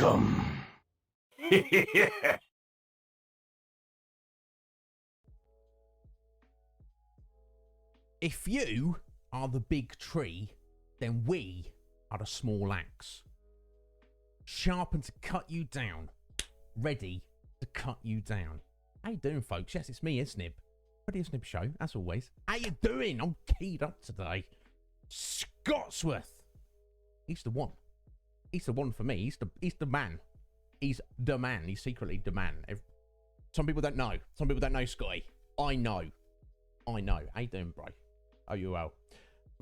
Welcome. If you are the big tree, then we are the small axe. Sharpened to cut you down. Ready to cut you down. How you doing, folks? Yes, it's me, Iznib. For the Iznib Show, as always. How you doing? I'm keyed up today. Scotsworth. He's the one. He's the one for me. He's the man. He's the man. He's secretly the man. Some people don't know. Some people don't know Scotty. I know. How you doing, bro? Oh, you well.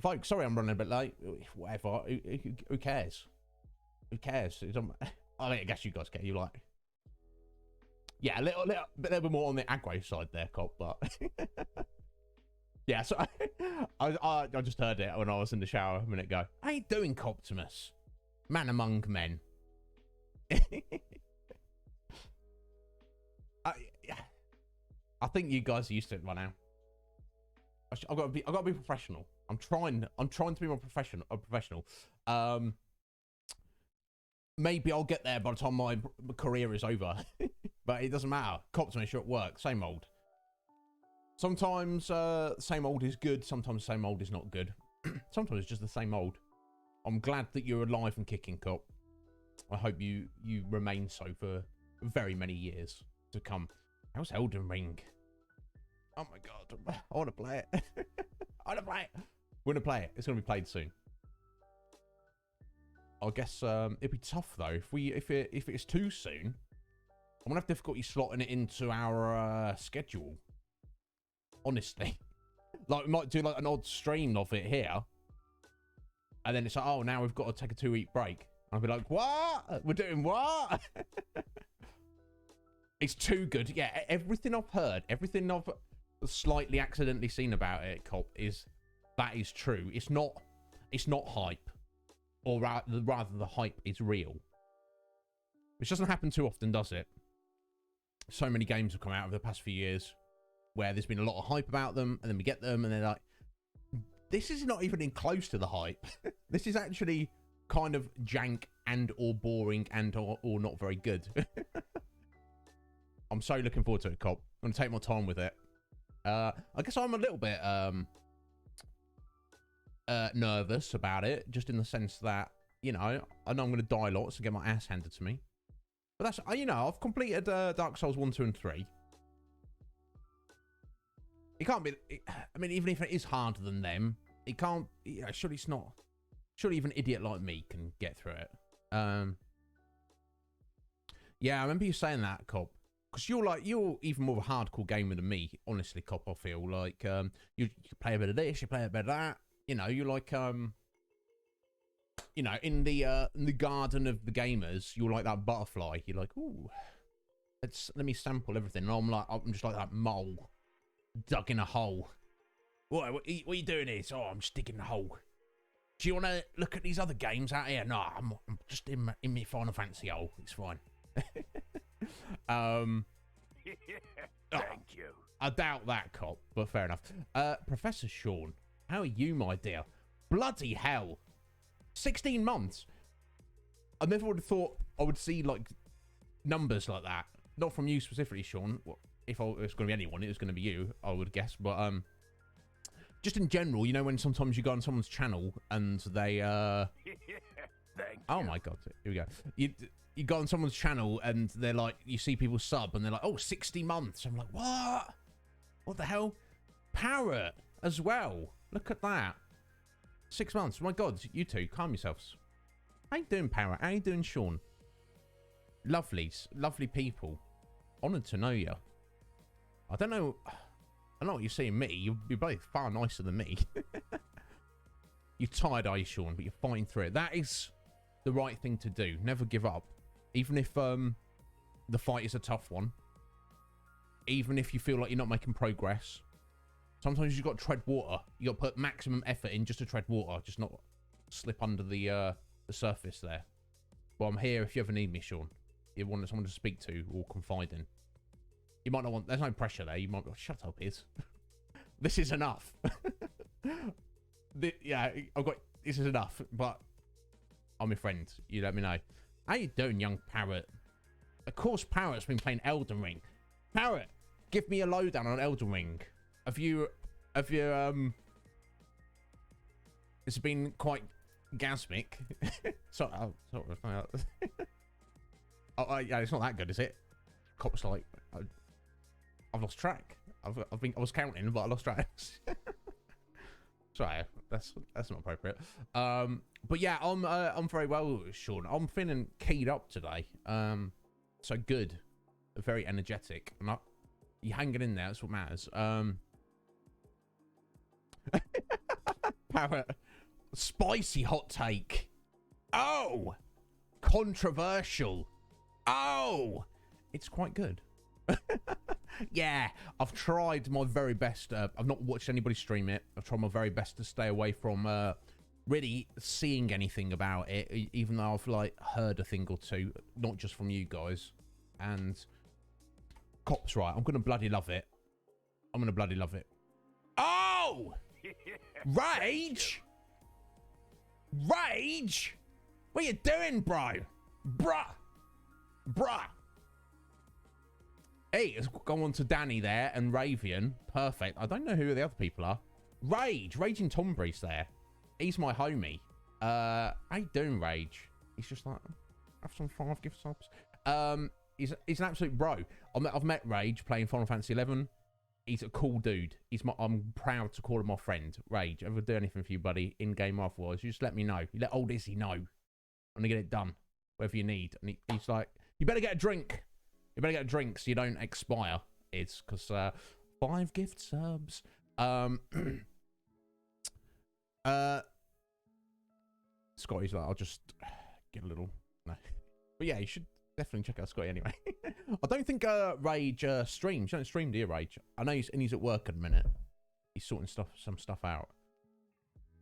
Folks, sorry I'm running a bit late. Whatever. Who cares? Who cares? I guess you guys care. You like... Yeah, a little bit more on the aggro side there, cop, but... yeah, so I just heard it when I was in the shower a minute ago. How you doing, Coptimus? Man among men. I think you guys are used to it by now. I've got to be professional. I'm trying to be more professional. Maybe I'll get there by the time my career is over. But it doesn't matter. Coptimus, you're at work. Same old. Sometimes same old is good. Sometimes same old is not good. Sometimes it's just the same old. I'm glad that you're alive and kicking, Cop. I hope you remain so for very many years to come. How's Elden Ring? Oh my god, I want to play it. I want to play it. We're gonna play it. It's gonna be played soon. I guess it'd be tough though if it's too soon. I'm gonna have difficulty slotting it into our schedule. Honestly, like we might do like an odd stream of it here, and then it's like, oh, now we've got to take a 2-week break. I'll be like, what? We're doing what? It's too good. Yeah, everything I've heard, everything I've slightly accidentally seen about it, Cop, that is true. It's not hype, or rather the hype is real. Which doesn't happen too often, does it? So many games have come out over the past few years where there's been a lot of hype about them, and then we get them, and they're like, this is not even in close to the hype. This is actually kind of jank and or boring and or not very good. I'm so looking forward to it, Cop. I'm going to take my time with it. I guess I'm a little bit nervous about it, just in the sense that, you know I'm going to die lots and get my ass handed to me. But that's, I've completed Dark Souls 1, 2, and 3. It can't be... I mean, even if it is harder than them, it can't... surely it's not... Surely even an idiot like me can get through it. Yeah, I remember you saying that, Cop. Because you're even more of a hardcore gamer than me, honestly, Cop, I feel. Like, you play a bit of this, you play a bit of that. You know, you're like, you know, in the garden of the gamers, you're like that butterfly. You're like, ooh, let me sample everything. And I'm just like that mole dug in a hole. What are you doing here? Oh, I'm just digging a hole. Do you want to look at these other games out here? No, I'm just in my Final Fantasy hole. It's fine. Thank you. I doubt that, Cop, but fair enough. Professor Sean, how are you, my dear? Bloody hell. 16 months. I never would have thought I would see, like, numbers like that. Not from you specifically, Sean. Well, if it was going to be anyone, it was going to be you, I would guess. But, just in general, you know, when sometimes you go on someone's channel and they, Thank oh you. my God, here we go. You go on someone's channel and they're like, you see people sub and they're like, oh, 60 months. I'm like, what? What the hell? Parrot as well. Look at that. 6 months. My God, you two, calm yourselves. How you doing, Parrot? How you doing, Sean? Lovelies. Lovely people. Honoured to know you. I don't know what you're seeing me. You're both far nicer than me. You're tired, are you, Sean? But you're fighting through it. That is the right thing to do. Never give up. Even if the fight is a tough one. Even if you feel like you're not making progress. Sometimes you've got to tread water. You got to put maximum effort in just to tread water. Just not slip under the surface there. Well, I'm here if you ever need me, Sean. You want someone to speak to or confide in. You might not want... There's no pressure there. You might go, shut up, Iz. This is enough. Yeah, I've got... This is enough, but I'm your friend. You let me know. How you doing, young Parrot? Of course, Parrot's been playing Elden Ring. Parrot, give me a lowdown on Elden Ring. Have you, it's been quite gasmic. Oh, yeah, it's not that good, is it? Cop's like, I've lost track. I was counting, but I lost track. Sorry, that's not appropriate. But yeah, I'm very well, Sean. I'm feeling keyed up today. So good, very energetic. You're hanging in there. That's what matters. Parrot, spicy hot take. Oh, controversial. Oh, it's quite good. Yeah, I've tried my very best. I've not watched anybody stream it. I've tried my very best to stay away from really seeing anything about it, even though I've like heard a thing or two, not just from you guys. And Cop's right. I'm gonna bloody love it. I'm gonna bloody love it. Oh, rage, rage. What you doing, bro? Bruh. Hey, let's go on to Danny there and Ravian. Perfect. I don't know who the other people are. Raging Tombury's there. He's my homie. How you doing, Rage? He's just like, have some 5 gift subs. He's an absolute bro. I've met Rage playing Final Fantasy XI. He's a cool dude. I'm proud to call him my friend. Rage, if I do anything for you, buddy, in game afterwards, you just let me know. You let old Izzy know. I'm gonna get it done, whatever you need. And he's like, you better get a drink. You better get a drink so you don't expire. It's because 5 gift subs. Scotty's like, I'll just get a little. No. But yeah, you should definitely check out Scotty anyway. I don't think Rage streams. You don't stream, do you, Rage? I know he's at work at the minute. He's sorting some stuff out.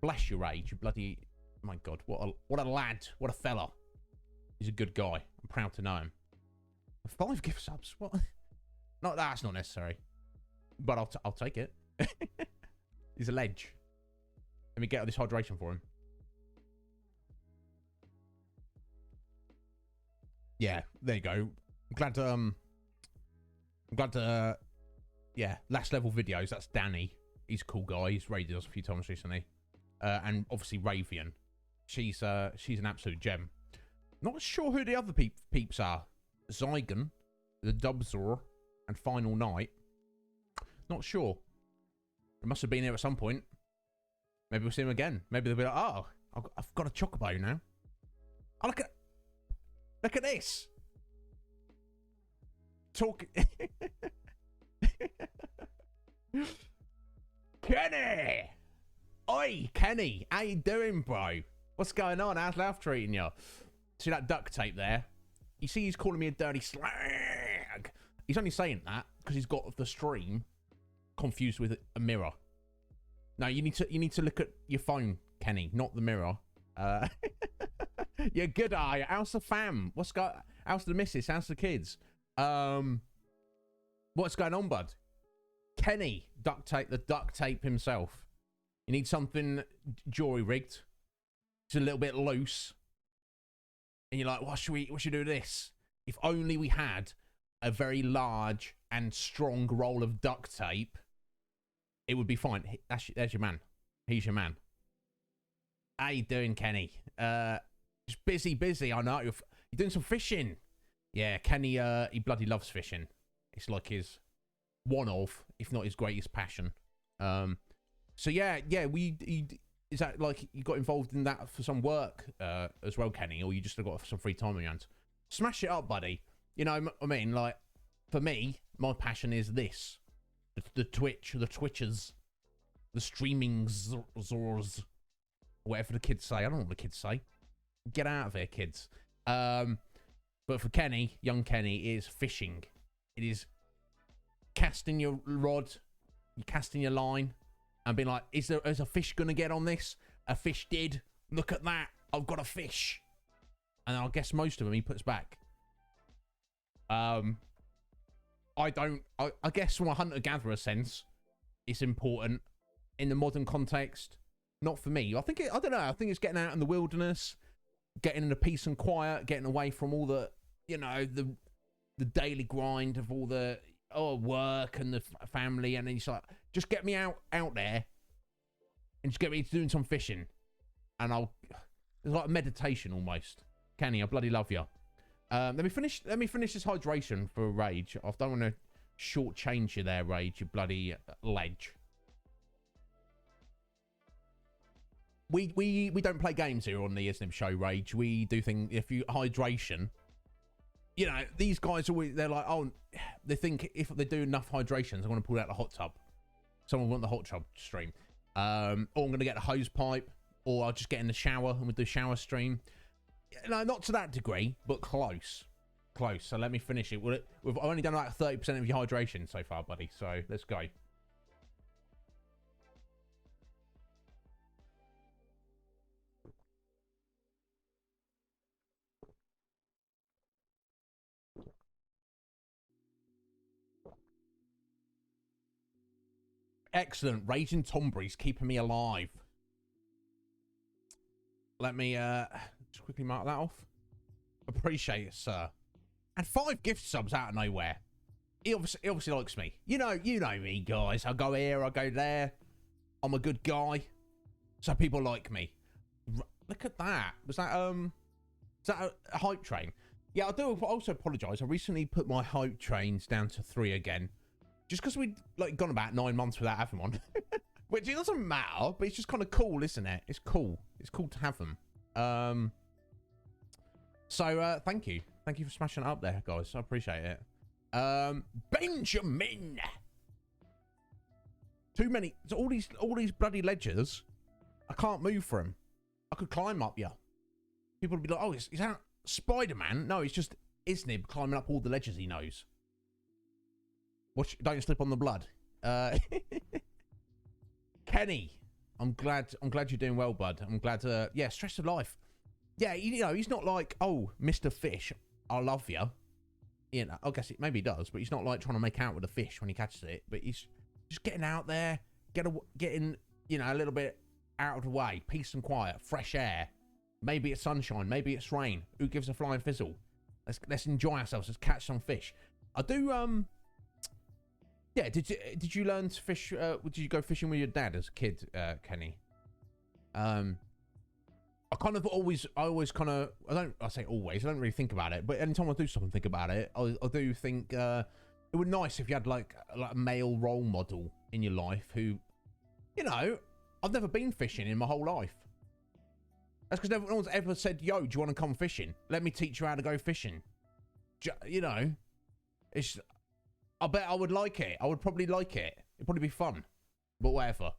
Bless you, Rage. You bloody, my God, what a lad, what a fella. He's a good guy. I'm proud to know him. 5 gift subs? What? No, that's not necessary. But I'll take it. He's a ledge. Let me get all this hydration for him. Yeah, there you go. I'm glad to yeah, last level videos. That's Danny. He's a cool guy. He's raided us a few times recently. And obviously Ravian. She's an absolute gem. Not sure who the other peeps are. Zygon, the Dubzor, and Final Night. Not sure. They must have been here at some point. Maybe we'll see them again. Maybe they'll be like, oh, I've got a chocobo now. Oh, look at this. Kenny! Oi, Kenny. How you doing, bro? What's going on? How's life treating you? See that duct tape there? You see he's calling me a dirty slag. He's only saying that because he's got the stream confused with a mirror. No, you need to look at your phone, Kenny, not the mirror. You're good, are you? How's the fam? How's the missus? How's the kids? What's going on, bud? Kenny, the duct tape himself. You need something jury rigged. It's a little bit loose. And you're like, what should we do with this? If only we had a very large and strong roll of duct tape, it would be fine. There's your man. He's your man. How you doing, Kenny? Just busy. I know. You're doing some fishing. Yeah, Kenny, he bloody loves fishing. It's like his one of, if not his greatest passion. So yeah, is that like you got involved in that for some work as well, Kenny, or you just got some free time on your hands? Smash it up, buddy. You know, I mean, like, for me, my passion is this. The Twitchers, the streaming zors, whatever the kids say. I don't know what the kids say. Get out of here, kids. But for Kenny, young Kenny, it is fishing. It is casting your rod, you're casting your line, and being like, is a fish going to get on this? A fish did. Look at that. I've got a fish. And I guess most of them he puts back. I guess from a hunter-gatherer sense, it's important in the modern context. Not for me. I don't know. I think it's getting out in the wilderness, getting into peace and quiet, getting away from all the, you know, the daily grind of all the work and the family, and then he's like, just get me out there, and just get me doing some fishing, and it's like a meditation almost. Kenny, I bloody love you. Let me finish this hydration for Rage. I don't want to shortchange you there, Rage, you bloody ledge. We don't play games here on the Iznib Show, Rage. We do things. If you hydration, you know, these guys always, they're like, oh, they think if they do enough hydrations, I'm going to pull out the hot tub. Someone want the hot tub stream, or I'm going to get the hose pipe, or I'll just get in the shower and we'll do shower stream. No, not to that degree, but close. So let me finish it. We've only done about 30% of your hydration so far, buddy. So let's go. Excellent. Raging Tombury's keeping me alive. Let me just quickly mark that off. Appreciate it, sir. And 5 gift subs out of nowhere. He obviously likes me. You know me, guys. I go here, I go there. I'm a good guy, so people like me. Look at that. Was that a hype train? Yeah, I do also apologise. I recently put my hype trains down to 3 again, just because we'd like gone about 9 months without having one. Which it doesn't matter, but it's just kind of cool, isn't it? It's cool. It's cool to have them. So thank you for smashing it up there, guys. I appreciate it. Benjamin. Too many. So all these bloody ledgers. I can't move for them. I could climb up you. People would be like, oh, is that Spider-Man? No, it's just Iznib climbing up all the ledgers he knows. Watch, don't slip on the blood. Kenny, I'm glad you're doing well, bud. I'm glad. Yeah, stress of life. Yeah, you know, he's not like, oh, Mr. Fish, I love you. You know, I guess maybe he does, but he's not like trying to make out with a fish when he catches it. But he's just getting out there, getting, you know, a little bit out of the way, peace and quiet, fresh air. Maybe it's sunshine, maybe it's rain. Who gives a flying fizzle? Let's enjoy ourselves. Let's catch some fish. I do. Yeah, did you learn to fish? Did you go fishing with your dad as a kid, Kenny? I always kind of, I say always, I don't really think about it, but anytime I do stop and think about it, I do think it would be nice if you had like a male role model in your life who, you know, I've never been fishing in my whole life. That's because no one's ever said, yo, do you want to come fishing? Let me teach you how to go fishing. You know, I bet I would like it. I would probably like it. It'd probably be fun, but whatever.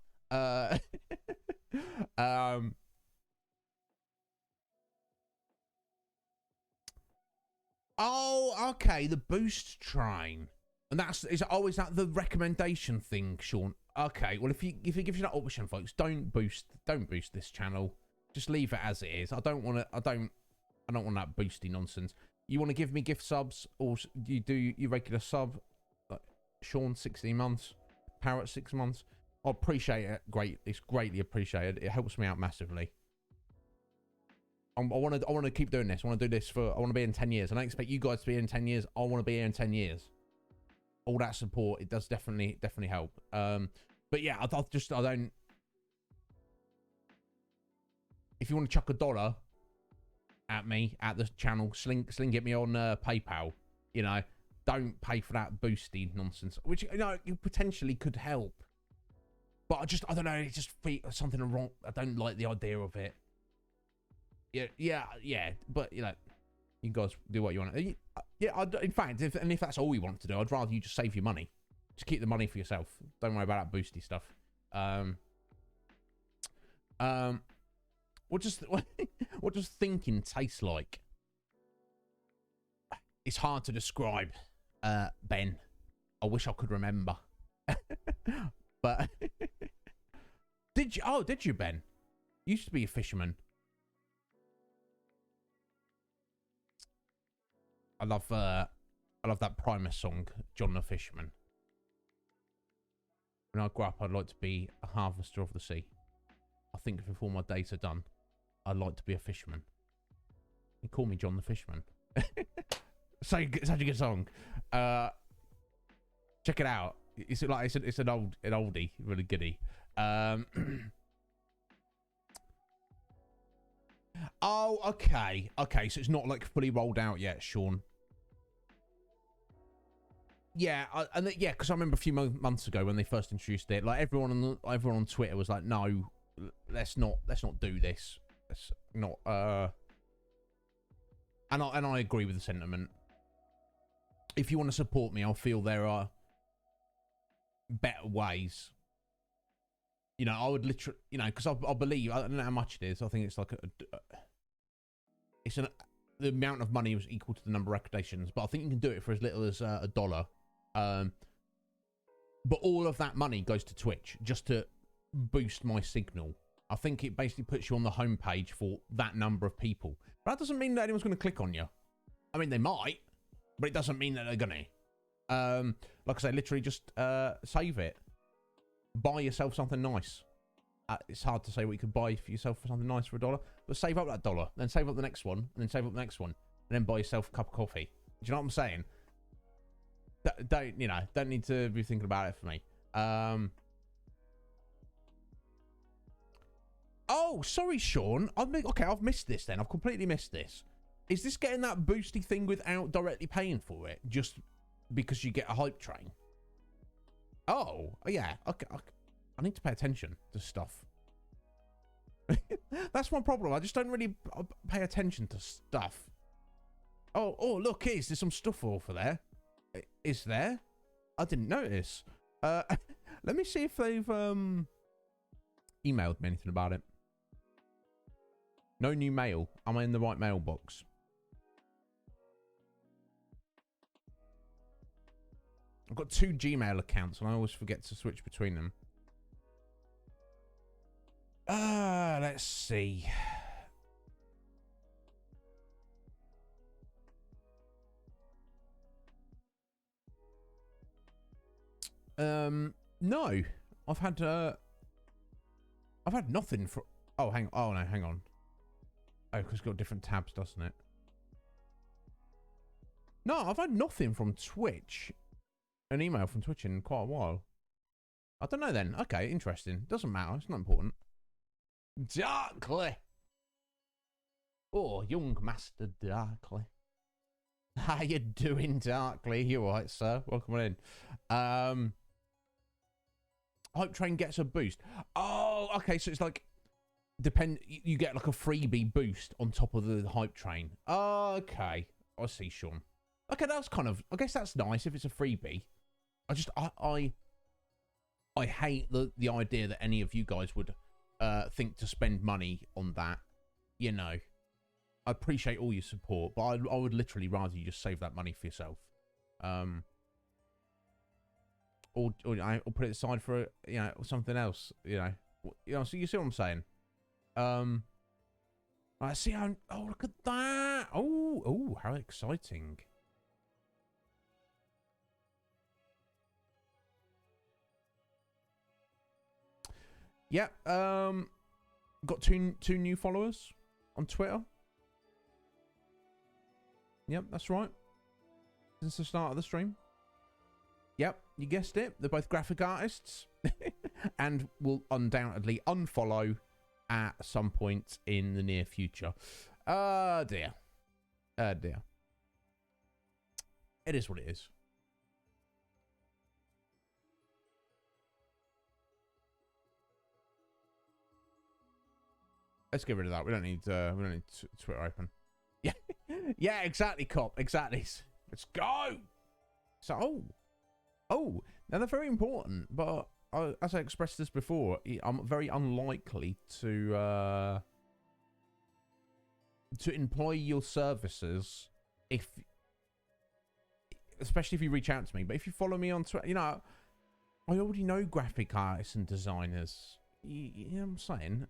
Oh, okay, the boost train, and is that the recommendation thing, Sean? Okay, well if he gives you that option, folks, don't boost this channel. Just leave it as it is. I don't want that boosty nonsense. You want to give me gift subs, or you do your regular sub, like Sean 16 months, Parrot 6 months. I appreciate it. It's greatly appreciated. It helps me out massively. I want to keep doing this. I want to do this I want to be in 10 years. I don't expect you guys to be in 10 years. I want to be here in 10 years. All that support, it does definitely help. But yeah, I don't. If you want to chuck $1 at me, at the channel, sling it me on PayPal. You know, don't pay for that boosty nonsense, which, you know, you potentially could help. But I don't know. It just feels something wrong. I don't like the idea of it. Yeah. But you know, you guys do what you want. Yeah. In fact, if that's all you want to do, I'd rather you just save your money. Just keep the money for yourself. Don't worry about that boosty stuff. What does thinking taste like? It's hard to describe, Ben. I wish I could remember. But did you, Ben? You used to be a fisherman. I love that Primus song, John the Fisherman. When I grow up, I'd like to be a harvester of the sea. I think before my days are done, I'd like to be a fisherman. You call me John the Fishman. Such a good song. Check it out. It's an oldie, really goodie. Oh, okay. Okay, so it's not like fully rolled out yet, Sean. Yeah, because I remember a few months ago when they first introduced it, like everyone on Twitter was like, "No, let's not do this. Let's not." And I agree with the sentiment. If you want to support me, I feel there are better ways. You know, I would literally, you know, because I believe, I don't know how much it is. I think it's like the amount of money was equal to the number of recommendations, but I think you can do it for as little as $1. But all of that money goes to Twitch just to boost my signal. I think it basically puts you on the homepage for that number of people. But that doesn't mean that anyone's going to click on you. I mean, they might, but it doesn't mean that they're going to. Like I say, literally just save it. Buy yourself something nice. It's hard to say what you could buy for yourself for something nice for $1, but save up that $1, then save up the next one, and then save up the next one, and then buy yourself a cup of coffee. Do you know what I'm saying? Don't need to be thinking about it for me. Oh, sorry, Sean. I've missed this then. I've completely missed this. Is this getting that boosty thing without directly paying for it, just because you get a hype train? Oh, yeah. Okay. I need to pay attention to stuff. That's my problem. I just don't really pay attention to stuff. Oh, look, is there some stuff over there? Is there? I didn't notice. Let me see if they've emailed me anything about it. No new mail. Am I in the right mailbox? I've got 2 Gmail accounts and I always forget to switch between them. Let's see. No. I've had nothing for... Oh, hang on. Oh, because it's got different tabs, doesn't it? No, I've had nothing from Twitch. An email from Twitch in quite a while. I don't know then. Okay, interesting. Doesn't matter. It's not important. Darkly. Oh, young Master Darkly. How you doing, Darkly? You all right, sir? Welcome on in. Hype Train gets a boost. Oh, okay. So it's like you get like a freebie boost on top of the Hype Train. Okay, I see, Sean. Okay, that's kind of. I guess that's nice if it's a freebie. I hate the idea that any of you guys would think to spend money on that. You know, I appreciate all your support, but I would literally rather you just save that money for yourself. Or put it aside for something else. So you see what I'm saying? I see how. Oh, look at that! Oh, how exciting! Yeah. Got two new followers on Twitter. Yep, that's right. Since the start of the stream. Yep, you guessed it. They're both graphic artists. And will undoubtedly unfollow at some point in the near future. Dear. Dear. It is what it is. Let's get rid of that. We don't need Twitter open. Yeah. Yeah, exactly, cop. Exactly. Let's go. So, oh, now they're very important, but as I expressed this before, I'm very unlikely to employ your services especially if you reach out to me. But if you follow me on Twitter, I already know graphic artists and designers. You know what I'm saying?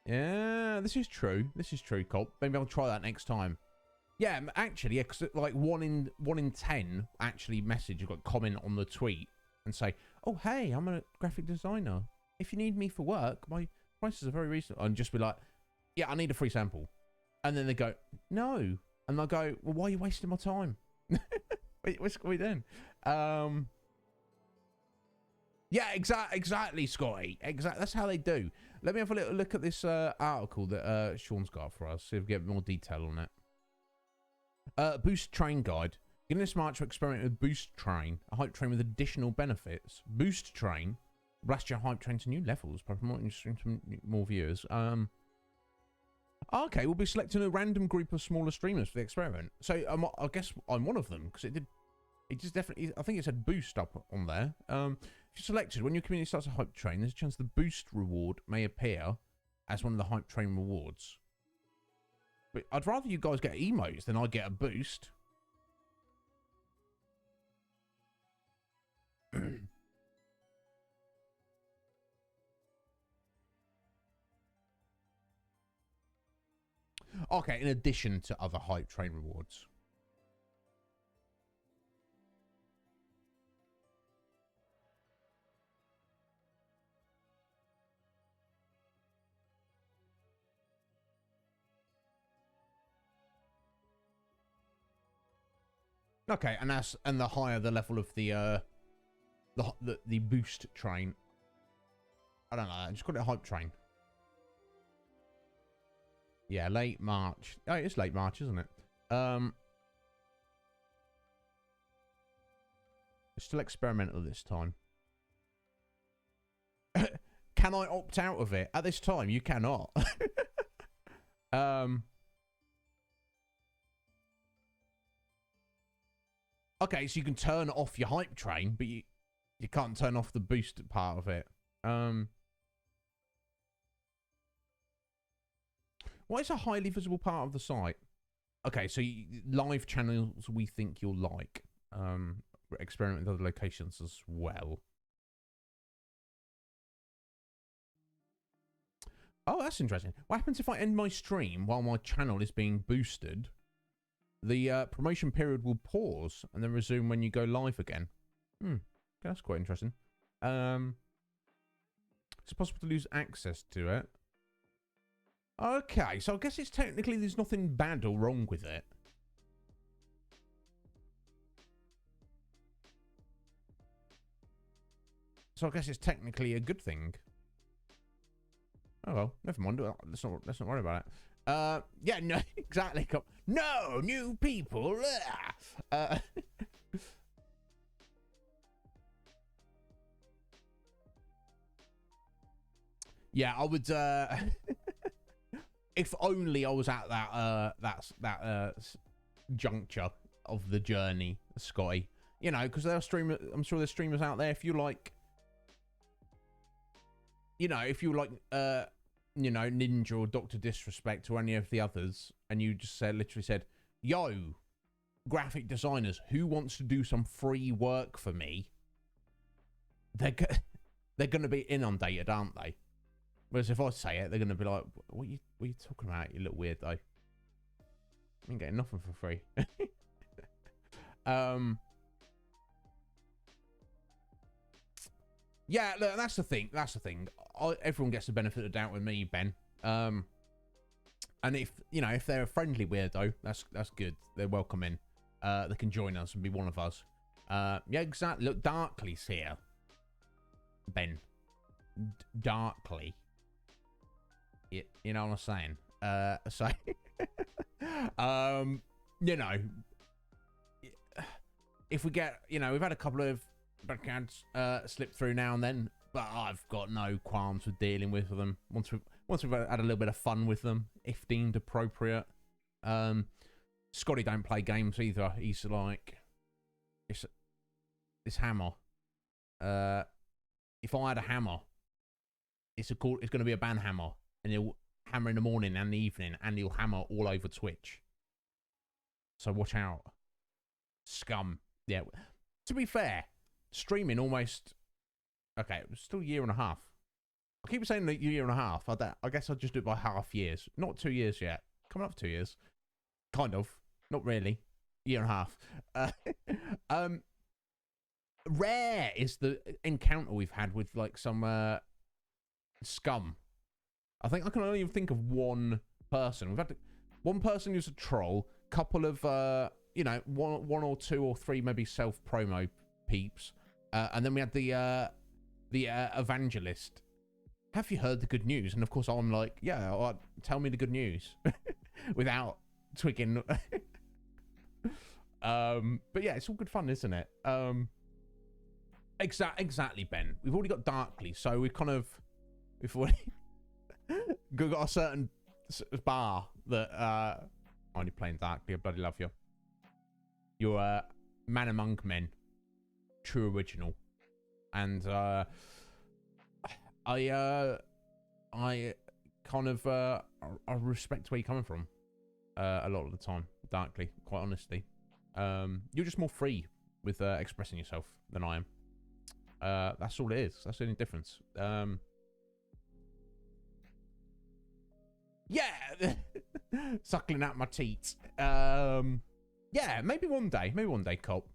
Yeah, this is true. This is true, Colt. Maybe I'll try that next time. Yeah, actually, yeah, because like one in 10 actually message, you've got comment on the tweet and say, "Oh, hey, I'm a graphic designer. If you need me for work, my prices are very reasonable." And just be like, yeah, I need a free sample. And then they go, no. And I go, well, why are you wasting my time? What's going on? Yeah, exactly, Scotty. Exactly. That's how they do. Let me have a little look at this article that Sean's got for us, see if we get more detail on it. Boost Train Guide. Beginning this March, we're experimenting with Boost Train, a hype train with additional benefits. Boost Train, blast your hype train to new levels by promoting stream to more viewers. Okay, we'll be selecting a random group of smaller streamers for the experiment. So I guess I'm one of them because it just definitely. I think it said Boost up on there. If you're selected, when your community starts a hype train, there's a chance the Boost reward may appear as one of the hype train rewards. But I'd rather you guys get emotes than I get a boost. Okay, in addition to other hype train rewards. Okay, and the higher the level of the boost train. I don't know. I just call it a hype train. Yeah, late March. Oh, it's late March, isn't it? It's still experimental this time. Can I opt out of it? At this time, you cannot. Okay, so you can turn off your hype train, but you can't turn off the boost part of it. What is a highly visible part of the site? Okay, so live channels we think you'll like. Experiment with other locations as well. Oh, that's interesting. What happens if I end my stream while my channel is being boosted? The promotion period will pause and then resume when you go live again. Okay, that's quite interesting. It's possible to lose access to it. Okay, so I guess it's technically there's nothing bad or wrong with it. So I guess it's technically a good thing. Oh well, never mind. Let's not worry about it. Yeah, no, exactly. No new people. Yeah, I would. If only I was at that juncture of the journey, Scotty. You know, because there are streamers. I'm sure there's streamers out there. If you like, you know, you know, Ninja or Dr. Disrespect or any of the others, and you just literally said, "Yo, graphic designers, who wants to do some free work for me?" They're going to be inundated, aren't they? Whereas if I say it, they're going to be like, what are you talking about, you little weirdo? I ain't getting nothing for free. Yeah, look, that's the thing. Everyone gets the benefit of the doubt with me, Ben. And if, you know, if they're a friendly weirdo, that's good. They're welcome in. They can join us and be one of us. Yeah, exactly. Look, Darkly's here. Ben. Darkly. You know what I'm saying? So, you know, if we get, you know, we've had a couple of backhands slip through now and then, but I've got no qualms with dealing with them once we've had a little bit of fun with them, if deemed appropriate. Scotty don't play games either. He's like, this hammer. If I had a hammer, it's going to be a ban hammer. And he'll hammer in the morning and the evening, and he'll hammer all over Twitch. So watch out. Scum. Yeah. To be fair, streaming almost... Okay, it was still a year and a half. I keep saying a year and a half. I guess I'll just do it by half years. Not 2 years yet. Coming up 2 years. Kind of. Not really. Year and a half. Rare is the encounter we've had with, like, some scum. I think I can only think of one person. We've had one person who's a troll, couple of you know, one or two or three maybe self promo peeps, and then we had the evangelist. Have you heard the good news? And of course I'm like, yeah, well, tell me the good news without twigging. But yeah, it's all good fun, isn't it? Exactly, Ben. We've already got Darkly, so we've already got a certain bar that only playing Darkly. I bloody love you. You're a man among men, true original, and I kind of I respect where you're coming from a lot of the time, Darkly, quite honestly. You're just more free with expressing yourself than I am. That's all it is. That's the only difference. Yeah, suckling out my teats. Yeah, maybe one day, Cop.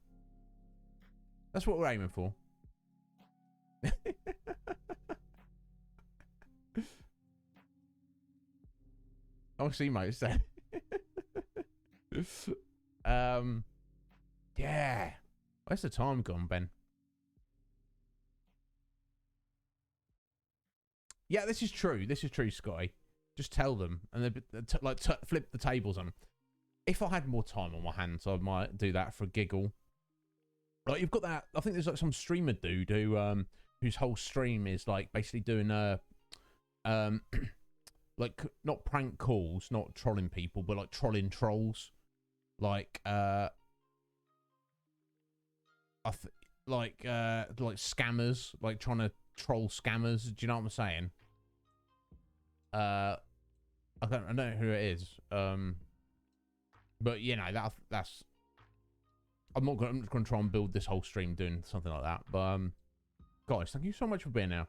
That's what we're aiming for. Oh, see, mate. Yeah. Where's the time gone, Ben? Yeah, this is true. This is true, Scotty. Just tell them, and they flip the tables on them. If I had more time on my hands, I might do that for a giggle. Like, you've got that. I think there's like some streamer dude who whose whole stream is like basically doing like not prank calls, not trolling people, but like trolling trolls, like like scammers, like trying to troll scammers. Do you know what I'm saying? I don't know who it is. But you know, that's I'm not gonna try and build this whole stream doing something like that. But guys, thank you so much for being here.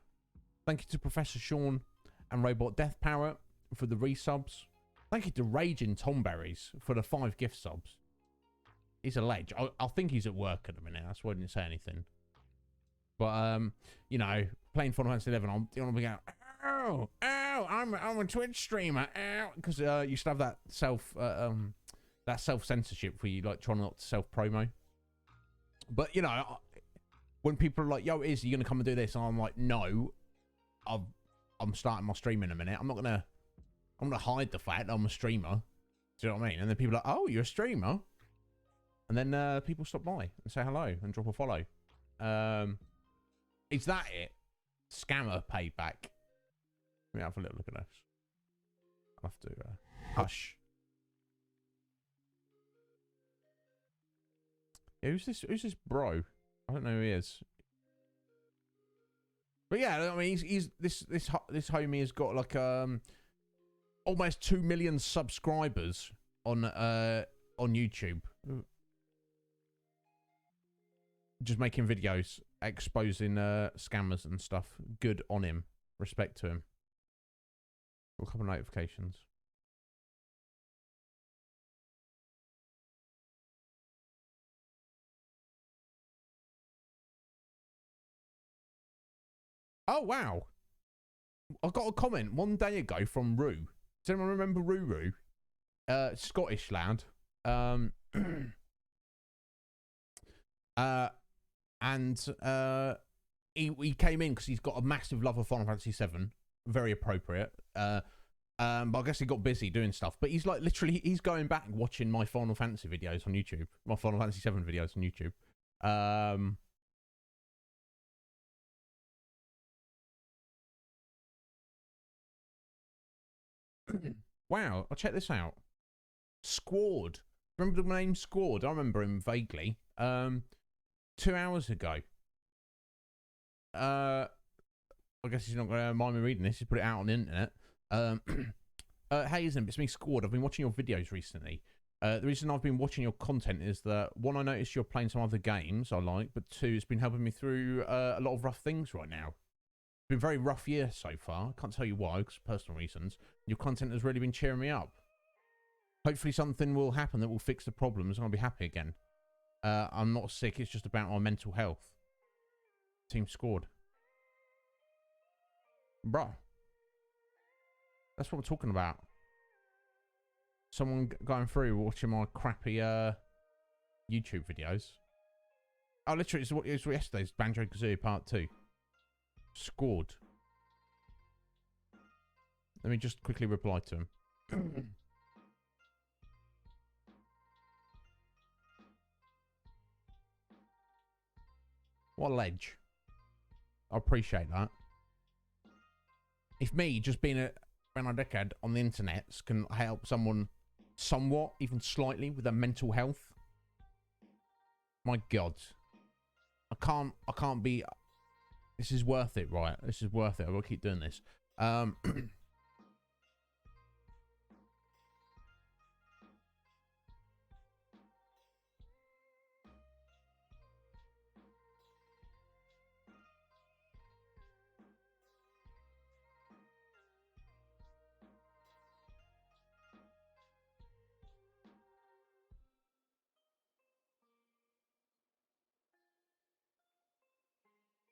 Thank you to Professor Sean and Robot Death Parrot for the resubs. Thank you to Raging Tomberries for the 5 gift subs. He's a ledge. I think he's at work at the minute. That's why I didn't say anything. But you know, playing Final Fantasy XI, I'm gonna be going, ow, I'm a Twitch streamer, ow, because you used to have that self censorship where you like trying not to self promo. But you know, when people are like, "Yo, Izzy, you gonna come and do this?" and I'm like, "No, I'm starting my stream in a minute. I'm gonna hide the fact that I'm a streamer." Do you know what I mean? And then people are like, "Oh, you're a streamer," and then people stop by and say hello and drop a follow. Is that it? Scammer payback. Let me have a little look at this. I'll have to hush. Yeah, who's this bro? I don't know who he is. But yeah, I mean, he's this homie has got like almost 2 million subscribers on YouTube. Just making videos exposing scammers and stuff. Good on him. Respect to him. A couple of notifications. Oh, wow. I got a comment 1 day ago from Rue. Does anyone remember Ruru? Scottish lad. He came in because he's got a massive love of Final Fantasy VII. Very appropriate. But I guess he got busy doing stuff. But he's like literally, he's going back watching my Final Fantasy videos on YouTube. My Final Fantasy VII videos on YouTube. Wow, I'll check this out. Squad. Remember the name Squad? I remember him vaguely. 2 hours ago. I guess he's not going to mind me reading this. He's put it out on the internet. Hey, Iznib, it's me, Squad. I've been watching your videos recently. The reason I've been watching your content is that, one, I noticed you're playing some other games I like, but 2, it's been helping me through a lot of rough things right now. It's been a very rough year so far. I can't tell you why, because personal reasons. Your content has really been cheering me up. Hopefully something will happen that will fix the problems and I'll be happy again. I'm not sick, it's just about my mental health. Team Squad. Bruh. That's what we're talking about. Someone going through watching my crappy YouTube videos. Oh, literally, it's yesterday's Banjo-Kazooie Part 2. Squad. Let me just quickly reply to him. What a ledge. I appreciate that. If me just being a dickhead on the internet can help someone somewhat, even slightly, with their mental health, my God, I can't be. This is worth it, right? This is worth it. I will keep doing this.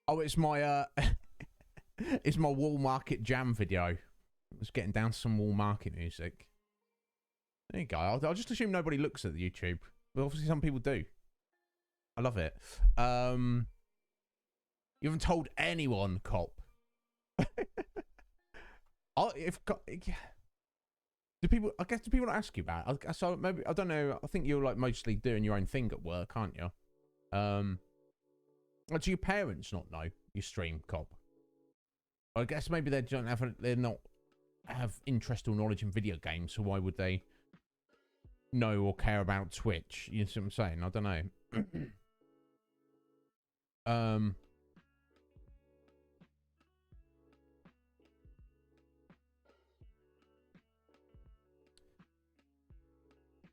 Oh, it's my it's my Wall Market Jam video. I was getting down to some Wall Market music. There you go. I'll just assume nobody looks at the YouTube, but obviously some people do. I love it. You haven't told anyone, cop. Do people not ask you about it? So maybe, I don't know. I think you're like mostly doing your own thing at work, aren't you? Do your parents not know you stream, cop? I guess maybe they don't have. They're not have interest or knowledge in video games, so why would they know or care about Twitch? You see what I'm saying? I don't know.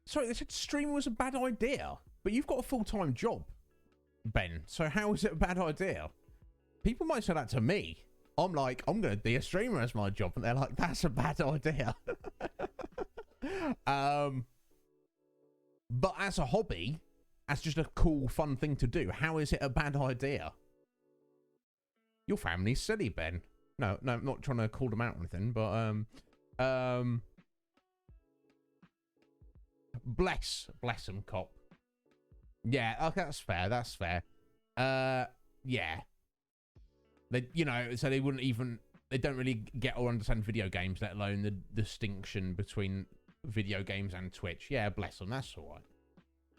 Sorry, they said streaming was a bad idea, but you've got a full-time job, Ben. So how is it a bad idea? People might say that to me. I'm like, I'm going to be a streamer as my job, and they're like, that's a bad idea. But as a hobby, as just a cool, fun thing to do, how is it a bad idea? Your family's silly, Ben. No, I'm not trying to call them out or anything, but bless them, cop. Yeah, okay, that's fair. That's fair. Yeah. They, you know, so they wouldn't even. They don't really get or understand video games, let alone the distinction between video games and Twitch. Yeah, bless them. That's all right.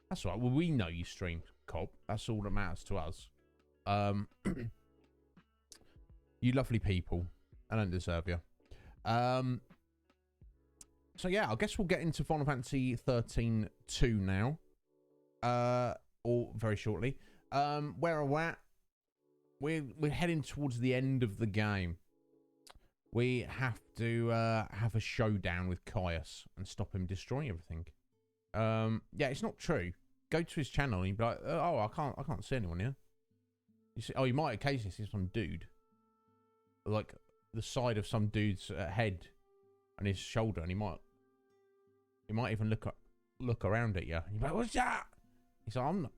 That's all right. Well, we know you stream, cop. That's all that matters to us. You lovely people. I don't deserve you. So yeah, I guess we'll get into Final Fantasy XIII-2 now. Or very shortly. Where are we at? We're heading towards the end of the game. We have to have a showdown with Cie'th and stop him destroying everything. Yeah, it's not true. Go to his channel and you'd be like, oh, I can't see anyone here. You see, oh, you might occasionally see some dude, like the side of some dude's head and his shoulder, and he might even look around at you. And you'd be like, what's that? He's like, I'm not.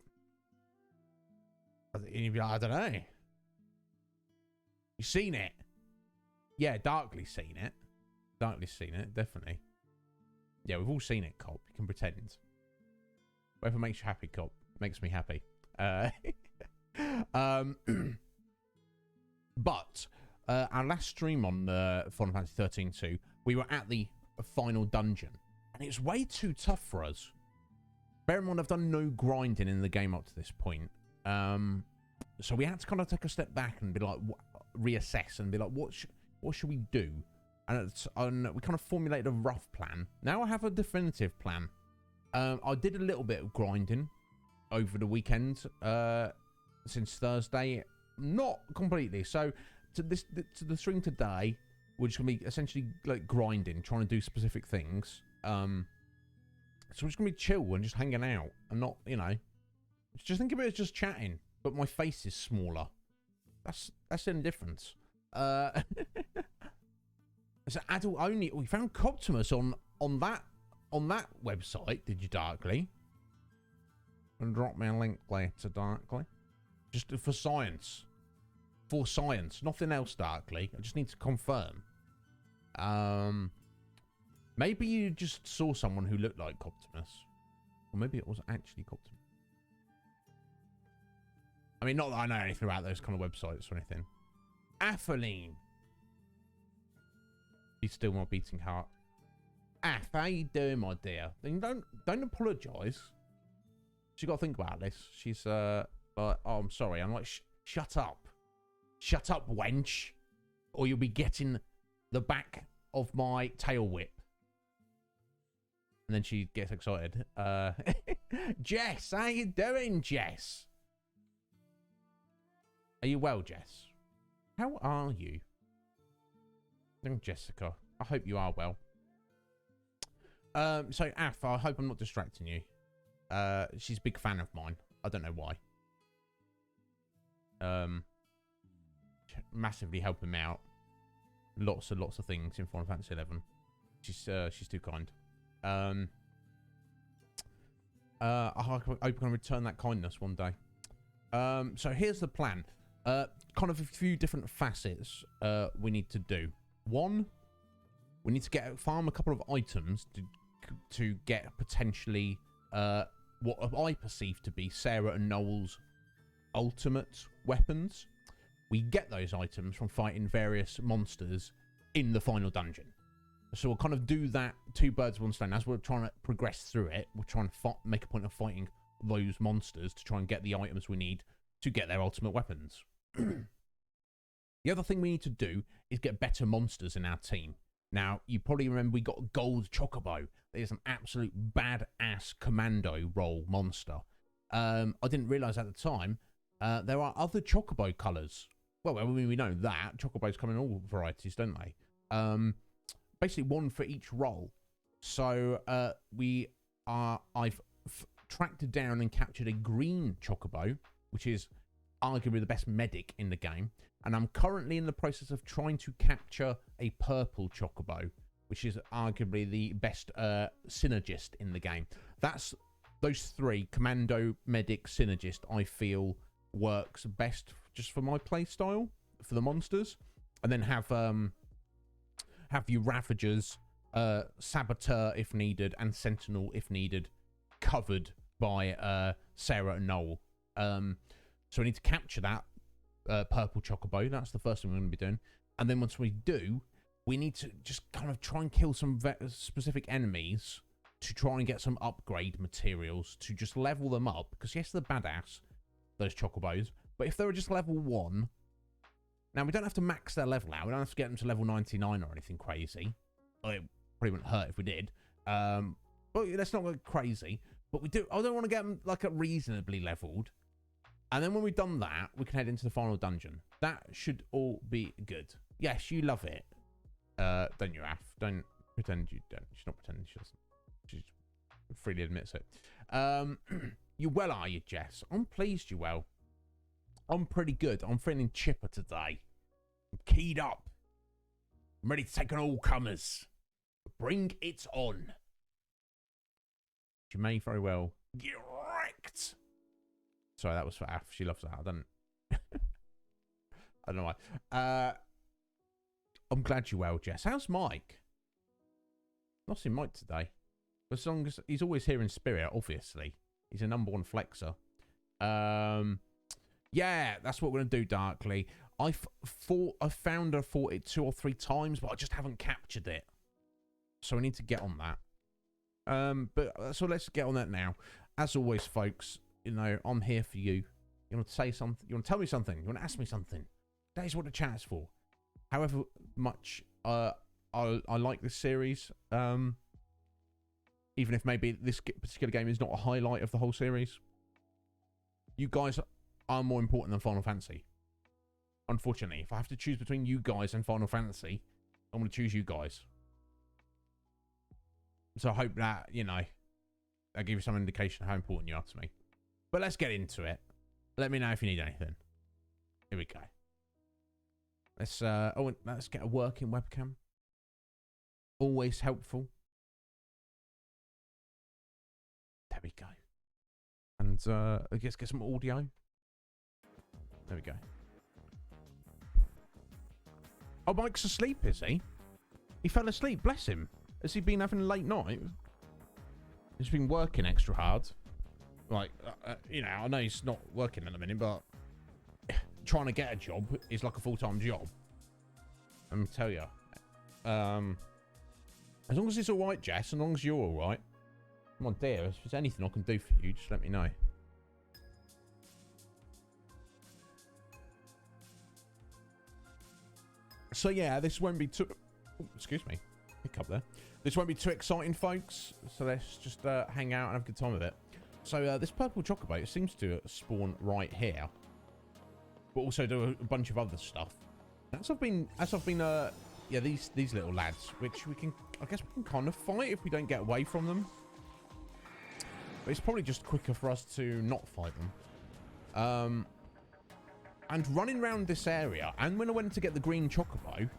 And you'd be like, I don't know. You seen it? Yeah, darkly seen it. Darkly seen it, definitely. Yeah, we've all seen it, cop. You can pretend. Whatever makes you happy, cop. Makes me happy. But our last stream on Final Fantasy XIII-2, we were at the final dungeon, and it was way too tough for us. Bear in mind, I've done no grinding in the game up to this point. So we had to kind of take a step back and be like, reassess and be like, what should we do? And we kind of formulated a rough plan. Now I have a definitive plan. I did a little bit of grinding over the weekend, since Thursday, not completely. So to the stream today, we're just gonna be essentially like grinding, trying to do specific things. So we're just gonna be chill and just hanging out and not, you know, just think of it as just chatting, but my face is smaller. That's the only difference. It's an adult only. We found Coptimus on that website. Did you, Darkly? And drop me a link later, Darkly. Just for science. For science, nothing else, Darkly. I just need to confirm. Maybe you just saw someone who looked like Optimus. Or maybe it was actually Optimus. I mean, not that I know anything about those kind of websites or anything. Athaline. She's still my beating heart. Ath, how you doing, my dear? Then don't apologise. She's got to think about this. She's like, oh, I'm sorry. I'm like, shut up. Shut up, wench. Or you'll be getting the back of my tail whip. And then she gets excited. Jess, how you doing, Jess? Are you well, Jess? How are you? Jessica, I hope you are well. So, Ath, I hope I'm not distracting you. She's a big fan of mine. I don't know why. Massively helping me out. Lots and lots of things in Final Fantasy XI. She's too kind. I hope I can return that kindness one day. So here's the plan. Kind of a few different facets we need to do. One, we need to farm a couple of items to get potentially what I perceive to be Sarah and Noel's ultimate weapons. We get those items from fighting various monsters in the final dungeon. So we'll kind of do that, two birds, one stone. As we're trying to progress through it, we're trying to make a point of fighting those monsters to try and get the items we need to get their ultimate weapons. The other thing we need to do is get better monsters in our team. Now, you probably remember we got a gold chocobo. There's an absolute badass commando role monster. I didn't realise at the time there are other chocobo colours. Well, I mean, we know that. Chocobos come in all varieties, don't they? Basically, one for each role. So I've tracked down and captured a green chocobo, which is arguably the best medic in the game. And I'm currently in the process of trying to capture a purple chocobo, which is arguably the best synergist in the game. That's those three, commando, medic, synergist, I feel works best just for my play style for the monsters. And then have your Ravagers, Saboteur if needed, and Sentinel if needed, covered by Sarah and Noel. So we need to capture that purple chocobo. That's the first thing we're going to be doing. And then once we do, we need to just kind of try and kill some specific enemies to try and get some upgrade materials to just level them up. Because yes, they're badass, those chocobos. But if they were just level 1... Now, we don't have to max their level out. We don't have to get them to level 99 or anything crazy. Well, it probably wouldn't hurt if we did. But let's not go crazy. But we do. I don't want to get them like reasonably leveled. And then when we've done that, we can head into the final dungeon. That should all be good. Yes, you love it. Don't you, Af? Don't pretend you don't. She's not pretending she doesn't. She freely admits it. You well, are you, Jess? I'm pleased you well. I'm pretty good. I'm feeling chipper today. I'm keyed up. I'm ready to take on all comers. Bring it on. She may very well get wrecked. Sorry, that was for Af. She loves that. I don't know why. I'm glad you're well, Jess. How's Mike? Not seen Mike today. As long as he's always here in spirit, obviously. He's a #1 flexer. Yeah, that's what we're going to do, Darkly. I found her, fought it 2 or 3 times, but I just haven't captured it. So we need to get on that. So let's get on that now. As always, folks, you know, I'm here for you. You want to say something? You want to tell me something? You want to ask me something? That is what the chat is for. However much I like this series, even if maybe this particular game is not a highlight of the whole series, you guys are more important than Final Fantasy. Unfortunately, if I have to choose between you guys and Final Fantasy, I'm going to choose you guys. So I hope that, you know, that gives you some indication of how important you are to me. But let's get into it. Let me know if you need anything. Here we go. Let's get a working webcam. Always helpful. There we go. And let's get some audio. There we go. Oh, Mike's asleep, is he? He fell asleep, bless him. Has he been having a late night? He's been working extra hard. Like, you know, I know he's not working at the minute, but trying to get a job is like a full-time job. Let me tell you. As long as it's all right, Jess, as long as you're all right. Come on, dear, if there's anything I can do for you, just let me know. So yeah, this won't be too... Oh, excuse me. Hiccup there. This won't be too exciting, folks. So let's just hang out and have a good time with it. So this purple chocobo, it seems to spawn right here. But also do a bunch of other stuff. As I've been, yeah, these little lads, which we can, I guess we can kind of fight if we don't get away from them. But it's probably just quicker for us to not fight them. And running around this area, and when I went to get the green chocobo,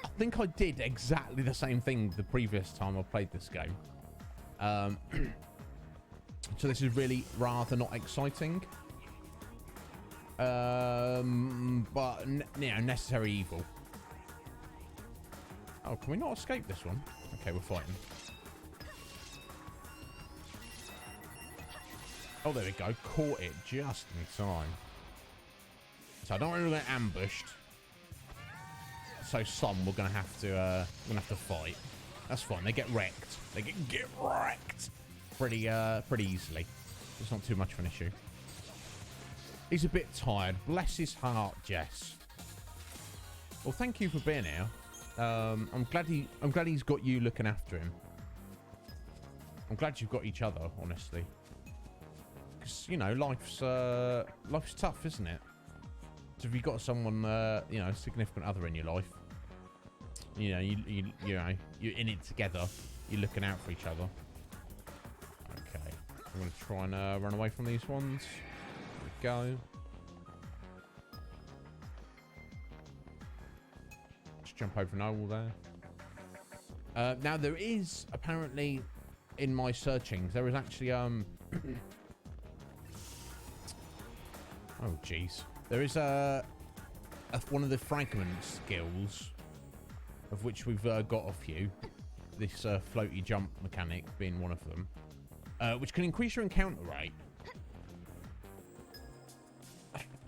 I think I did exactly the same thing the previous time I played this game. So this is really rather not exciting. But, you know, necessary evil. Oh, can we not escape this one? Okay, we're fighting. Oh, there we go. Caught it just in time. So I don't really get ambushed. So some we're gonna have to fight. That's fine. They get wrecked. They get wrecked pretty easily. It's not too much of an issue. He's a bit tired. Bless his heart, Jess. Well, thank you for being here. I'm glad he's got you looking after him. I'm glad you've got each other, honestly. Because, you know, life's tough, isn't it? So if you've got someone, you know, a significant other in your life, you know, you know, you're in it together. You're looking out for each other. Okay, I'm gonna try and run away from these ones. There we go. Just jump over an owl there. Now there is apparently in my searchings there is actually oh jeez. There is one of the fragment skills, of which we've got a few. This floaty jump mechanic being one of them, which can increase your encounter rate.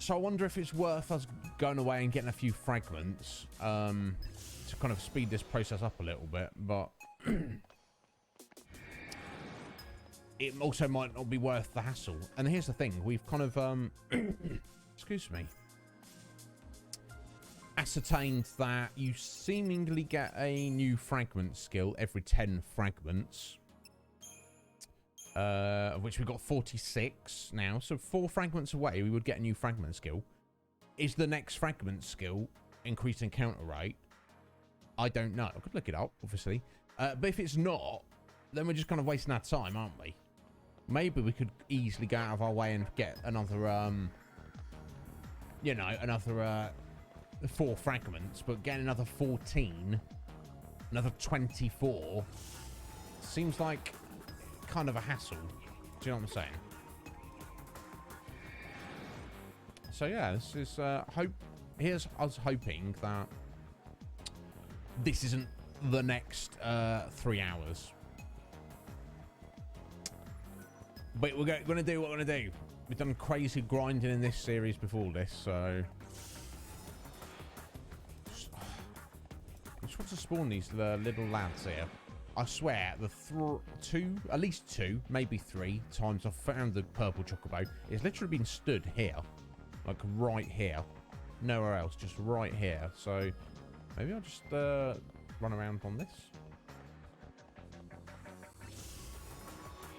So I wonder if it's worth us going away and getting a few fragments to kind of speed this process up a little bit, but it also might not be worth the hassle. And here's the thing, we've kind of excuse me, ascertained that you seemingly get a new fragment skill every 10 fragments, of which we've got 46 now. So 4 fragments away, we would get a new fragment skill. Is the next fragment skill increased encounter rate? I don't know. I could look it up, obviously. But if it's not, then we're just kind of wasting our time, aren't we? Maybe we could easily go out of our way and get another, you know, another 4 fragments, but getting another 14, another 24, seems like kind of a hassle. Do you know what I'm saying? So yeah, this is here's us hoping that this isn't the next 3 hours. But we're going to do what we're going to do. We've done crazy grinding in this series before this, so... I just want to spawn these little lads here. I swear, at least two, maybe 3 times I've found the purple chocobo. It's literally been stood here. Like, right here. Nowhere else, just right here. So, maybe I'll just run around on this.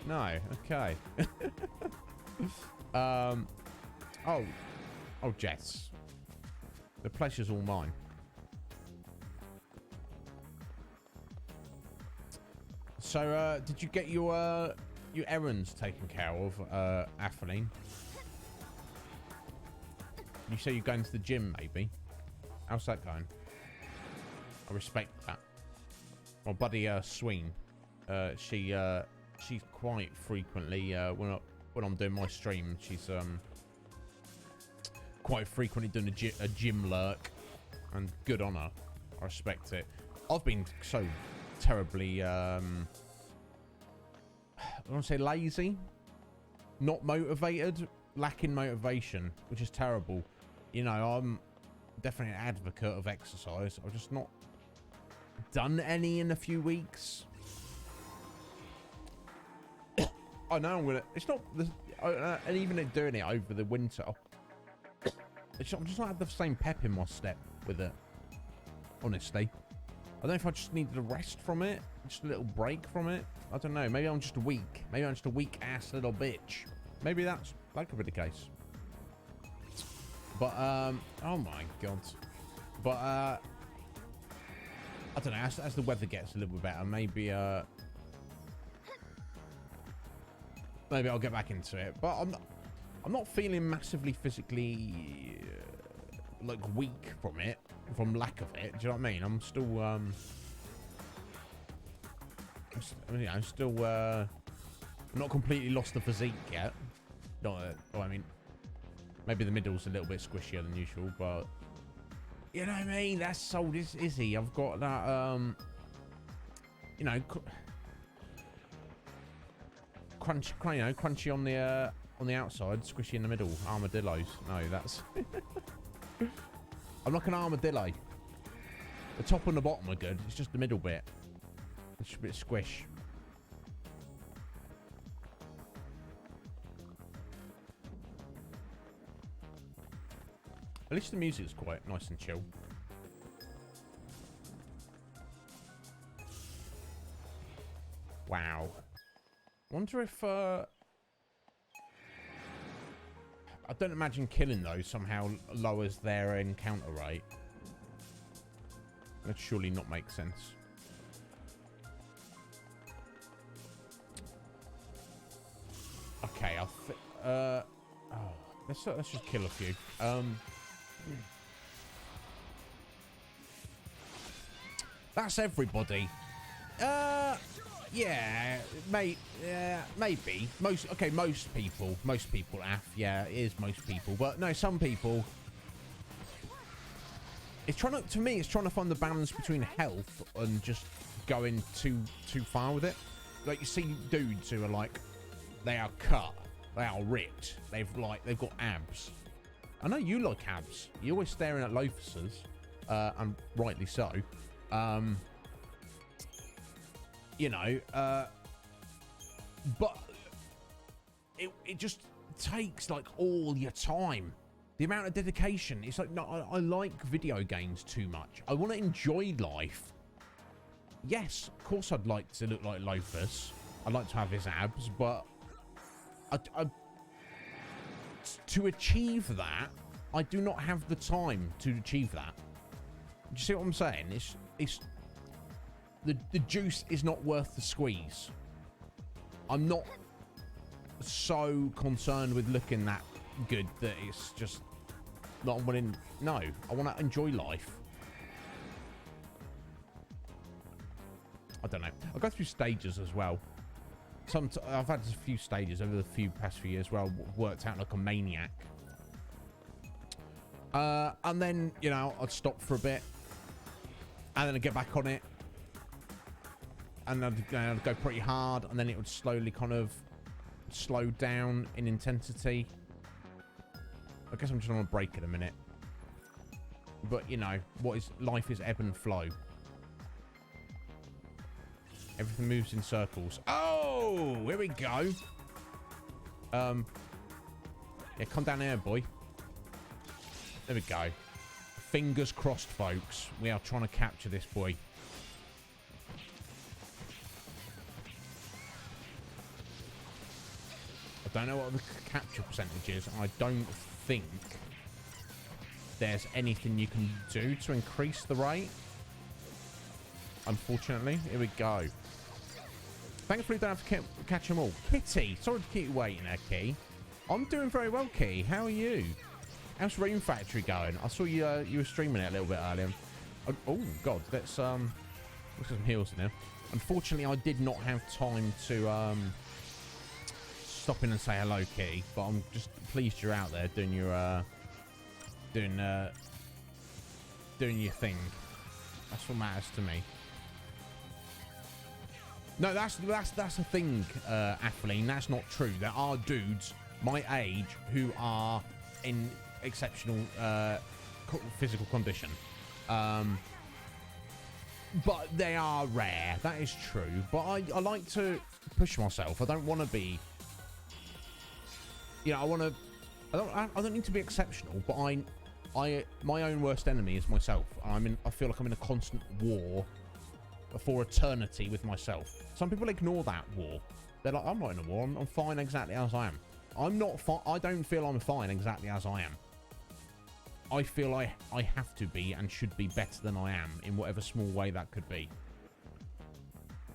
No, okay. Oh, Jess. The pleasure's all mine. So, did you get your errands taken care of, Atheline? You say you're going to the gym, maybe? How's that going? I respect that. My buddy, Sween, she's quite frequently, when I'm doing my stream, she's, quite frequently doing a gym lurk, and good on her. I respect it. I've been so terribly, I want to say lazy, not motivated, lacking motivation, which is terrible. You know, I'm definitely an advocate of exercise. I've just not done any in a few weeks. I know I'm gonna. It's not. And even doing it over the winter, I'm just not had the same pep in my step with it. Honestly, I don't know if I just needed a rest from it, just a little break from it. I don't know. Maybe I'm just weak. Maybe I'm just a weak ass little bitch. Maybe that could be the case. But oh my god. But I don't know. As the weather gets a little bit better, maybe I'll get back into it. But I'm not feeling massively physically like weak from it, from lack of it. Do you know what I mean? I'm still I'm still not completely lost the physique yet. Not I mean, maybe the middle's a little bit squishier than usual, but you know what I mean? That's so Izzy. I've got that you know, crunchy on the outside, squishy in the middle. Armadillos. No, that's I'm like an armadillo. The top and the bottom are good. It's just the middle bit. It's a bit squish. At least the music's quite nice and chill. Wow. Wonder if I don't imagine killing those somehow lowers their encounter rate. That'd surely not make sense. Okay, let's just kill a few. That's everybody. Yeah, mate. Yeah, maybe. Most people. Yeah, it is most people. But no, some people. It's trying to me. It's trying to find the balance between health and just going too far with it. Like you see dudes who are like, they are cut, they are ripped, they've got abs. I know you like abs. You're always staring at loafers, and rightly so. You know, but it just takes like all your time. The amount of dedication. It's like, no, I like video games too much. I want to enjoy life. Yes, of course I'd like to look like Loafus. I'd like to have his abs, but to achieve that, I do not have the time to achieve that. Do you see what I'm saying? It's the juice is not worth the squeeze. I'm not so concerned with looking that good that it's just not wanting. No, I want to enjoy life. I don't know. I go through stages as well. I've had a few stages over the past few years where I worked out like a maniac. And then, you know, I'd stop for a bit. And then I'd get back on it. And I'd go pretty hard. And then it would slowly kind of slow down in intensity. I guess I'm just on a break in a minute. But, you know, life is ebb and flow. Everything moves in circles. Oh, here we go. Yeah, come down here, boy. There we go. Fingers crossed, folks. We are trying to capture this boy. I don't know what the capture percentage is. I don't think there's anything you can do to increase the rate. Unfortunately, here we go. Thankfully, don't have to catch them all. Kitty, sorry to keep you waiting there, Key. I'm doing very well, Key. How are you? How's Rune Factory going? I saw you were streaming it a little bit earlier. Oh God, let's look at some heals now. Unfortunately, I did not have time to stop in and say hello, Key. But I'm just pleased you're out there doing your doing your thing. That's what matters to me. No, that's the thing, Atheline. That's not true. There are dudes my age who are in exceptional physical condition. But they are rare. That is true. But I like to push myself. I don't want to be... You know, I don't need to be exceptional, but my own worst enemy is myself. I feel like I'm in a constant war for eternity with myself. Some people ignore that war. They're like, I'm not in a war. I'm fine exactly as I am. I'm not fine. I don't feel I'm fine exactly as I am. I feel I have to be and should be better than I am in whatever small way that could be.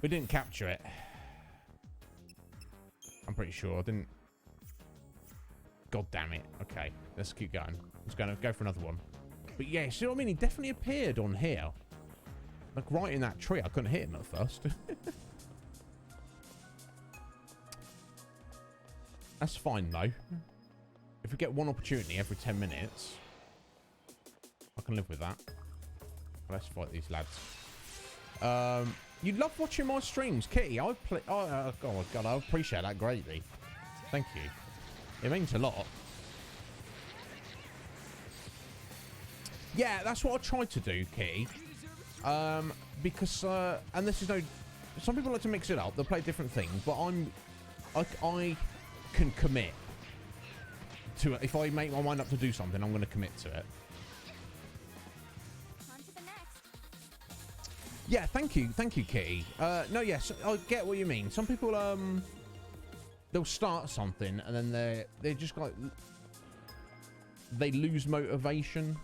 We didn't capture it. I'm pretty sure I didn't. God damn it. Okay, let's keep going. Let's go for another one. But yeah, see what I mean? He definitely appeared on here. Like right in that tree. I couldn't hit him at first. That's fine though. If we get one opportunity every 10 minutes, I can live with that. Let's fight these lads. You love watching my streams, Kitty. I play. Oh God, I appreciate that greatly. Thank you. It means a lot. Yeah, that's what I tried to do, Kitty. Because and this is no. Some people like to mix it up. They'll play different things, but I can commit to it. If I make my mind up to do something, I'm going to commit to it. Yeah, thank you, Kitty. No, yes, I get what you mean. Some people, they'll start something and then they just like they lose motivation.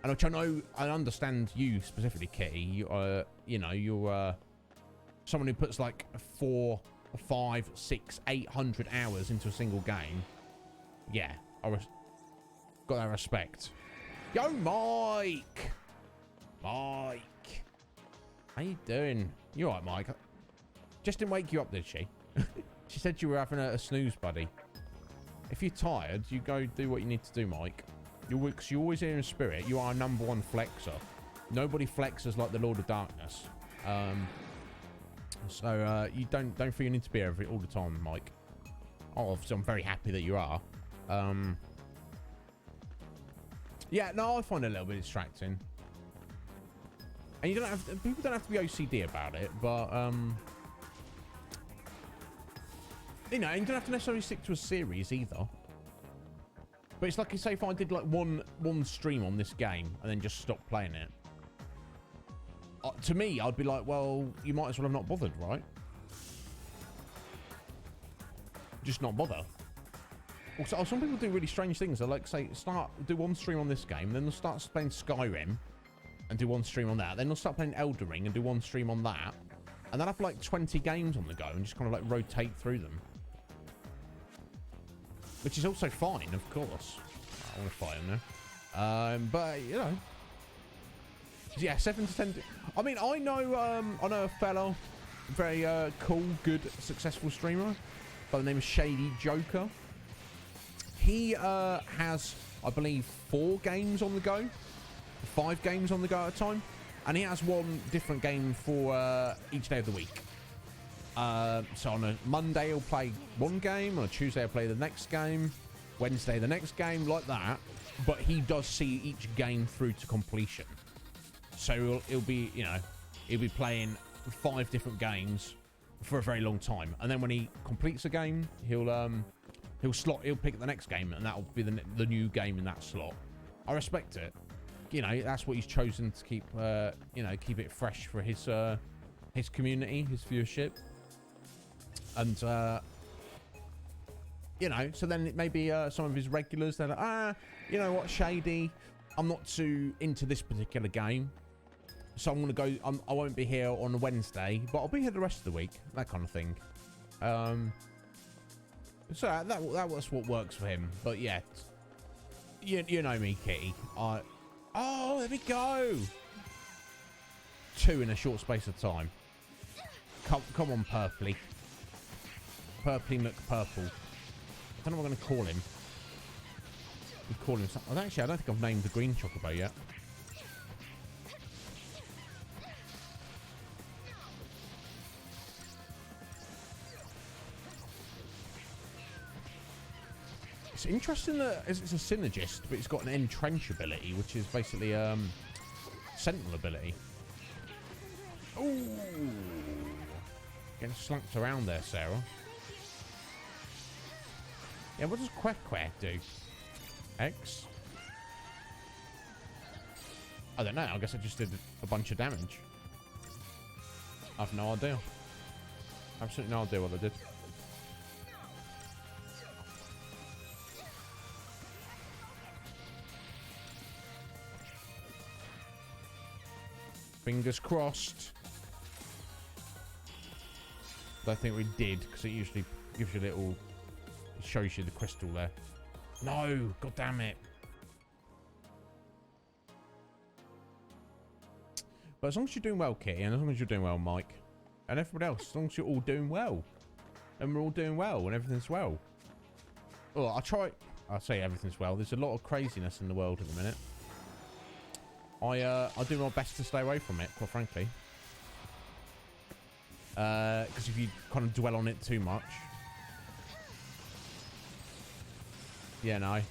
And which I know, I understand you specifically, Kitty. You know, you're someone who puts like 4, 5, 6, 800 hours into a single game. Yeah, got that respect. Yo, Mike. Mike. How you doing? You alright, Mike? Just didn't wake you up, did she? She said you were having a snooze, buddy. If you're tired, you go do what you need to do, Mike. You're always here in spirit. You are a #1 flexer. Nobody flexes like the Lord of Darkness. So you don't feel you need to be here all the time, Mike. Oh, obviously, I'm very happy that you are. Yeah, no, I find it a little bit distracting. And you don't have people don't have to be OCD about it, but you know, you don't have to necessarily stick to a series either. But it's like, say, if I did like one stream on this game and then just stop playing it, to me, I'd be like, well, you might as well have not bothered, right? Just not bother. Also, some people do really strange things. They like, say, do one stream on this game, then they'll start playing Skyrim and do one stream on that. Then they'll start playing Elden Ring and do one stream on that. And they'll have like 20 games on the go and just kind of like rotate through them. Which is also fine, of course. I want to fight him now. But, you know. Yeah, 7 to 10. I mean, I know a fellow, very cool, good, successful streamer by the name of Shady Joker. He has, I believe, 4 games on the go. 5 games on the go at a time. And he has one different game for each day of the week. So on a Monday he'll play one game, on a Tuesday he'll play the next game, Wednesday the next game, like that. But he does see each game through to completion. So he'll be, you know, he'll be playing 5 different games for a very long time, and then when he completes a game, he'll pick the next game, and that'll be the new game in that slot. I respect it. You know, that's what he's chosen to keep, you know, keep it fresh for his community, his viewership. And, you know, so then maybe some of his regulars, they're like, you know what, Shady, I'm not too into this particular game. So I'm going to go, I won't be here on a Wednesday, but I'll be here the rest of the week. That kind of thing. So that was what works for him. But yeah, you know me, Kitty. Oh, there we go. 2 in a short space of time. Come on, Purpley. Purpley McPurple. I don't know what I'm going to call him. We call him something. I don't think I've named the green chocobo yet. It's interesting that it's a synergist, but it's got an entrench ability, which is basically sentinel ability. Ooh, getting slapped around there, Sarah. Yeah, what does Quack Quack do? X? I don't know. I guess I just did a bunch of damage. I have no idea. Absolutely no idea what I did. Fingers crossed. I think we did, because it usually gives you a little... It shows you the crystal there. No! God damn it. But as long as you're doing well, Kitty, and as long as you're doing well, Mike, and everybody else, as long as you're all doing well, and we're all doing well, and everything's well. Oh, I'll say everything's well. There's a lot of craziness in the world at the minute. I do my best to stay away from it, quite frankly. Because if you kind of dwell on it too much, yeah, no,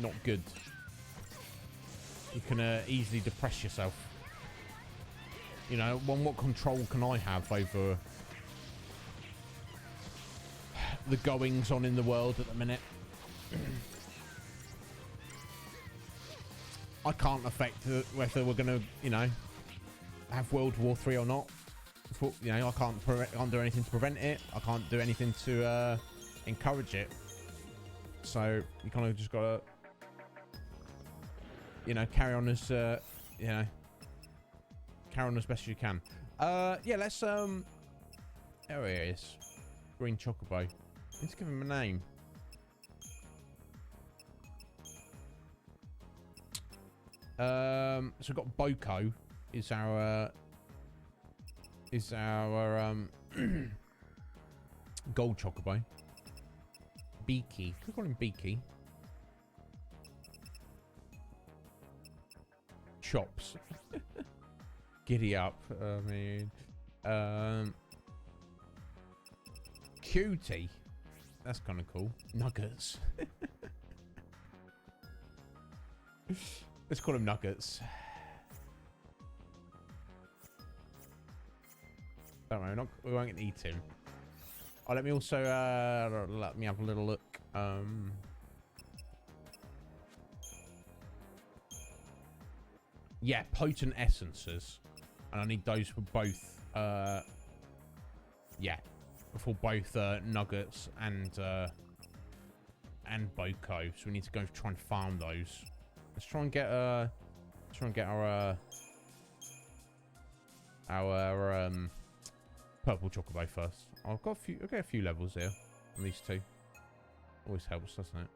not good. You can easily depress yourself. You know, what control can I have over the goings on in the world at the minute? I can't affect whether we're going to, you know, have World War III or not. You know, I can't do anything to prevent it. I can't do anything to encourage it. So you kind of just got to, you know, carry on as, you know, carry on as best you can. Yeah, let's, there he is. Green Chocobo. Let's give him a name. So we've got Boko is our gold Chocobo. Beaky. Can we call him Beaky? Chops. Giddy up. I mean, Cutie. That's kind of cool. Nuggets. Let's call him Nuggets. Don't worry, we won't eat him. Oh, let me also let me have a little look. Yeah, potent essences, and I need those for both. Yeah, for both Nuggets and Boko. So we need to go try and farm those. Let's try and get our purple Chocobo first. I'll get a few levels here on these two. Always helps, doesn't it?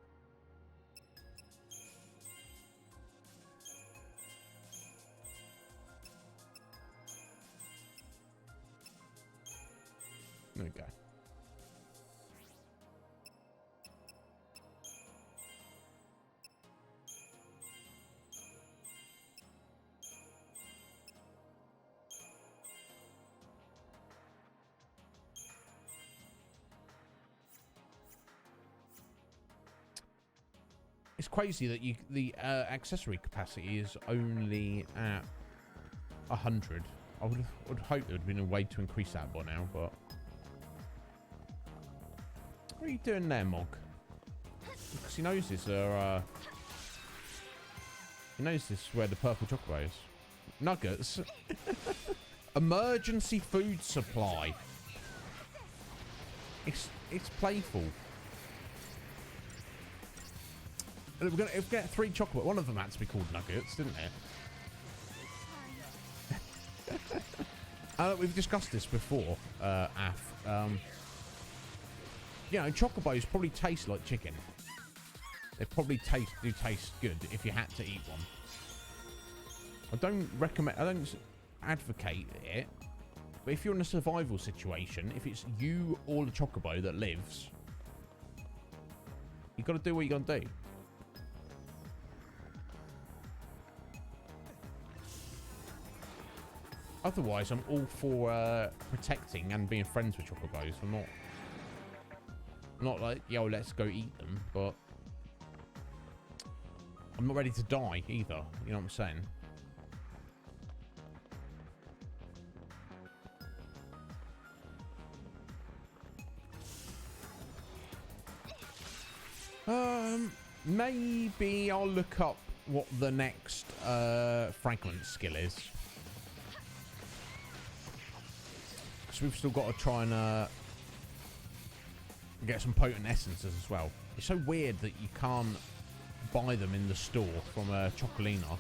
There we go. It's crazy that the accessory capacity is only at 100. I would hope there would have been a way to increase that by now, but what are you doing there, Mog? Because he knows this he knows this is where the purple Chocobo is. Nuggets. Emergency food supply. It's playful. We're gonna get 3 chocolate. One of them had to be called Nuggets, didn't it? We've discussed this before, Af. You know, chocobos probably taste like chicken. They probably do taste good if you had to eat one. I don't advocate it, but if you're in a survival situation, if it's you or the chocobo that lives, you got to do what you got to do. Otherwise, I'm all for protecting and being friends with chocobos. I'm not. Not like, yo, let's go eat them, but I'm not ready to die either. You know what I'm saying? Maybe I'll look up what the next fragment skill is. Because we've still got to try and get some potent essences as well. It's so weird that you can't buy them in the store from Chocolina.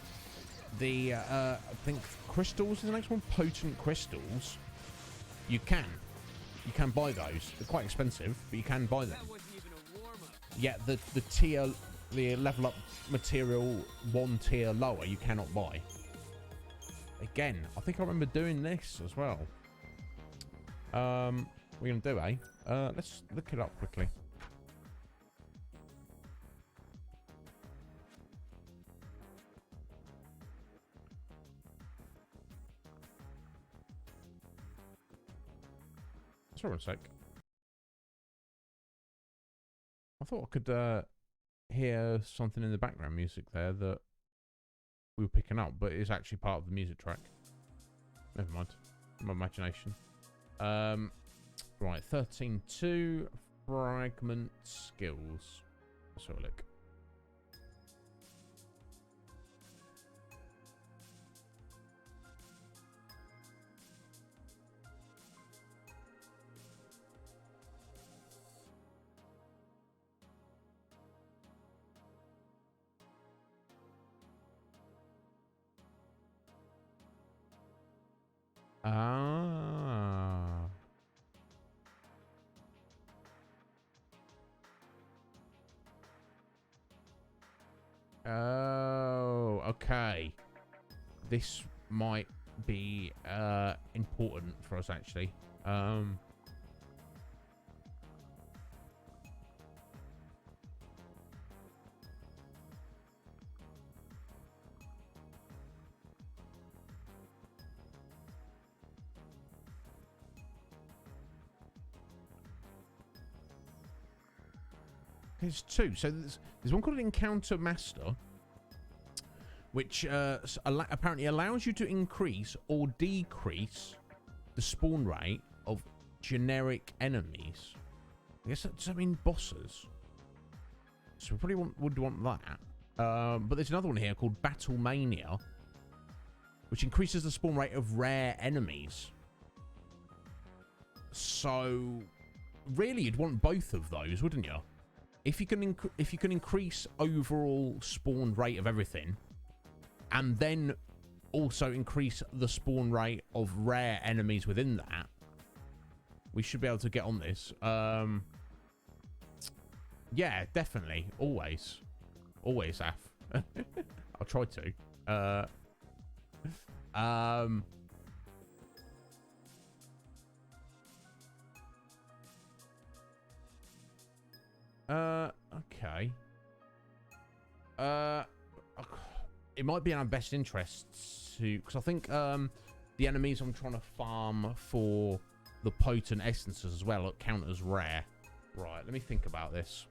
The I think crystals is the next one. Potent crystals. You can buy those. They're quite expensive, but you can buy them. Yeah, the level up material one tier lower you cannot buy. Again, I think I remember doing this as well. What we're gonna do, eh? Let's look it up quickly. Sorry, one sec. I thought I could hear something in the background music there that we were picking up, but it's actually part of the music track. Never mind. My imagination. Right, 13.2 fragment skills. Let's have a look. Ah. Oh, okay. This might be important for us actually. There's two. So there's one called Encounter Master, which apparently allows you to increase or decrease the spawn rate of generic enemies. I guess does that mean bosses? So we probably would want that. But there's another one here called Battle Mania, which increases the spawn rate of rare enemies. So really, you'd want both of those, wouldn't you? If you can increase overall spawn rate of everything, and then also increase the spawn rate of rare enemies within that, we should be able to get on this. Yeah, definitely, always, Af. I'll try to. Okay. It might be in our best interests to, because I think the enemies I'm trying to farm for the potent essences as well count as rare. Right, let me think about this.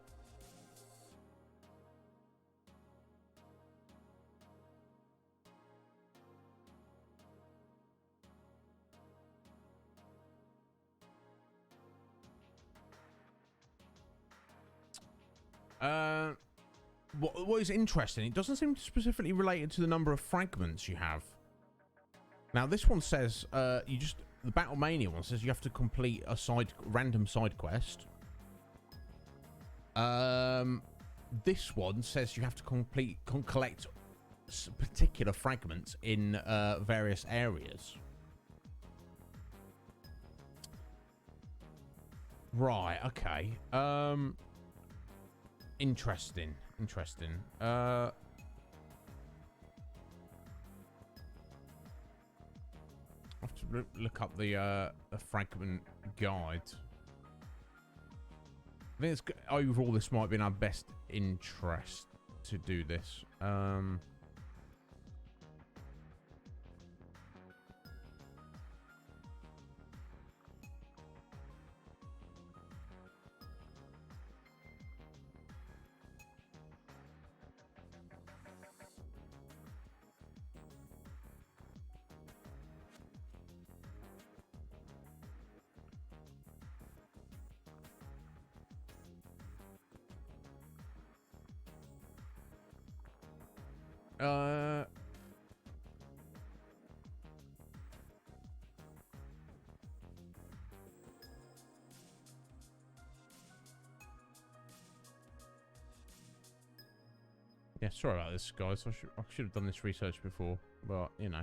What is interesting, it doesn't seem specifically related to the number of fragments you have. Now, this one says, the Battle Mania one says you have to complete a random side quest. This one says you have to collect particular fragments in various areas. Right, okay. Interesting. I have to look up the fragment guide. I think overall this might be in our best interest to do this. Yeah, sorry about this, guys. I should have done this research before, but you know.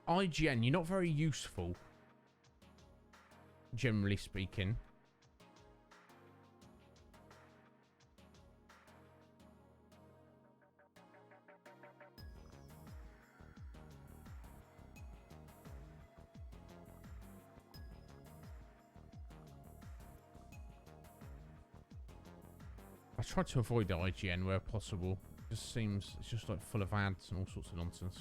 IGN, you're not very useful, generally speaking. I try to avoid the IGN where possible. It just seems it's just like full of ads and all sorts of nonsense.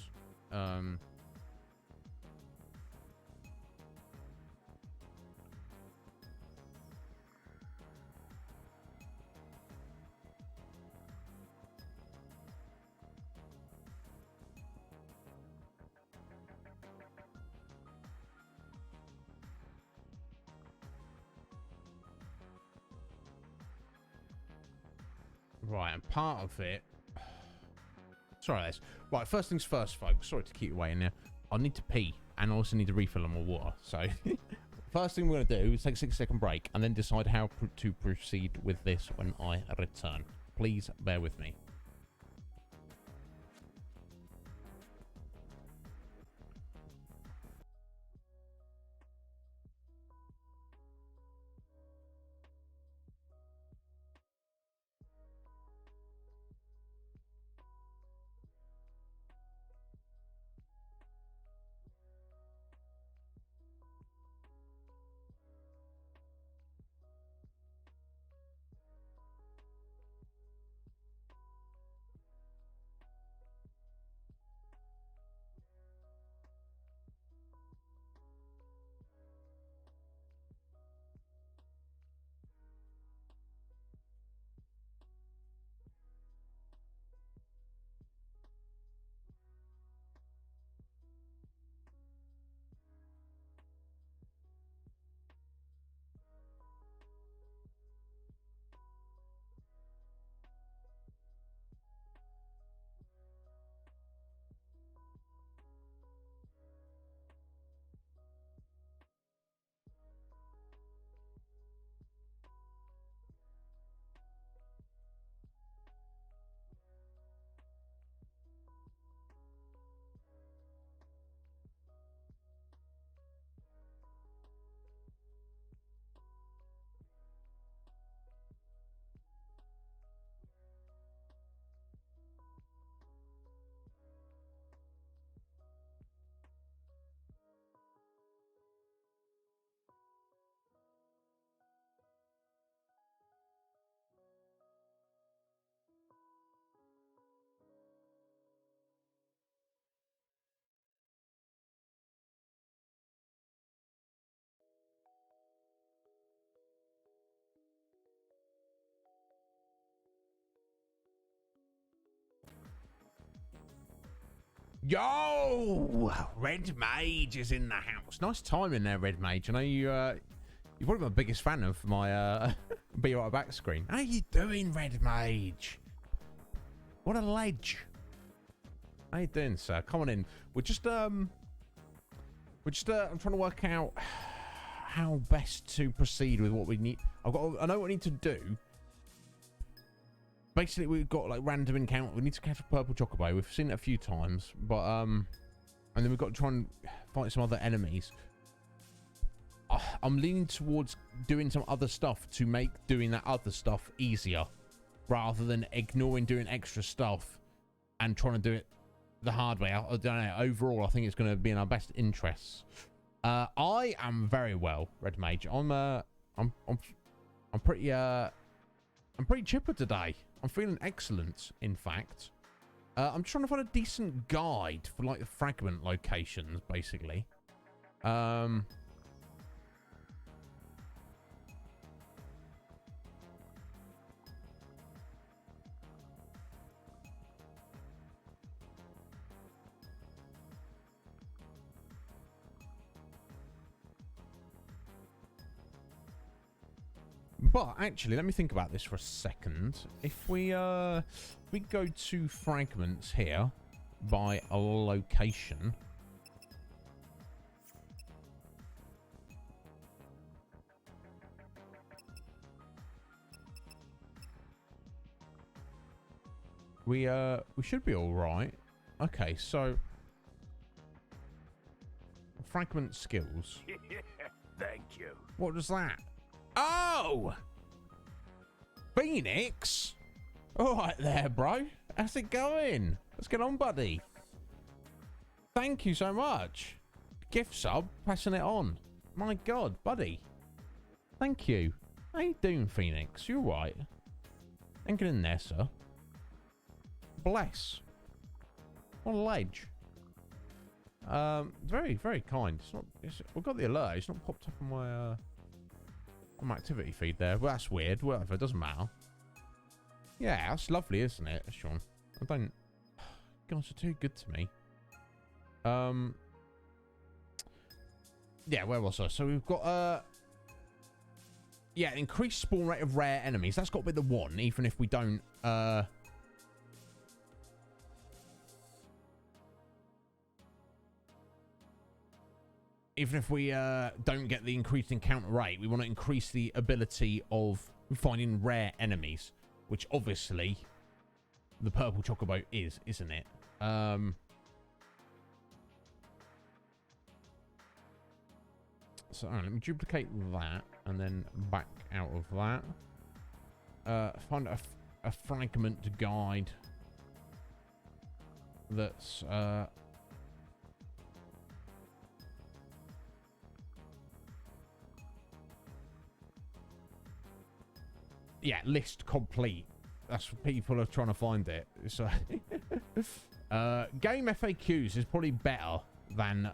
Right, and part of it... Sorry, Les. Right, first things first, folks. Sorry to keep you waiting there. I need to pee, and I also need to refill on my water. So, first thing we're going to do is take a 6-second break, and then decide how to proceed with this when I return. Please bear with me. Yo! Red Mage is in the house. Nice timing there, Red Mage. I know you're probably my biggest fan of my Be Right Back screen. How you doing, Red Mage? What a ledge. How you doing, sir? Come on in. We're just I'm trying to work out how best to proceed with what we need. I know what we need to do. Basically, we've got like random encounter. We need to catch a purple chocobo. We've seen it a few times, but and then we've got to try and fight some other enemies. I'm leaning towards doing some other stuff to make doing that other stuff easier, rather than ignoring doing extra stuff and trying to do it the hard way. I don't know. Overall, I think it's going to be in our best interests. I am very well, Red Mage. I'm pretty chipper today. I'm feeling excellent, in fact. I'm trying to find a decent guide for like the fragment locations, basically. But actually, let me think about this for a second. If we go to fragments here by a location. We should be all right. Okay, so fragment skills. Thank you. What was that? Oh, Phoenix. All right there, bro. How's it going? Let's get on, buddy. Thank you so much. Gift sub, passing it on. My God, buddy. Thank you. How you doing, Phoenix? You all right? And get in there, sir. Bless. What a ledge. Very, very kind. It's not. We've got the alert. It's not popped up on my activity feed there. Well, that's weird. Whatever. It doesn't matter. Yeah, that's lovely, isn't it, Sean? I don't. Guys are too good to me. Yeah, where was I? So we've got yeah, increased spawn rate of rare enemies. That's got to be the one, even if we don't even if we don't get the increased encounter rate, we want to increase the ability of finding rare enemies, which obviously the purple chocobo is, isn't it? So let me duplicate that and then back out of that. Find a fragment guide that's yeah, list complete. That's what people are trying to find it. So game FAQs is probably better than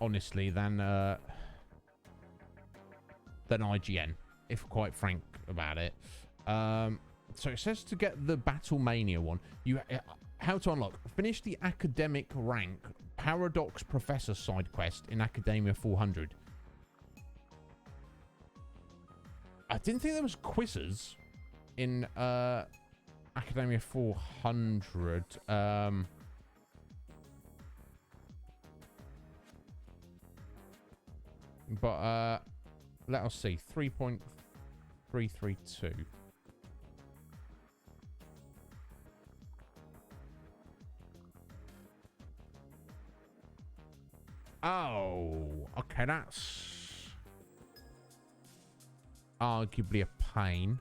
honestly than IGN, if quite frank about it. So it says to get the Battle Mania one, you how to unlock. Finish the academic rank Paradox Professor side quest in Academia 400. I didn't think there was quizzes in Academia 400. But let us see. 3.332. Oh, okay, that's arguably a pain.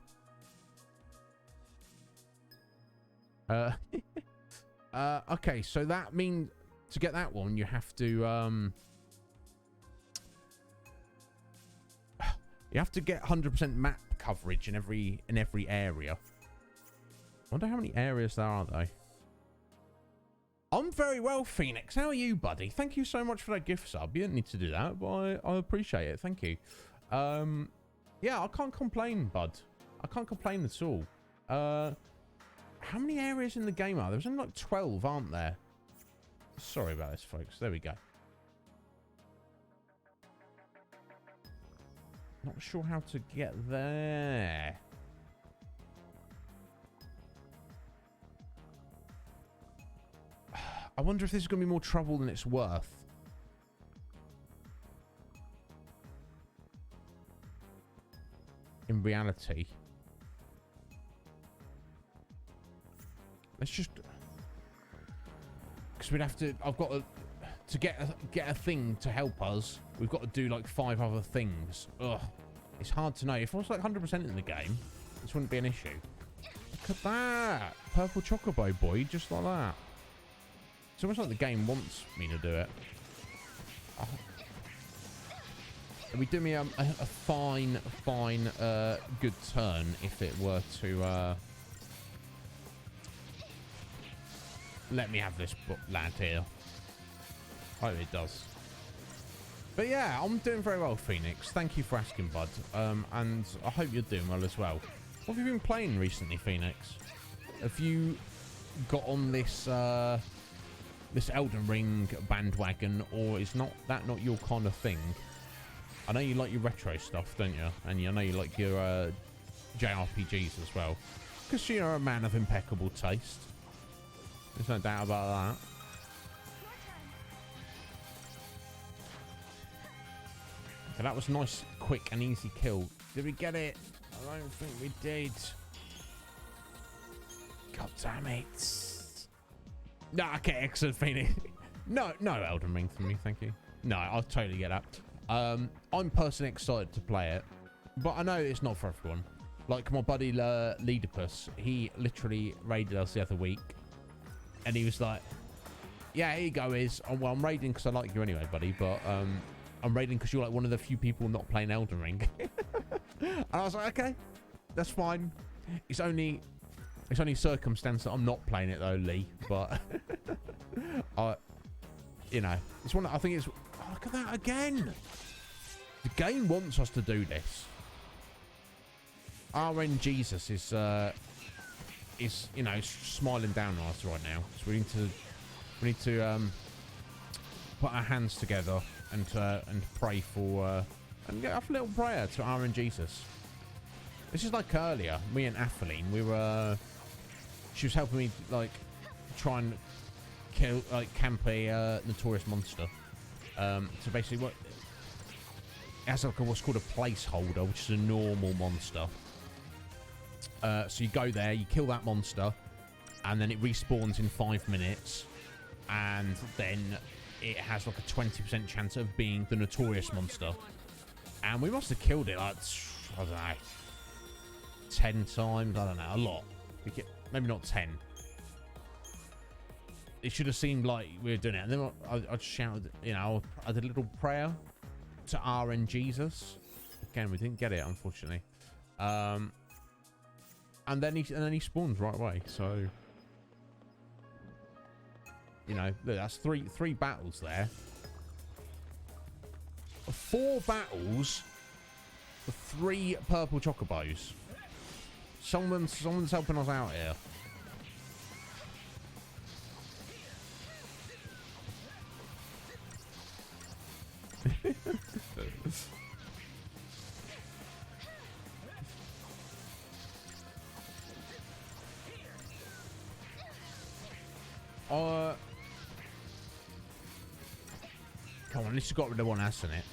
Okay, so that means to get that one, you have to you have to get 100% map coverage in every area. I wonder how many areas there are, though. I'm very well, Phoenix. How are you, buddy? Thank you so much for that gift sub. You didn't need to do that, but I appreciate it. Thank you. Yeah, I can't complain, bud. I can't complain at all. How many areas in the game are there? There's only like 12, aren't there? Sorry about this, folks. There we go. Not sure how to get there. I wonder if this is going to be more trouble than it's worth. In reality. Let's just... Because we'd have to... I've got to get a thing to help us. We've got to do like 5 other things. Ugh. It's hard to know. If I was like 100% in the game, this wouldn't be an issue. Look at that. Purple Chocobo boy, just like that. It's almost like the game wants me to do it. Oh. It would do me a fine, good turn if it were to let me have this lad here. I hope it does. But yeah, I'm doing very well, Phoenix. Thank you for asking, bud. And I hope you're doing well as well. What have you been playing recently, Phoenix? Have you got on this this Elden Ring bandwagon, or is not your kind of thing? I know you like your retro stuff, don't you? And I know you like your JRPGs as well. Because you're a man of impeccable taste. There's no doubt about that. Okay, that was a nice, quick and easy kill. Did we get it? I don't think we did. God damn it. No, okay, excellent, Phoenix. No Elden Ring for me, thank you. No, I'll totally get that. I'm personally excited to play it, but I know it's not for everyone. Like my buddy Leadipus, he literally raided us the other week, and he was like, "Yeah, here you go, well, I'm raiding because I like you anyway, buddy, but I'm raiding because you're like one of the few people not playing Elden Ring." And I was like, "Okay, that's fine. It's only circumstance that I'm not playing it though, Lee, but you know, it's one. I think it's. Oh, look at that again. The game wants us to do this. RNGesus is you know smiling down on us right now. So we need to put our hands together and pray for and get off a little prayer to RNGesus. This is like earlier, me and Atheline, she was helping me like try and kill camp a notorious monster. So basically what it has like what's called a placeholder, which is a normal monster. So you go there, you kill that monster, and then it respawns in 5 minutes, and then it has like a 20% chance of being the notorious monster. And we must have killed it like, I don't know, 10 times, I don't know, a lot. Maybe not 10. It should have seemed like we were doing it. And then I just shouted, you know, I did a little prayer to RNGesus. Again, we didn't get it, unfortunately. And then he spawns right away. So, you know, look, that's three battles there. 4 battles for 3 purple chocobos. Someone's helping us out here. Come on, at least you got rid of one ass in it.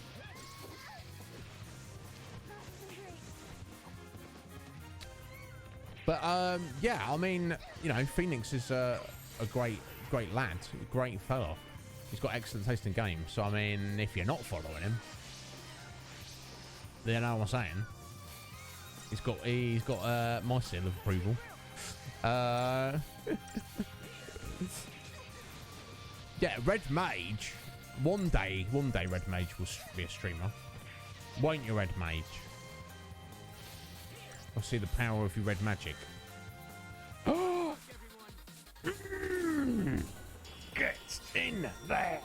But yeah, I mean, you know, Phoenix is a great lad, great fella. He's got excellent taste in games. So I mean, if you're not following him, then you know what I'm saying. He's got my seal of approval. Yeah, Red Mage. One day, Red Mage will be a streamer. Won't you, Red Mage? I'll see the power of your red magic. Get in there.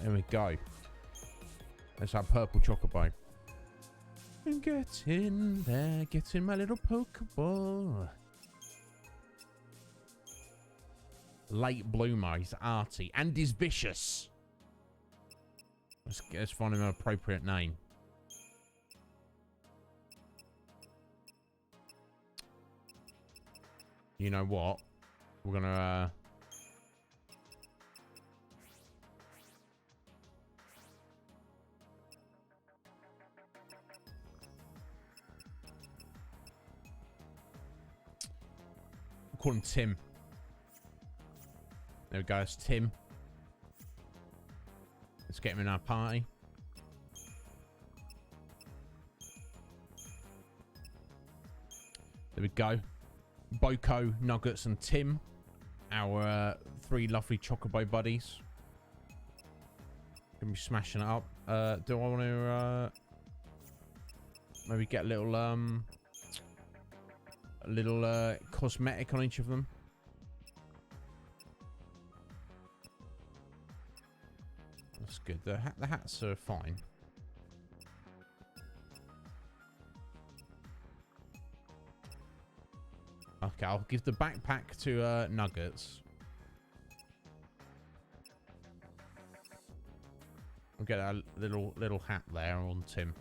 There we go. That's our purple chocobo. And get in there, get in my little Pokeball. Late bloomer, he's arty and he's vicious. Let's find him an appropriate name. You know what? We're gonna call him Tim. There we go, it's Tim. Let's get him in our party. There we go. Boko, Nuggets, and Tim, our 3 lovely chocobo buddies. Gonna be smashing it up. Do I want to maybe get a little cosmetic on each of them? That's good. The hats are fine. Okay, I'll give the backpack to Nuggets. get a little hat there on Tim.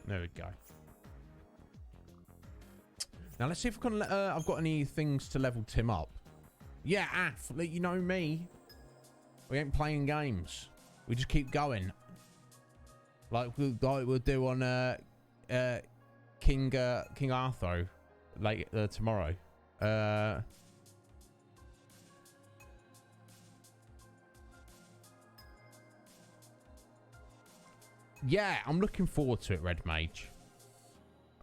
There we go. Now let's see if I can. I've got any things to level Tim up. Yeah, Af, you know me. We ain't playing games. We just keep going. Like we'll do on King Arthur tomorrow. Yeah, I'm looking forward to it, Red Mage.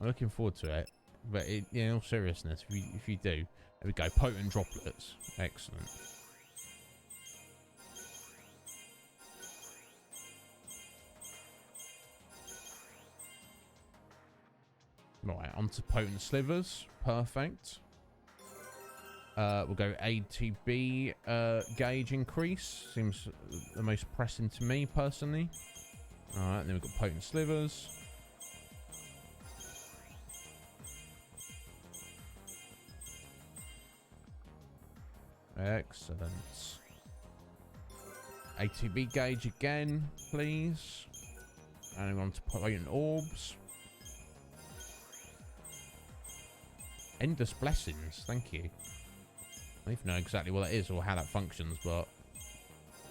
I'm looking forward to it. But in all seriousness, if you do, there we go. Potent droplets. Excellent. Right, onto potent slivers. Perfect. We'll go ATB gauge increase. Seems the most pressing to me personally. Alright, then we've got potent slivers. Excellent. ATB gauge again, please. And we're on to potent orbs. Endless blessings, thank you. I don't even know exactly what that is or how that functions, but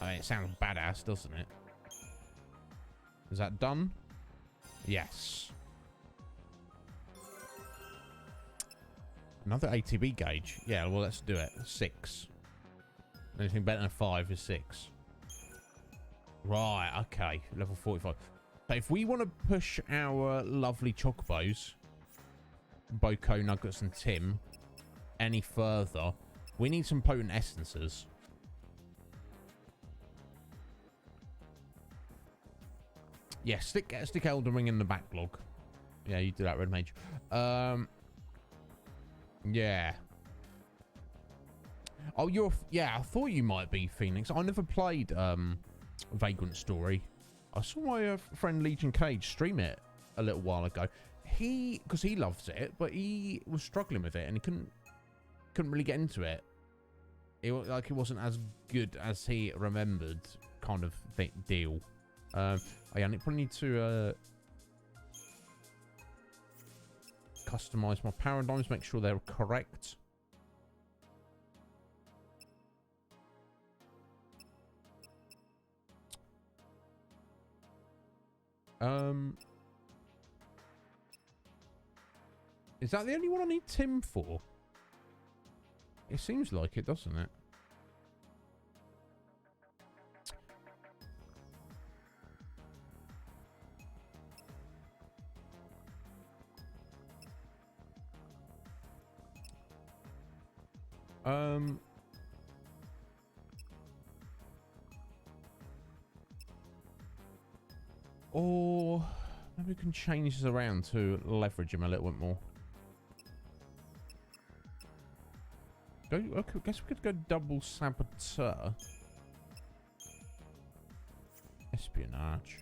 I mean, it sounds badass, doesn't it? Is that done? Yes. Another ATB gauge. Yeah, well, let's do it. 6. Anything better than 5 is 6. Right, okay. Level 45. So if we want to push our lovely chocobos, Boko, Nuggets, and Tim, any further, we need some potent essences. Yeah, stick Elden Ring in the backlog. Yeah, you do that, Red Mage. Yeah. Oh, yeah, I thought you might be, Phoenix. I never played Vagrant Story. I saw my friend Legion Cage stream it a little while ago. Because he loves it, but he was struggling with it and he couldn't really get into it. It wasn't as good as he remembered, kind of deal. Oh yeah, I probably need to customize my paradigms, make sure they're correct. Is that the only one I need Tim for? It seems like it, doesn't it? Or maybe we can change this around to leverage him a little bit more. I guess we could go double saboteur. Espionage.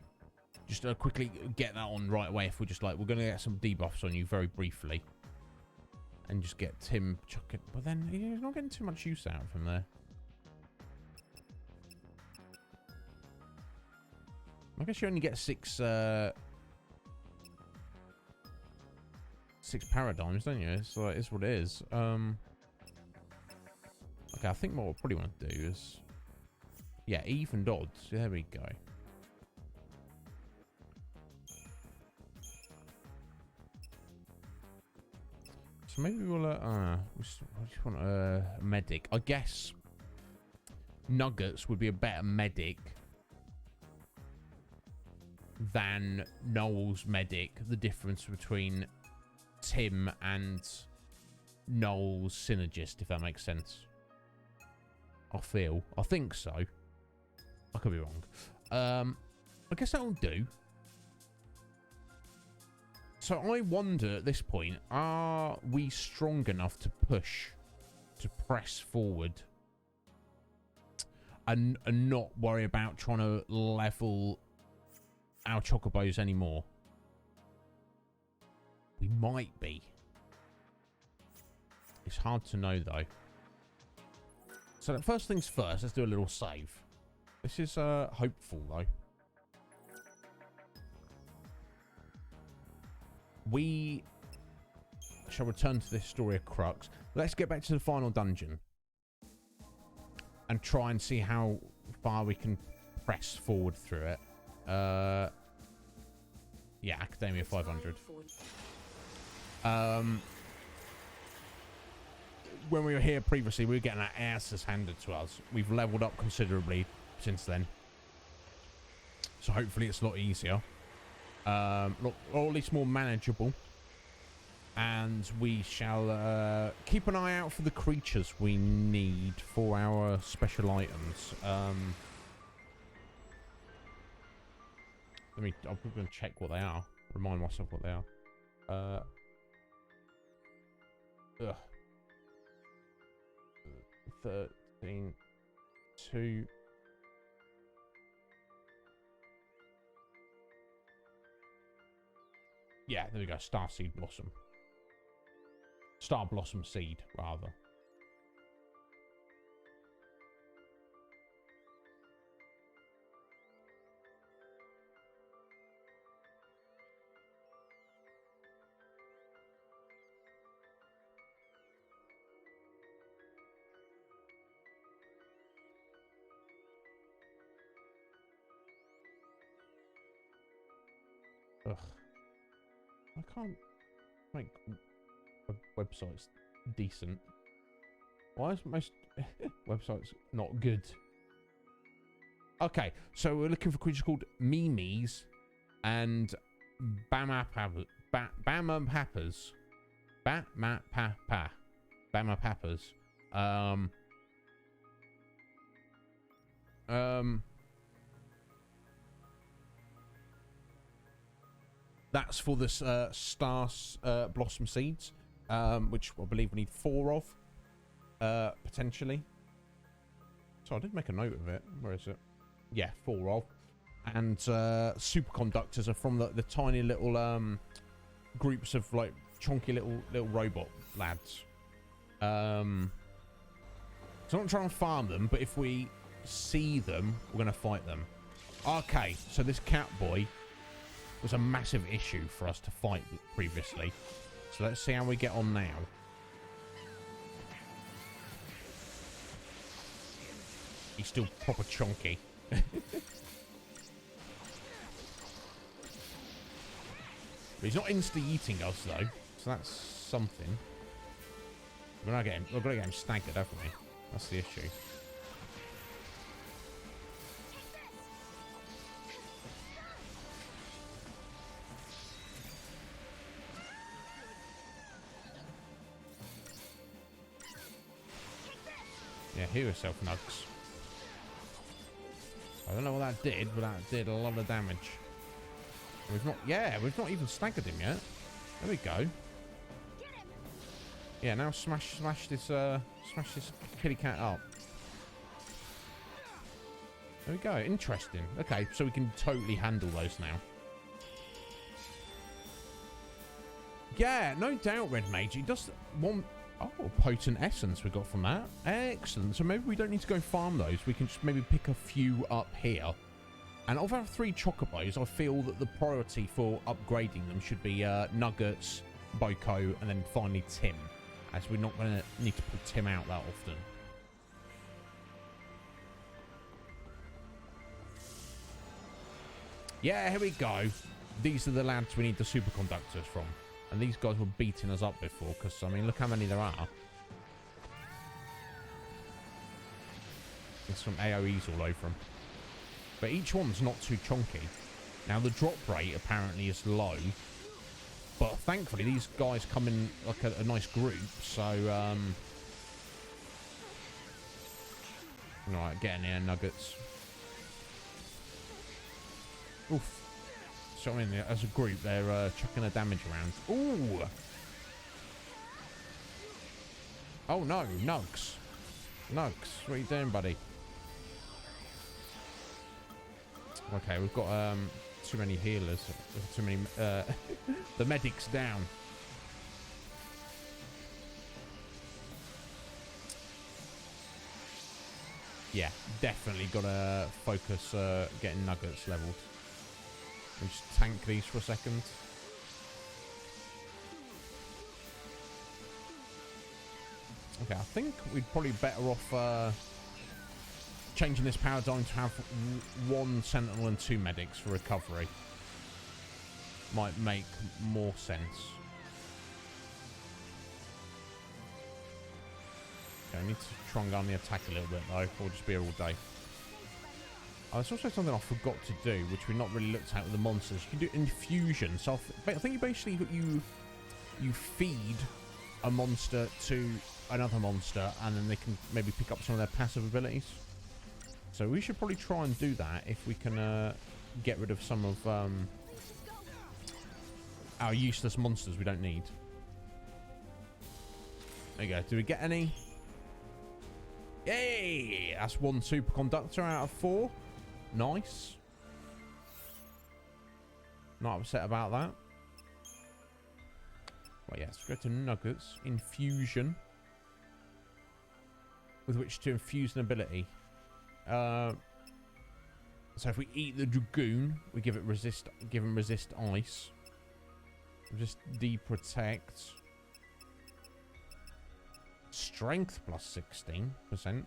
Just quickly get that on right away. If we're just like, we're going to get some debuffs on you very briefly. And just get Tim chucking. But then he's not getting too much use out of him there. I guess you only get 6 paradigms, don't you? It's like, it's what it is. Okay, I think what we'll probably want to do is, yeah, even odds. There we go. So maybe we just want a medic. I guess Nuggets would be a better medic than Noel's medic. The difference between Tim and Noel's synergist, if that makes sense. I think so. I could be wrong. I guess that'll do. So I wonder at this point, are we strong enough to press forward and not worry about trying to level our chocobos anymore? We might be. It's hard to know, though. So, first things first, let's do a little save. This is hopeful, though. We shall return to this story of Crux. Let's get back to the final dungeon. And try and see how far we can press forward through it. Yeah, Academia 500. When we were here previously, we were getting our asses handed to us. We've leveled up considerably since then. So hopefully it's a lot easier. Or at least more manageable. And we shall keep an eye out for the creatures we need for our special items. I'm going to check what they are. Remind myself what they are. Ugh. 13, 2. Yeah, there we go. Star Seed Blossom. Star Blossom Seed, rather. Ugh. I can't make websites decent. Why is most websites not good? Okay, so we're looking for creatures called Mimis and Bamapapas. Bamapapas. That's for this Star Blossom Seeds, which I believe we need 4 of, potentially. So I did make a note of it. Where is it? Yeah, 4 of. And superconductors are from the tiny little groups of like chunky little robot lads. So I'm not trying to farm them, but if we see them, we're going to fight them. Okay, so this cat boy was a massive issue for us to fight previously. So let's see how we get on now. He's still proper chunky. But he's not insta-eating us though, so that's something. We're gonna get him staggered, haven't we? That's the issue. Yeah, heal yourself, Nugs. I don't know what that did, but that did a lot of damage. We've not even staggered him yet. There we go. Yeah, now smash this kitty cat up. There we go. Interesting. Okay, so we can totally handle those now. Yeah, no doubt, Red Mage. He does one. Oh, potent essence we got from that. Excellent. So maybe we don't need to go farm those. We can just maybe pick a few up here. And of our 3 chocobos, I feel that the priority for upgrading them should be Nuggets, Boko, and then finally Tim. As we're not going to need to pull Tim out that often. Yeah, here we go. These are the lads we need the superconductors from. And these guys were beating us up before, because, I mean, look how many there are. There's some AoEs all over them. But each one's not too chunky. Now, the drop rate apparently is low. But thankfully, these guys come in like a nice group, so, Alright, get in here, Nuggets. Oof. So, I mean, as a group, they're chucking the damage around. Ooh! Oh, no. Nugs. Nugs, what are you doing, buddy? Okay, we've got too many healers. Too many... the medic's down. Yeah, definitely gotta focus getting nuggets leveled. And just tank these for a second. Okay, I think we'd probably better off changing this paradigm to have 1 sentinel and 2 medics for recovery. Might make more sense. Okay, I need to try and go on the attack a little bit though, or just be here all day. Oh, there's also something I forgot to do, which we've not really looked at with the monsters. You can do infusion. So I think you basically you feed a monster to another monster, and then they can maybe pick up some of their passive abilities. So we should probably try and do that if we can get rid of some of our useless monsters we don't need. There you go. Do we get any? Yay! That's 1 superconductor out of 4. Nice. Not upset about that. Well, yes, go to nuggets. Infusion. With which to infuse an ability. So if we eat the dragoon, we give him resist ice. Resist deprotect. Strength plus 16%. And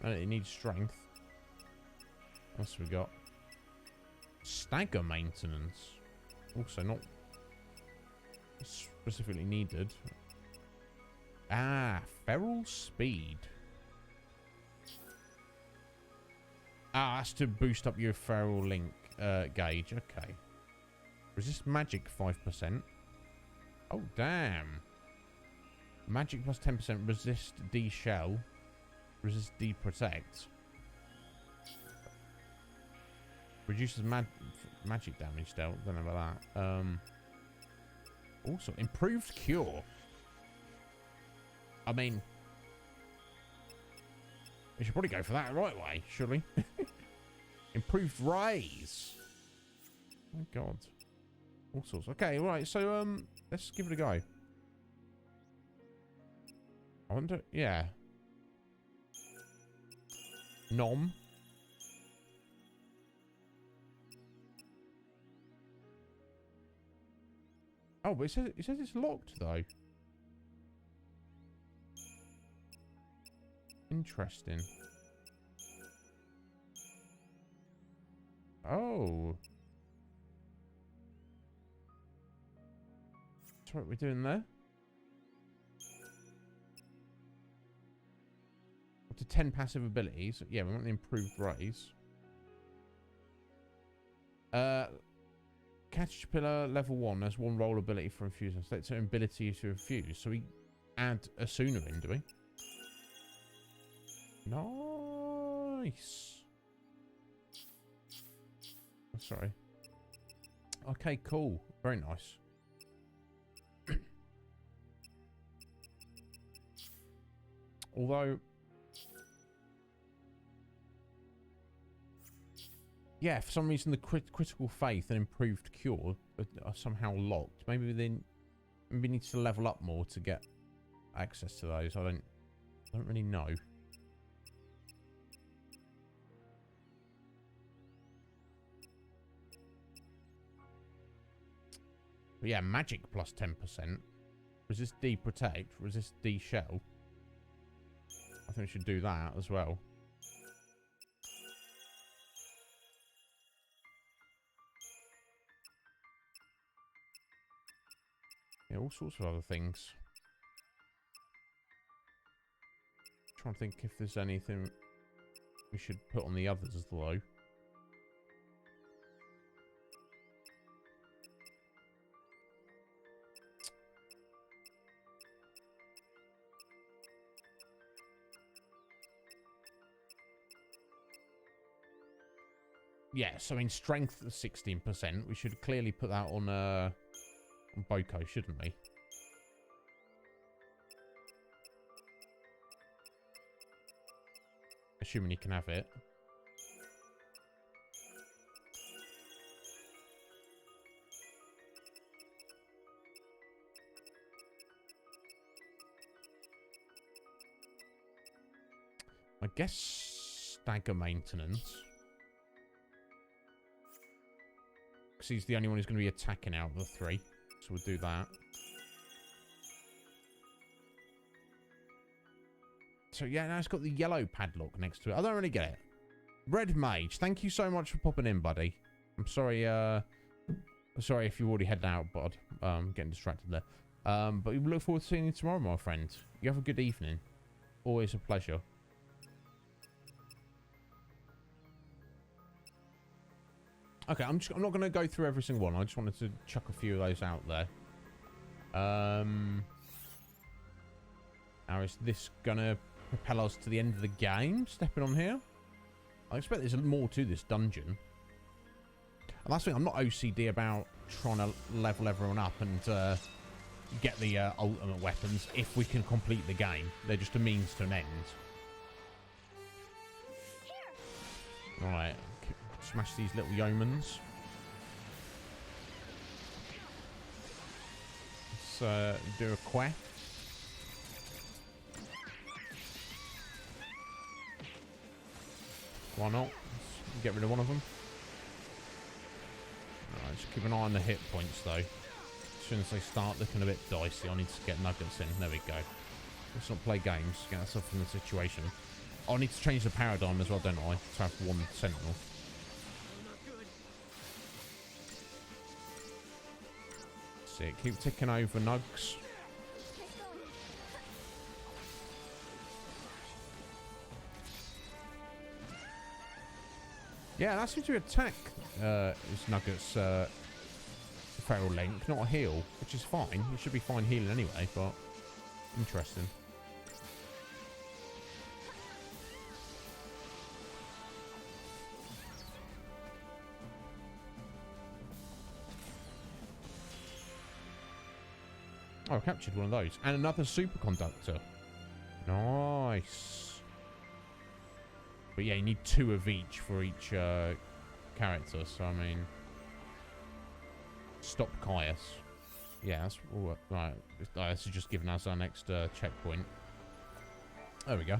it needs strength. What else we got? Stagger maintenance. Also not specifically needed. Ah, feral speed. Ah, that's to boost up your feral link gauge. Okay. Resist magic 5%. Oh, damn. Magic plus 10%. Resist D shell. Resist D protect. Reduces magic damage dealt. Don't know about that. Also, improved cure. I mean, we should probably go for that right way, should we? Improved raise. Oh my god. All sorts. Okay, right. So let's give it a go. I wonder. Yeah. Nom. Oh, but it says it's locked though. Interesting. Oh. That's what we're doing there. Up to 10 passive abilities. Yeah, we want the improved raise. Caterpillar level 1 has 1 roll ability for infusion. So that's an ability to infuse. So we add a sooner in, do we? Nice. Oh, sorry. Okay, cool. Very nice. Although, yeah, for some reason the critical faith and improved cure are somehow locked. Maybe we need to level up more to get access to those. I don't really know. But yeah, magic plus 10%. Resist D protect. Resist D shell. I think we should do that as well. Yeah, all sorts of other things. Trying to think if there's anything we should put on the others though. Yeah, so in strength 16%, we should clearly put that on Boko, shouldn't we? Assuming he can have it. I guess dagger maintenance. Because he's the only one who's going to be attacking out of the 3. So we'll do that. So yeah, now it's got the yellow padlock next to it. I don't really get it. Red Mage, thank you so much for popping in, buddy. I'm sorry if you already headed out, bud. Getting distracted there. But we look forward to seeing you tomorrow, my friend. You have a good evening. Always a pleasure. Okay, I'm not going to go through every single one. I just wanted to chuck a few of those out there. Now, is this going to propel us to the end of the game? Stepping on here? I expect there's more to this dungeon. And that's the thing, I'm not OCD about trying to level everyone up and get the ultimate weapons if we can complete the game. They're just a means to an end. Alright. Smash these little yeomans. Let's do a quest. Why not? Let's get rid of one of them. Alright, just keep an eye on the hit points though. As soon as they start looking a bit dicey, I need to get nuggets in. There we go. Let's not play games. Get ourselves from the situation. I need to change the paradigm as well, don't I? To have one sentinel. Sick. Keep ticking over, nugs. Yeah, that seems to attack his nuggets feral link, not a heal, which is fine. You should be fine healing anyway, but interesting. Oh, I captured one of those. And another superconductor. Nice. But yeah, you need 2 of each for each character. So, I mean... Stop Cie'th. Yeah, that's... Right. This is just giving us our next checkpoint. There we go.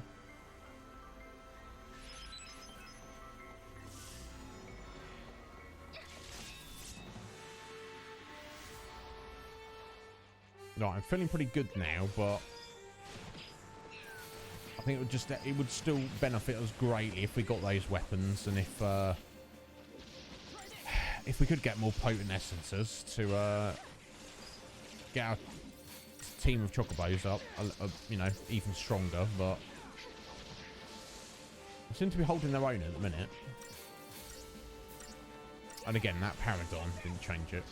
Right, I'm feeling pretty good now, but I think it would still benefit us greatly if we got those weapons, and if we could get more potent essences to get our team of chocobos up, you know, even stronger. But they seem to be holding their own at the minute. And again, that paradigm didn't change it.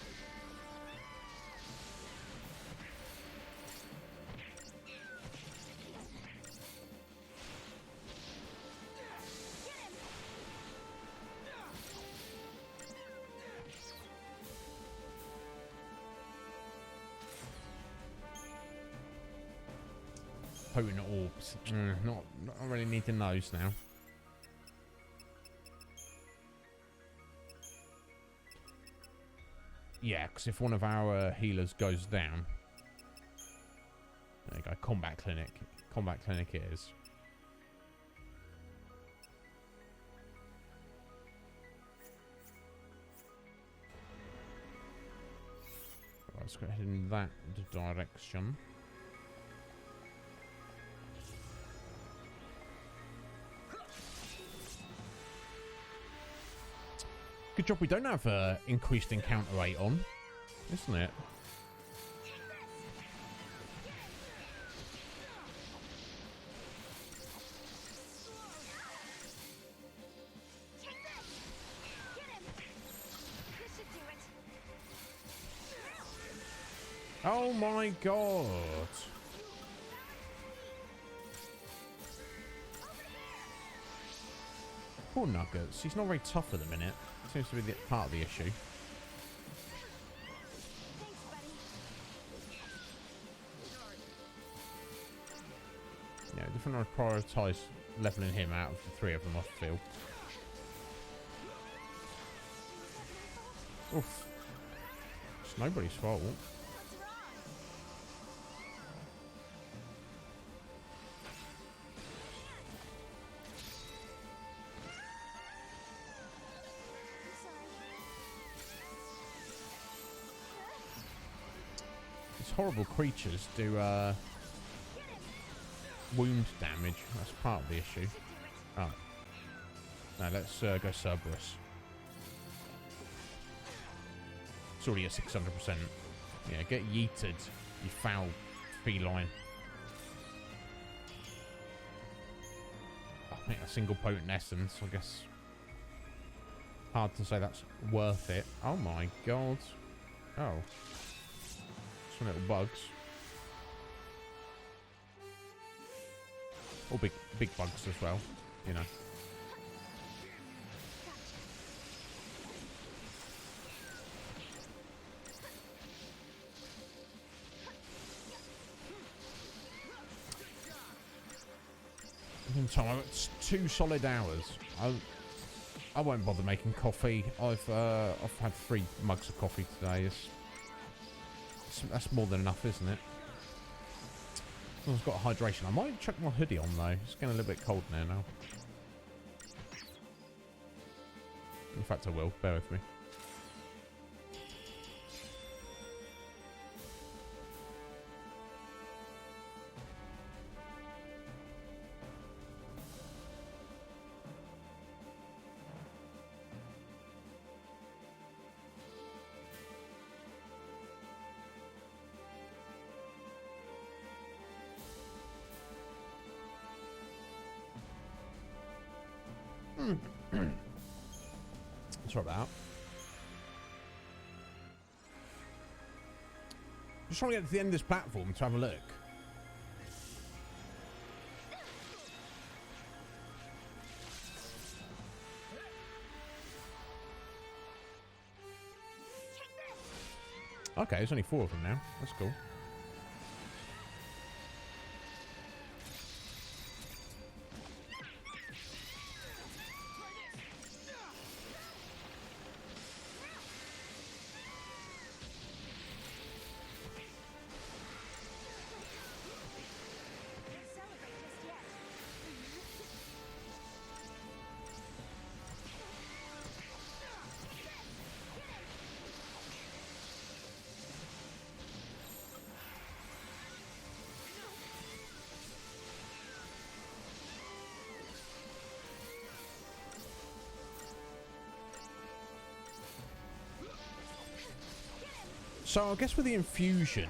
Potent orbs. Not really needing those now. Yeah, because if one of our healers goes down... There you go, combat clinic. Combat clinic it is. Right, let's go ahead in that direction. Good job we don't have increased encounter rate on, isn't it? Oh my god! Poor Nuggets. He's not very tough at the minute. Seems to be part of the issue. Yeah, definitely prioritise leveling him out of the 3 of them, I feel. Oof. It's nobody's fault. these horrible creatures do wound damage. That's part of the issue. Oh. Now let's go Cerberus. It's already at 600%. Yeah, get yeeted, you foul feline. I think a single potent essence, I guess. Hard to say that's worth it. Oh my god. Oh. Some little bugs. Or big bugs as well, you know. In time, I've got 2 solid hours. I won't bother making coffee. I've had 3 mugs of coffee today. That's more than enough, isn't it? I've got hydration. I might chuck my hoodie on though. It's getting a little bit cold now. In fact, I will. Bear with me. Sorry about that. Just trying to get to the end of this platform to have a look. Okay, there's only 4 of them now. That's cool. So I guess with the infusion,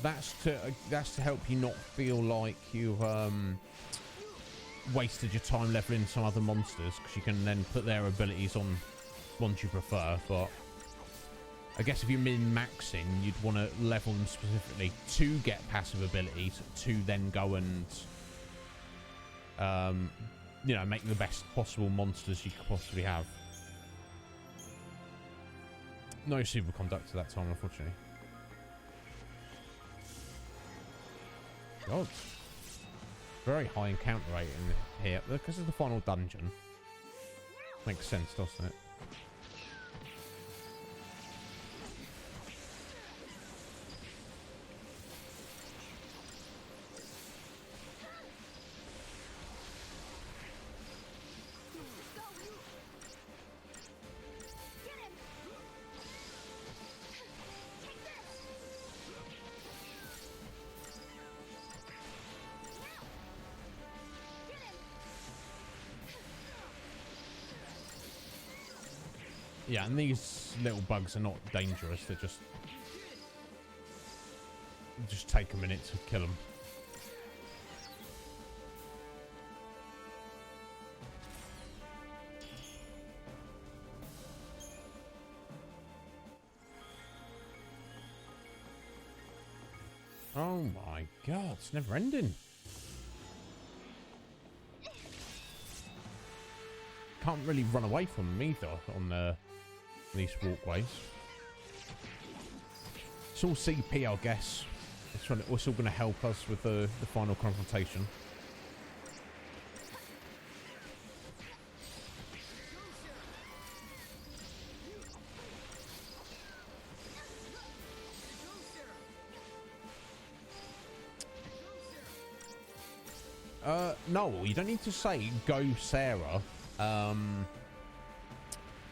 that's to help you not feel like you've wasted your time leveling some other monsters, because you can then put their abilities on ones you prefer. But I guess if you're min-maxing, you'd want to level them specifically to get passive abilities, to then go and you know, make the best possible monsters you could possibly have. No superconductor that time, unfortunately. God. Very high encounter rate in here. Because of the final dungeon. Makes sense, doesn't it? Yeah, and these little bugs are not dangerous. They're just take a minute to kill them. Oh my god, it's never ending. Can't really run away from them either on these walkways. It's all CP, I guess. It's all going to help us with the final confrontation. No, you don't need to say "Go Sarah"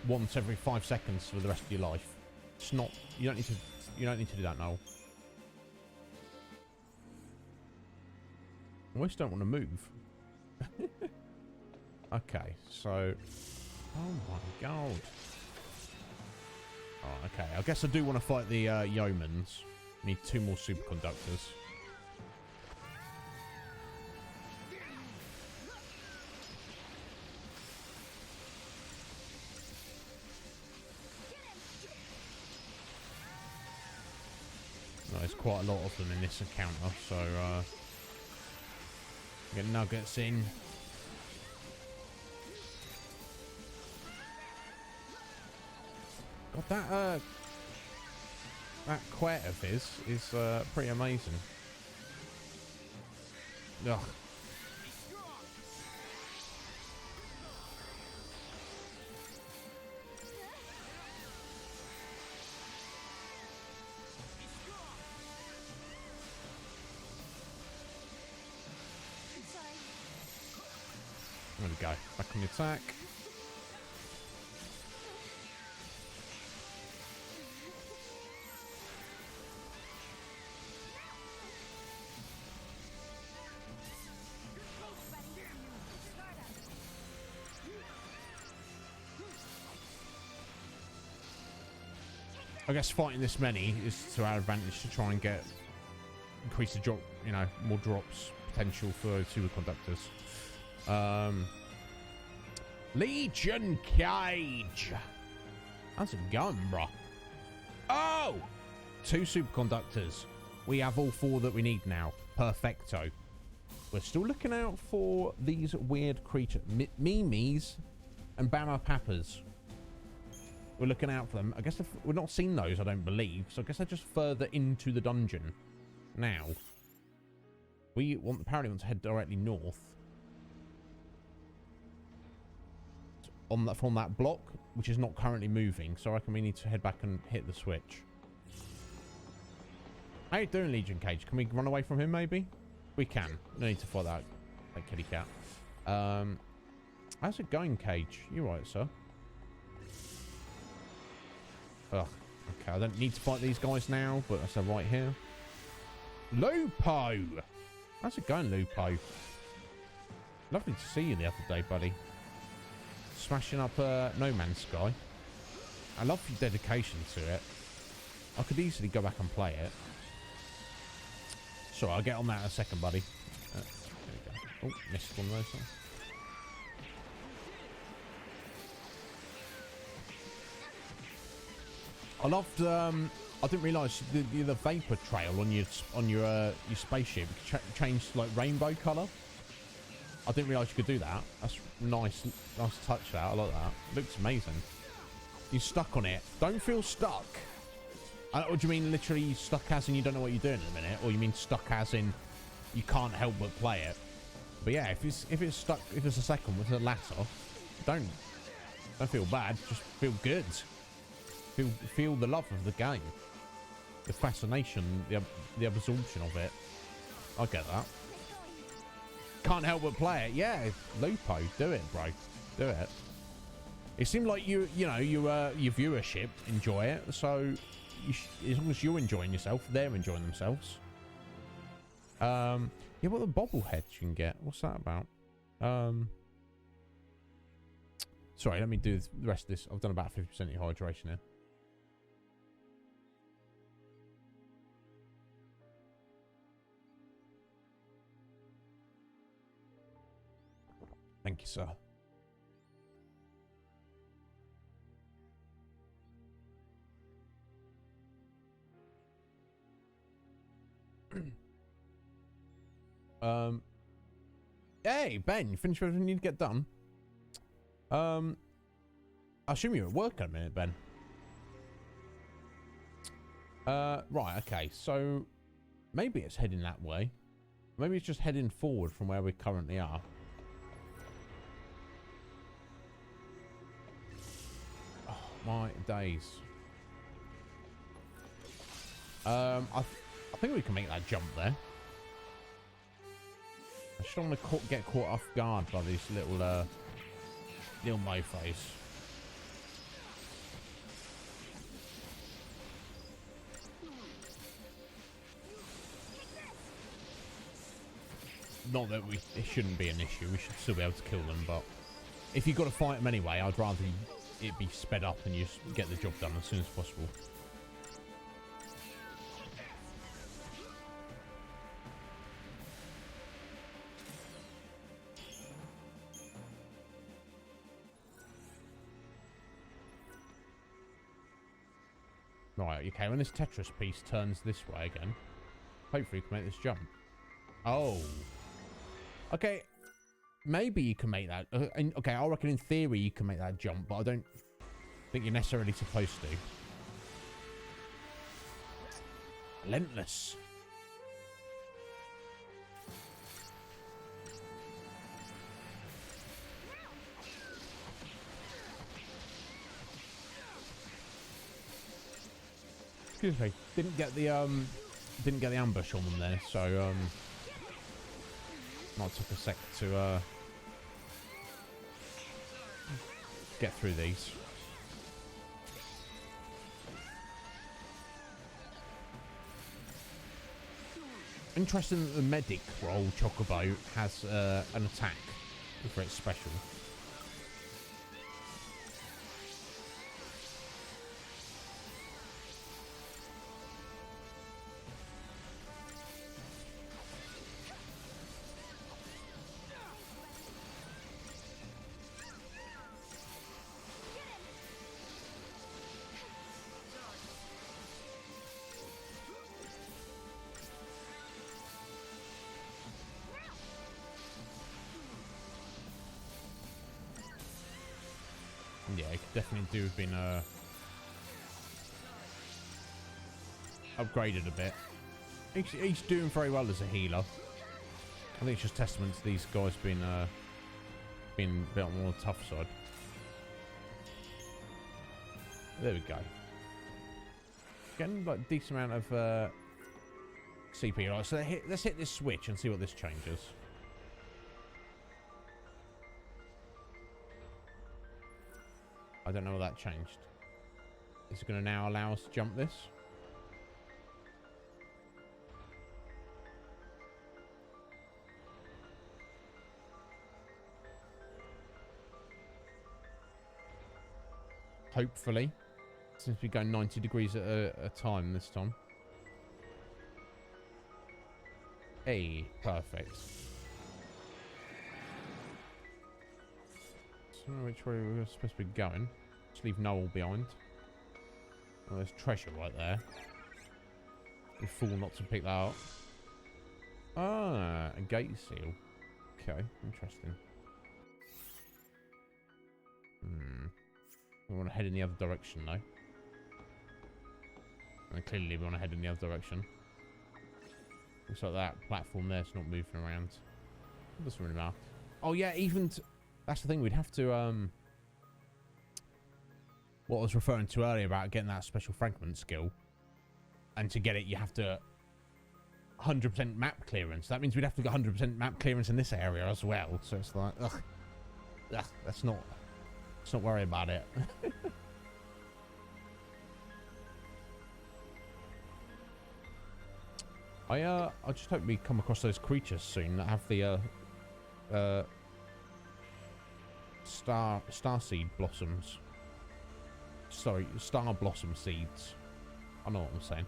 once every 5 seconds for the rest of your life. It's not. You don't need to do that now. I almost don't want to move. Okay, so... Oh my god. Oh, okay. I guess I do want to fight the yeomans. Need 2 more superconductors. No, there's quite a lot of them in this encounter, so get nuggets in. God, that Cie'th of his is pretty amazing. Ugh. There we go. Back on the attack. I guess fighting this many is to our advantage to try and increase the drop, you know, more drops potential for superconductors. Legion Cage. How's it going, bro? Oh! 2 superconductors. We have all 4 that we need now. Perfecto. We're still looking out for these weird creatures. Mimis and Bama Pappas. We're looking out for them. I guess we're not seeing those, I don't believe. So I guess they're just further into the dungeon. Now, we apparently want to head directly north. From that block, which is not currently moving. So I reckon we need to head back and hit the switch. How you doing, Legion Cage? Can we run away from him, maybe? We can. No need to fight that kitty cat. How's it going, Cage? You right, sir? Ugh. Okay, I don't need to fight these guys now, but that's right here. Lupo! How's it going, Lupo? Lovely to see you the other day, buddy. Smashing up No Man's Sky. I love your dedication to it. I could easily go back and play it. Sorry, I'll get on that in a second, buddy. There we go. Oh, missed one of those. I loved. I didn't realise the vapor trail on your spaceship changed to like rainbow colour. I didn't realise you could do that. That's nice touch. That I like that. It looks amazing. You're stuck on it. Don't feel stuck. Or do you mean literally stuck as in you don't know what you're doing in a minute, or you mean stuck as in you can't help but play it? But yeah, if it's stuck, if it's a second with the latter, don't feel bad. Just feel good. Feel the love of the game, the fascination, the absorption of it. I get that. Can't help but play it. Yeah, Lupo, do it, bro. Do it. It seemed like your viewership enjoy it. So as long as you're enjoying yourself, they're enjoying themselves. Yeah, what the bobbleheads you can get? What's that about? Sorry, let me do the rest of this. I've done about 50% hydration here. Thank you, sir. Hey, Ben, you finished everything you need to get done? I assume you're at work in a minute, Ben. Right, okay, so maybe it's heading that way. Maybe it's just heading forward from where we currently are. Oh, my days. I think we can make that jump there. I just don't want to get caught off guard by these little mofos. Not that it shouldn't be an issue. We should still be able to kill them, but if you've got to fight them anyway, I'd rather it be sped up and you just get the job done as soon as possible. Right, okay, when this Tetris piece turns this way again, hopefully you can make this jump. Oh. Okay, maybe you can make that. Okay, I reckon in theory you can make that jump, but I don't think you're necessarily supposed to. Relentless. Excuse me. Didn't get the ambush on them there, so might took a sec to get through these. Interesting that the medic role Chocobo has an attack for its special. Yeah, it could definitely do with being upgraded a bit. He's doing very well as a healer. I think it's just testament to these guys being a bit more on the tough side. There we go. Getting like a decent amount of CP. Right, so let's hit this switch and see what this changes. I don't know what that changed. Is it going to now allow us to jump this? Hopefully. Seems to be going 90 degrees at a time this time. Hey, perfect. I don't know which way we're supposed to be going. Just leave Noel behind. Oh, there's treasure right there. Be fool not to pick that up. Ah, a gate seal. Okay, interesting. We want to head in the other direction though. And clearly we want to head in the other direction. Looks like that platform there's not moving around. It doesn't really matter. Oh yeah, even... That's the thing, we'd have to, what I was referring to earlier about getting that special fragment skill. And to get it, you have to 100% map clearance. That means we'd have to get 100% map clearance in this area as well. So it's like, ugh, let's not worry about it. I just hope we come across those creatures soon that have the, star seed blossoms. Sorry, star blossom seeds. I know what I'm saying.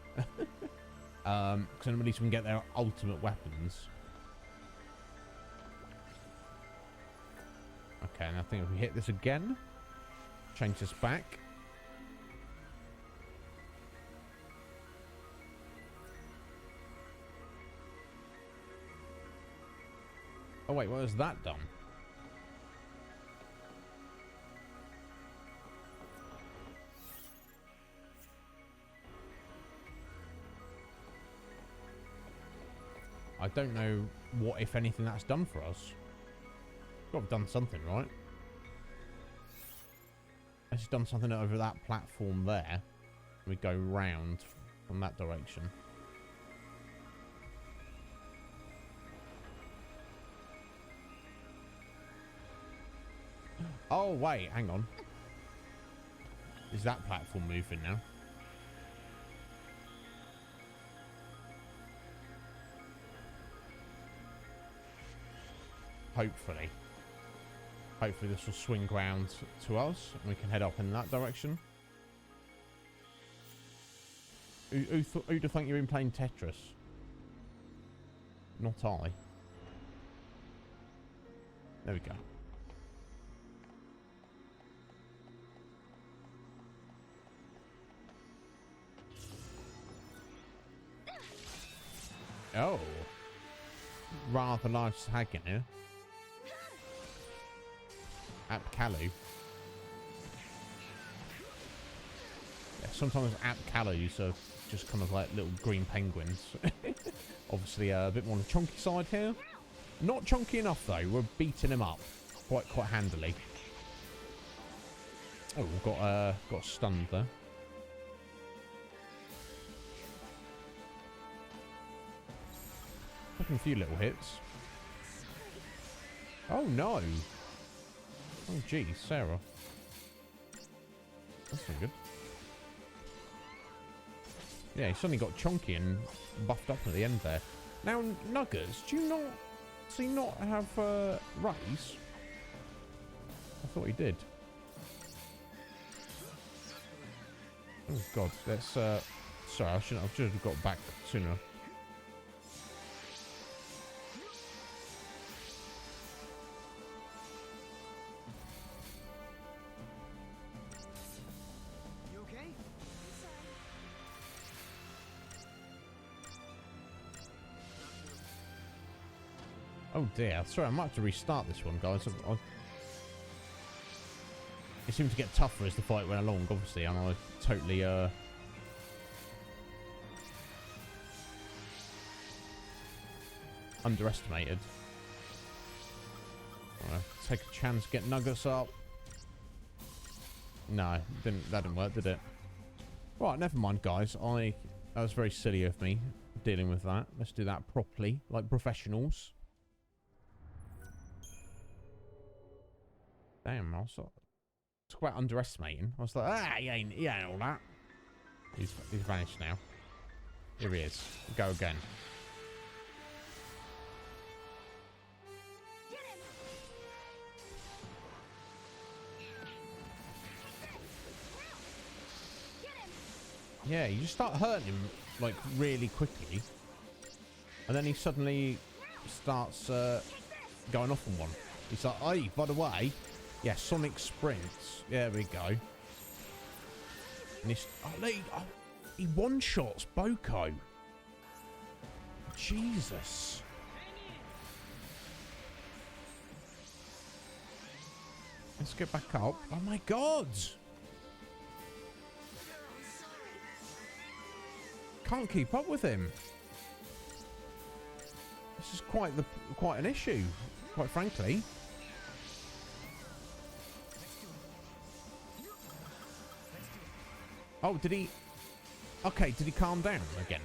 Because then at least we can get their ultimate weapons. Okay, and I think if we hit this again, change this back. Oh wait, what has that done? I don't know what, if anything, that's done for us. Got to have done something, right? It's done something over that platform there. We go round from that direction. Oh, wait, hang on. Is that platform moving now? Hopefully. Hopefully this will swing round to us and we can head up in that direction. Who'd have think you've been playing Tetris? Not I. There we go. Oh. Rather large tag in here. Apkalu. Yeah, sometimes Apkalus are just kind of like little green penguins. Obviously a bit more on the chunky side here. Not chunky enough though. We're beating him up quite handily. Oh, we've got stunned there. Taking a few little hits. Oh no. Oh geez, Sarah. That's not good. Yeah, he suddenly got chunky and buffed up at the end there. Now, Nuggets, do you not have raise? I thought he did. Oh god, that's sorry, I should have got back sooner. Oh dear, sorry, I might have to restart this one, guys. It seemed to get tougher as the fight went along, obviously, and I totally underestimated. Take a chance, get Nuggets up. No, that didn't work, did it? Right, never mind, guys. That was very silly of me dealing with that. Let's do that properly, like professionals. Damn, I was talk about underestimating. I was like, he ain't all that. He's vanished now. Here he is. Go again. Yeah, you just start hurting him like really quickly, and then he suddenly starts going off on one. He's like, hey, by the way. Yeah, Sonic Sprints. There we go. And he one-shots Boko. Jesus. Let's get back up. Oh my god. Can't keep up with him. This is quite an issue, quite frankly. Oh, did he... Okay, did he calm down again?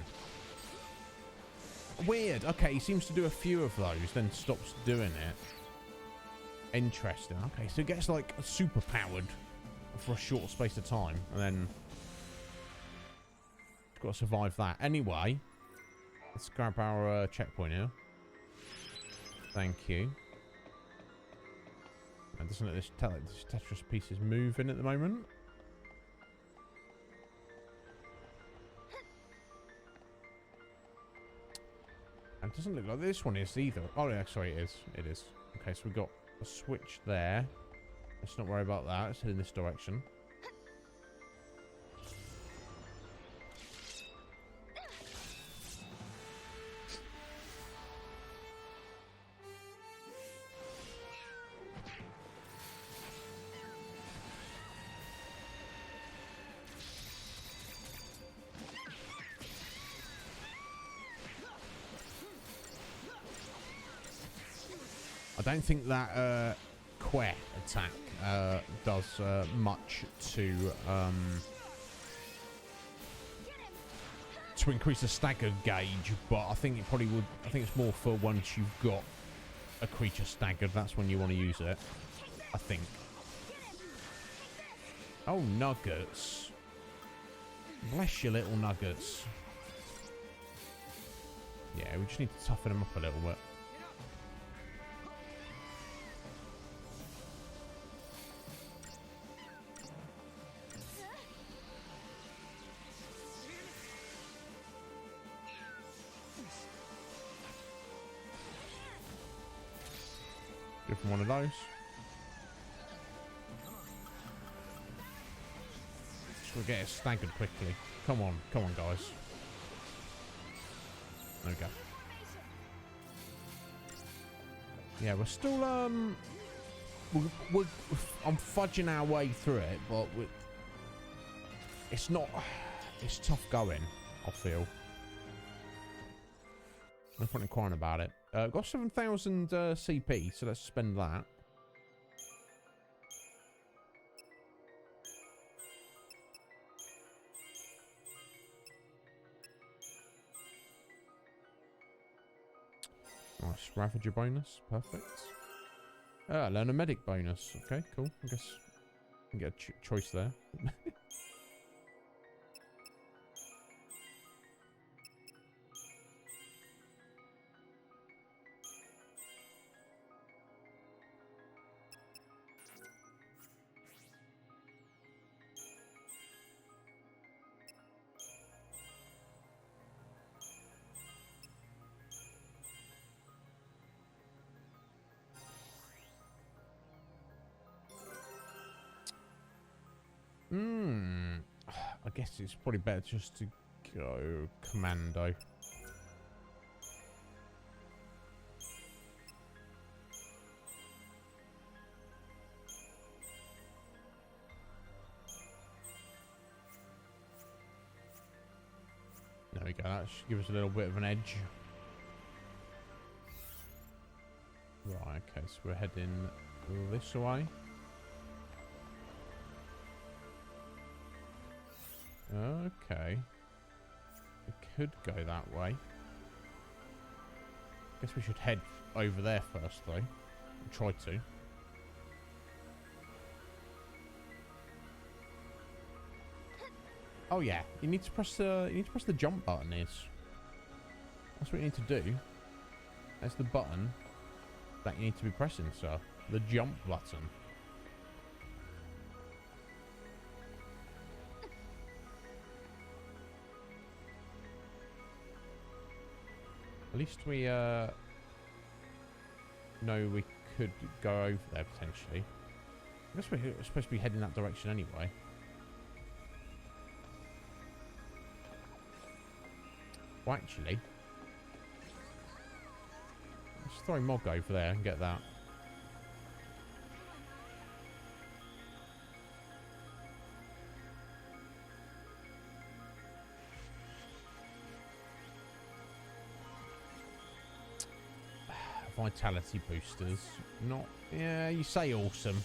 Weird. Okay, he seems to do a few of those, then stops doing it. Interesting. Okay, so he gets, like, super powered for a short space of time, and then... got to survive that. Anyway, let's grab our checkpoint here. Thank you. And doesn't let this Tetris piece is moving at the moment. And it doesn't look like this one is either. Oh, yeah, sorry, it is. It is. Okay, so we've got a switch there. Let's not worry about that. Let's head in this direction. I don't think that Cie'th attack does much to increase the stagger gauge, but I think it probably would. I think it's more for once you've got a creature staggered. That's when you want to use it, I think. Oh, Nuggets! Bless your little Nuggets. Yeah, we just need to toughen them up a little bit. Give him one of those. Just gonna get it staggered quickly. Come on, guys. There we go. Yeah, we're still I'm fudging our way through it, but it's tough going, I feel. No point in crying about it. Got 7,000 CP, so let's spend that. Nice, Ravager bonus, perfect. Learn a medic bonus. Okay, cool. I guess I can get a choice there. I guess it's probably better just to go commando. There we go. That should give us a little bit of an edge. Right, okay, so we're heading this way. Okay. We could go that way. Guess we should head over there first, though. Try to. Oh yeah, you need to press the jump button. That's what you need to do. That's the button that you need to be pressing, sir. The jump button. At least we know we could go over there potentially. I guess we're supposed to be heading that direction anyway. Well, actually, let's throw Mog over there and get that. Vitality boosters. Not... Yeah, you say awesome.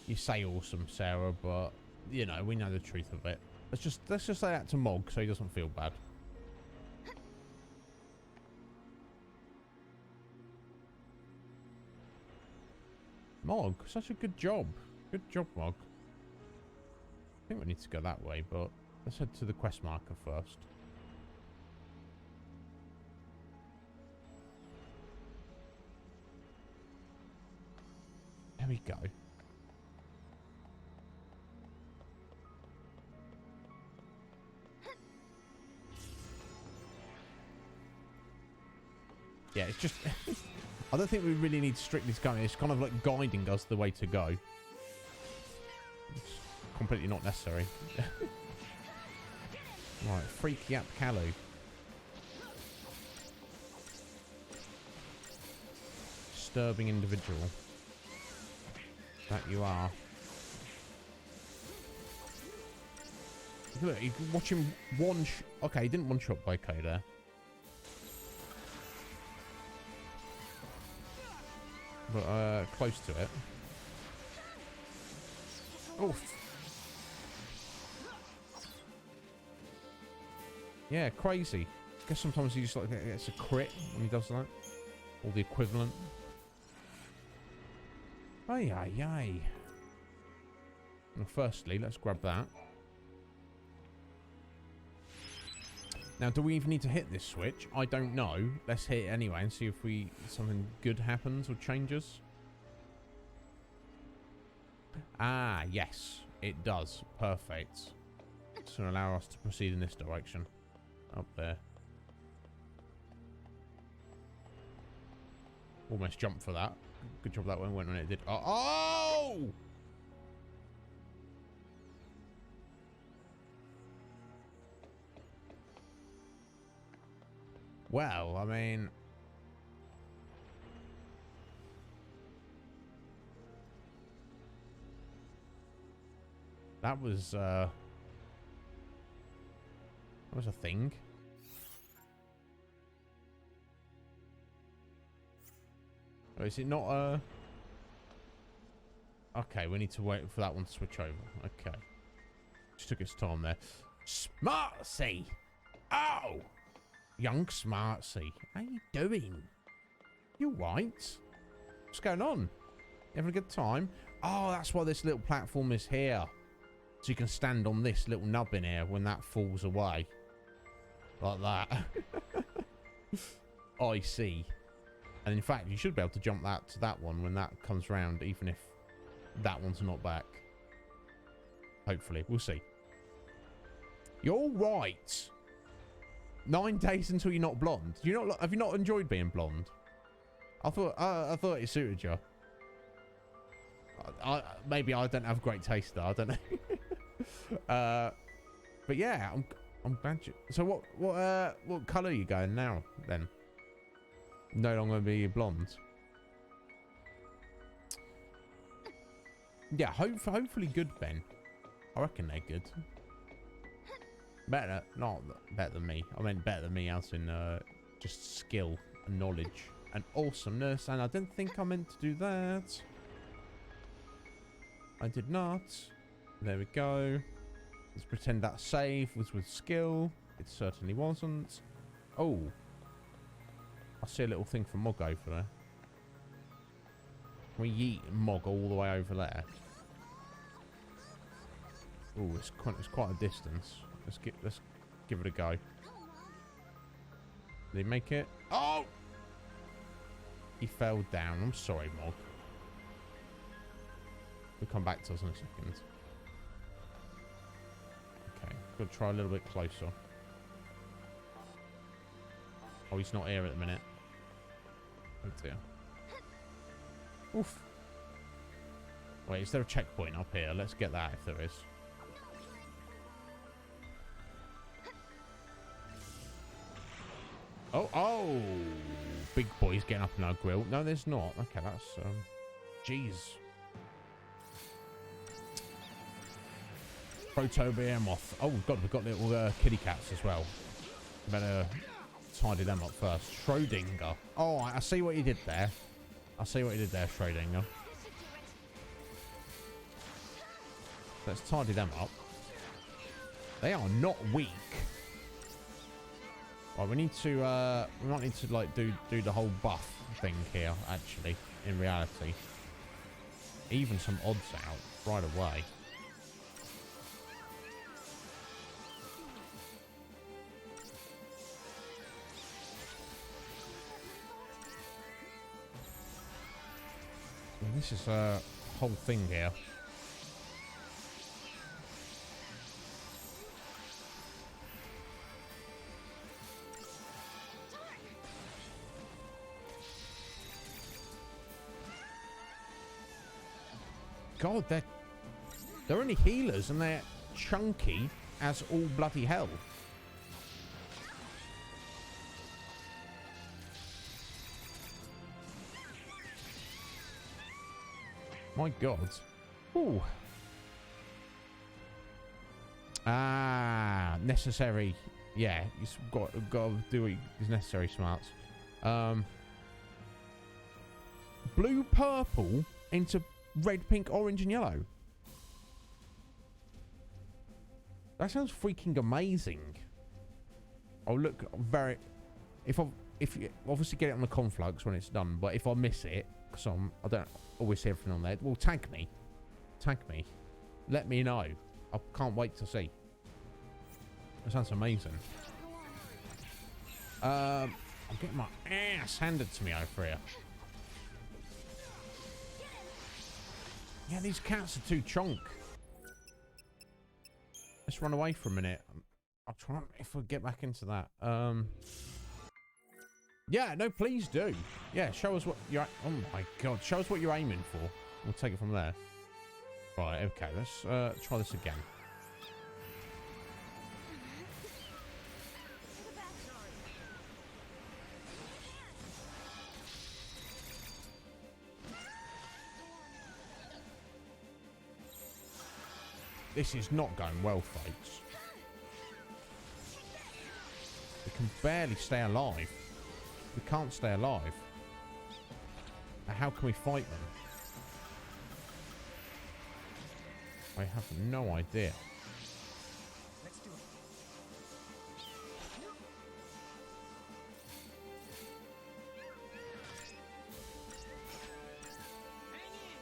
You say awesome, Sarah, but, you know, we know the truth of it. Let's just say that to Mog so he doesn't feel bad. Mog, such a good job. Good job, Mog. I think we need to go that way, but let's head to the quest marker first. There we go. Yeah, it's just... I don't think we really need to strictly go. It's kind of like guiding us the way to go. It's completely not necessary. Right, Freaky Up Kalu. Disturbing individual. That you are. Look, you can watch him one... Okay, he didn't one-shot Boko there. But, close to it. Oof. Yeah, crazy. I guess sometimes he just like gets a crit when he does that. Or the equivalent. Ay, ay, ay. Well, firstly, let's grab that. Now, do we even need to hit this switch? I don't know. Let's hit it anyway and see if something good happens or changes. Ah, yes. It does. Perfect. It's going to allow us to proceed in this direction. Up there. Almost jumped for that. Good job that one went when it did. Oh! Oh! Well, I mean... That was a thing. Oh, is it not a... Okay, we need to wait for that one to switch over. Okay. Just took its time there. Smartcie! Oh! Young Smartcie. How you doing? You right? What's going on? You having a good time? Oh, that's why this little platform is here. So you can stand on this little nub in here when that falls away. Like that. I see. And in fact, you should be able to jump that to that one when that comes round, even if that one's not back. Hopefully. We'll see. You're all right. 9 days until you're not blonde. Do you not? Have you not enjoyed being blonde? I thought it suited you. Maybe I don't have great taste though. I don't know. But yeah, I'm glad you. So what colour are you going now then? No longer be blonde. Yeah, hopefully good, Ben. I reckon they're good. Better, not better than me. I meant better than me as in just skill and knowledge and awesomeness. And I didn't think I meant to do that. I did not. There we go. Let's pretend that save was with skill. It certainly wasn't. Oh. I see a little thing from Mog over there. Can we yeet Mog all the way over there? Oh, it's quite a distance. Let's give it a go. Did he make it? Oh! He fell down. I'm sorry, Mog. We'll come back to us in a second. Okay, gotta try a little bit closer. Oh, he's not here at the minute. Oh dear. Oof. Wait, is there a checkpoint up here? Let's get that if there is. Oh! Big boy's getting up in our grill. No, there's not. Okay, that's, jeez. Protobehemoth. Oh, God, we've got little kitty cats as well. Better tidy them up first. Schrodinger. Oh, I see what you did there. I see what you did there, Schrodinger. Let's tidy them up. They are not weak. Right, we need to, we might need to, like, do the whole buff thing here, actually, in reality. Even some odds out right away. And this is a whole thing here. God, they're only healers and they're chunky as all bloody hell. My God. Ooh. Ah, necessary. Yeah, you've got to do what is necessary, smarts. Blue, purple into red, pink, orange, and yellow. That sounds freaking amazing. Oh, look, very. If you obviously get it on the conflux when it's done, but if I miss it, because I don't always see everything on there. Well, tag me. Tag me. Let me know. I can't wait to see. That sounds amazing. I'm getting my ass handed to me over here. Yeah, these cats are too chonk. Let's run away for a minute. I'll try if I get back into that. Yeah, no, please do. Yeah, show us what you're... Oh my god. Show us what you're aiming for. We'll take it from there. Right, okay. Let's try this again. This is not going well, folks. We can barely stay alive. We can't stay alive. Now, how can we fight them? I have no idea. Let's do it.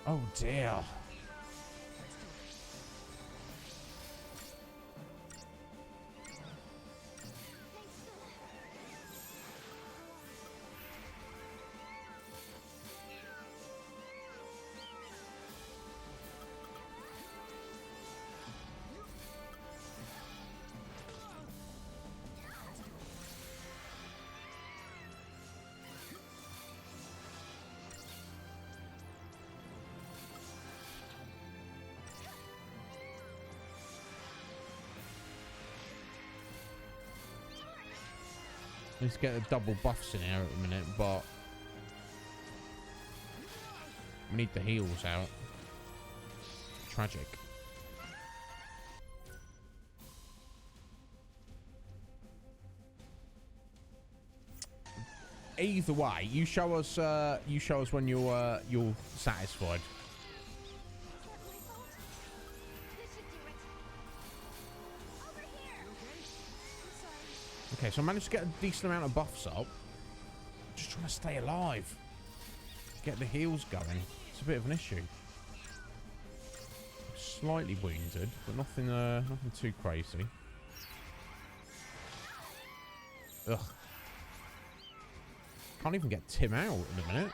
Oh dear. Let's get the double buffs in here at the minute, but we need the heals out. Tragic. Either way, you show us when you're satisfied. Okay, so I managed to get a decent amount of buffs up. Just trying to stay alive. Get the heals going. It's a bit of an issue. Slightly wounded, but nothing too crazy. Ugh. Can't even get Tim out in a minute.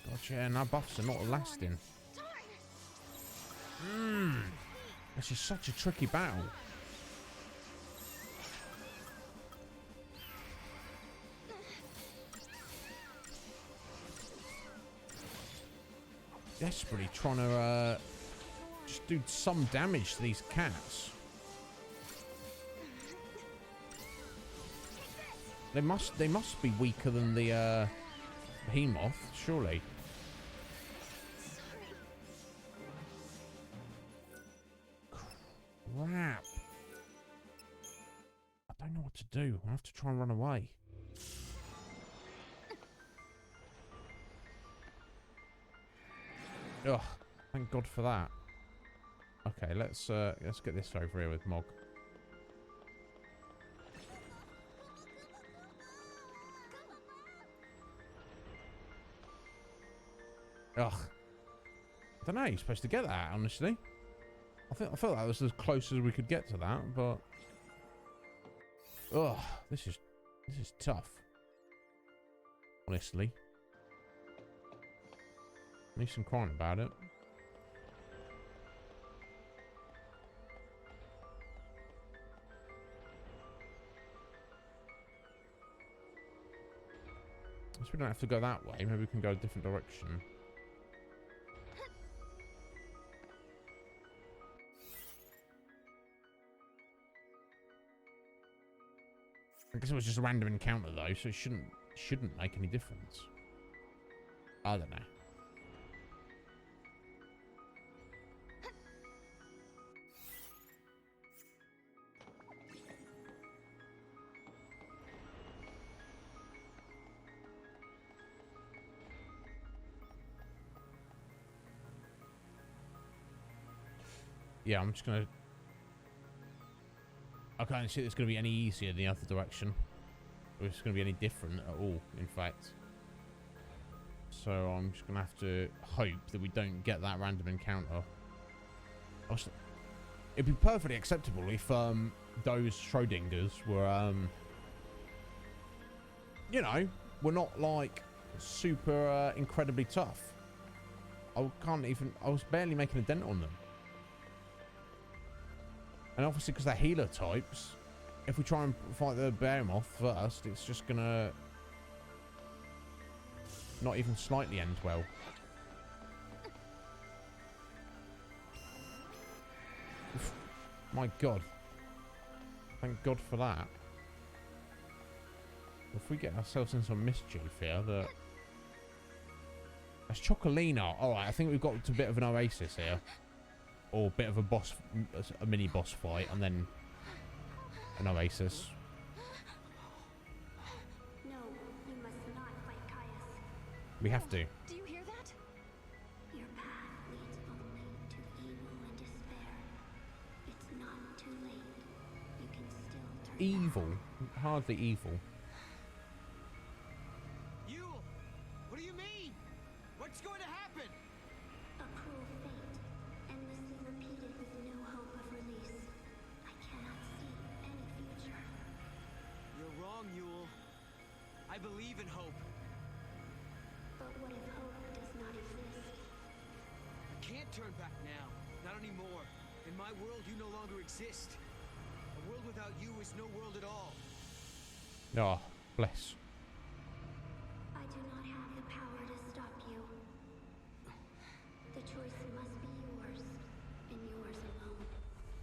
God, yeah, now buffs are not lasting. This is such a tricky battle. Desperately trying to just do some damage to these cats. They must be weaker than the behemoth, surely. Crap. I don't know what to do. I have to try and run away. Ugh. Thank God for that. Okay, let's get this over here with Mog. Ugh. I don't know. You're supposed to get that, honestly. I felt that was as close as we could get to that, but ugh, this is tough. Honestly. At least I'm crying about it. I guess we don't have to go that way. Maybe we can go a different direction. I guess it was just a random encounter though, so it shouldn't make any difference. I don't know. Yeah, I'm just gonna... I can't see it's going to be any easier in the other direction. Or it's going to be any different at all, in fact. So I'm just going to have to hope that we don't get that random encounter. Also, it'd be perfectly acceptable if those Schrodingers were, you know, were not like super incredibly tough. I was barely making a dent on them. And obviously, because they're healer types, if we try and fight the behemoth first, it's just gonna not even slightly end well. Oof. My God. Thank God for that. If we get ourselves in some mischief here, that's Chocolina. Alright, I think we've got to a bit of an oasis here. Or a bit of a boss, a mini boss fight, and then an oasis. No, you must not fight Caius. We have to. Do you hear that? Your path leads only to evil and despair. It's not too late. You can still turn Evil? Hardly evil. Yule! What do you mean? What's going to happen? a cruel fate, endlessly repeated with no hope of release. I cannot see any future. You're wrong, Yule. I believe in hope. But what if hope does not exist? I can't turn back now. Not anymore. In my world, you no longer exist. A world without you is no world at all. Oh, bless. I do not have the power to stop you. The choice must be yours, and yours alone.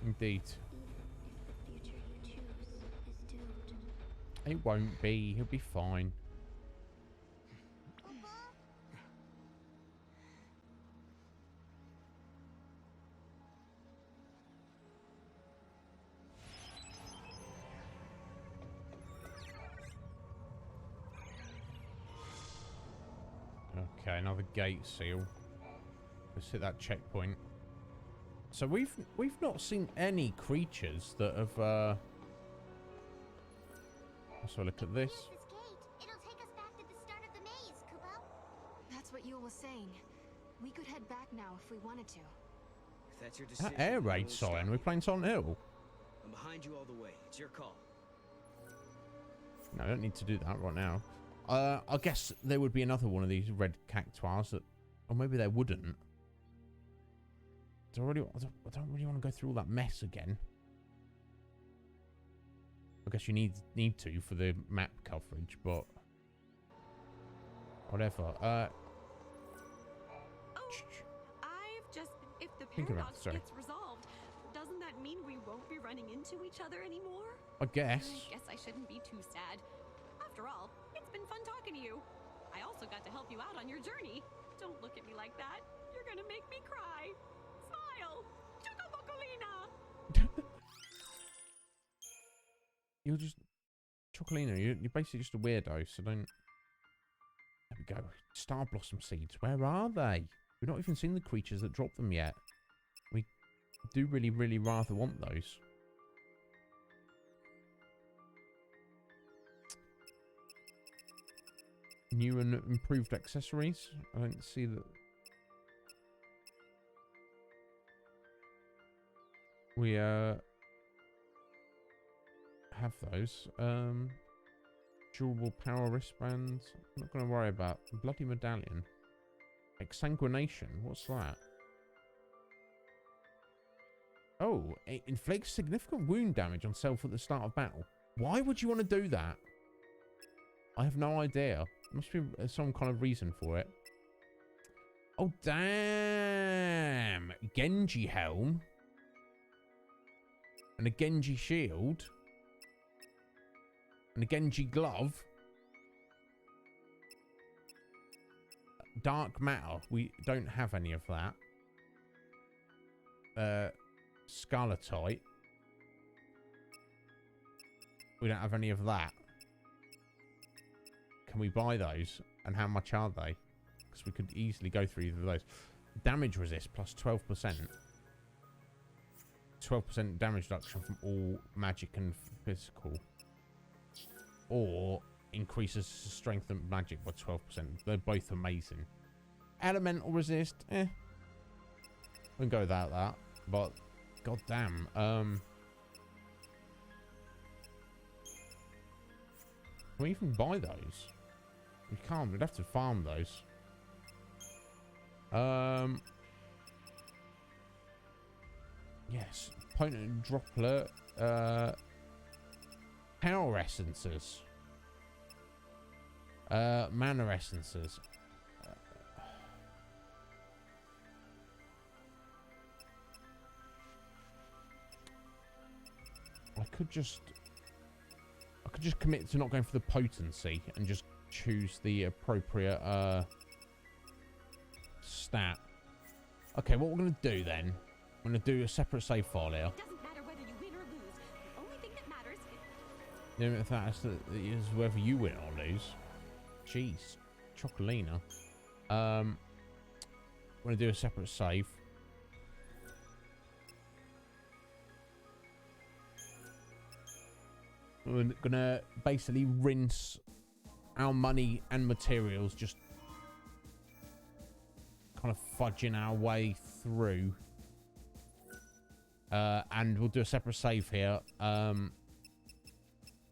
Indeed. Even if the future you choose is doomed. It won't be. He'll be fine. Okay, another gate seal. Let's hit that checkpoint. So we've not seen any creatures that have let's have a look at this. Use this gate. It'll take us back to the start of the maze, Kubo. That's what Yule was saying. We could head back now if we wanted to. If that's your decision, That air then I raid won't sign. stop We're you. playing Silent Hill. I'm behind you all the way. It's your call. No, I don't need to do that right now. I guess there would be another one of these red cactuars that, or maybe there wouldn't. I don't really want to go through all that mess again. I guess you need to for the map coverage, but whatever. I've just... If the Think about it, paradox sorry. gets resolved, doesn't that mean we won't be running into each other anymore? I guess. I guess I shouldn't be too sad. After all, it's been fun talking to you. I also got to help you out on your journey. Don't look at me like that. You're gonna make me cry. Smile! Chocobocolina! You're just Chocolina. You're basically just a weirdo. So don't. There we go. Star blossom seeds. Where are they? We've not even seen the creatures that drop them yet. We do really, really rather want those. New and improved accessories. I don't see that. We have those. Durable power wristbands. I'm not going to worry about bloody medallion. Exsanguination. What's that? Oh, it inflicts significant wound damage on self at the start of battle. Why would you want to do that? I have no idea. Must be some kind of reason for it. Oh, damn. Genji helm. And a Genji shield. And a Genji glove. Dark matter. We don't have any of that. Scarletite. We don't have any of that. Can we buy those? And how much are they? Because we could easily go through either of those. Damage resist plus 12%. 12% damage reduction from all magic and physical. Or increases strength and magic by 12%. They're both amazing. Elemental resist, we can go without that. But goddamn, can we even buy those? We can't. We'd have to farm those. Yes, potent droplet. Power essences. Mana essences. I could just commit to not going for the potency and just choose the appropriate stat. Okay, what we're going to do then, I'm going to do a separate save file here. It doesn't matter whether you win or lose. The only thing that matters is... You know, if that's is whether you win or lose. Jeez. Chocolina. I'm going to do a separate save. We're going to basically rinse our money and materials, just kind of fudging our way through. And we'll do a separate save here,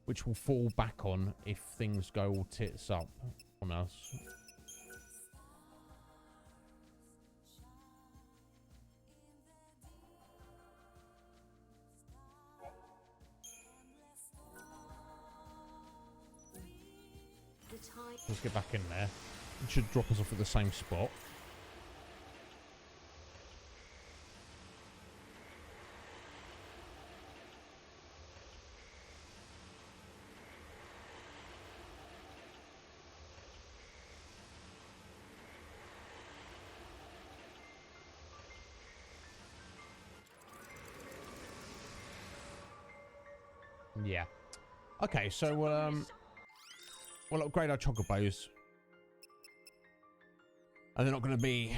which will fall back on if things go all tits up on us. Let's get back in there. It should drop us off at the same spot. Yeah. Okay, so we'll upgrade our chocobos. And they're not going to be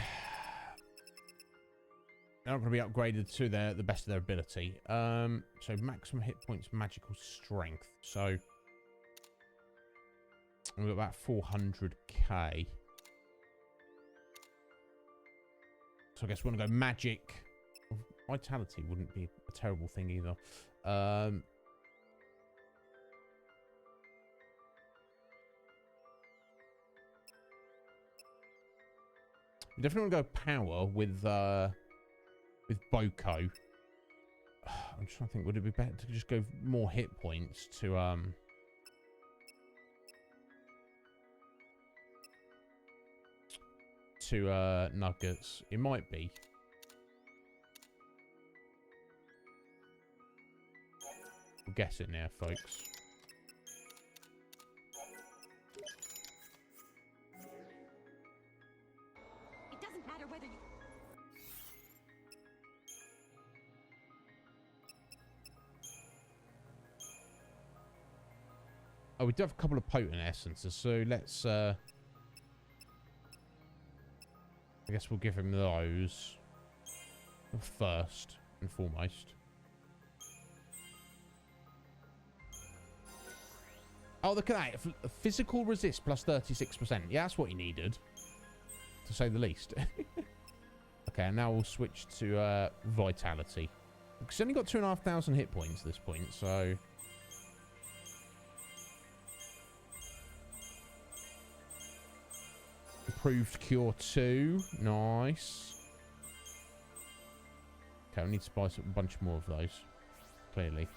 upgraded to the best of their ability. So maximum hit points, magical strength. So we've got about 400k. So I guess we're going to go magic. Vitality wouldn't be a terrible thing either. Definitely want to go power with Boko. I'm just trying to think, would it be better to just go more hit points to Nuggets? It might be. We'll guess it now, folks. Oh, we do have a couple of potent essences, so let's I guess we'll give him those first and foremost. Oh, look at that. Physical resist plus 36%. Yeah, that's what he needed, to say the least. Okay, and now we'll switch to vitality. He's only got 2,500 hit points at this point, so... Improved cure 2. Nice. Okay, we need to buy a bunch more of those. Clearly.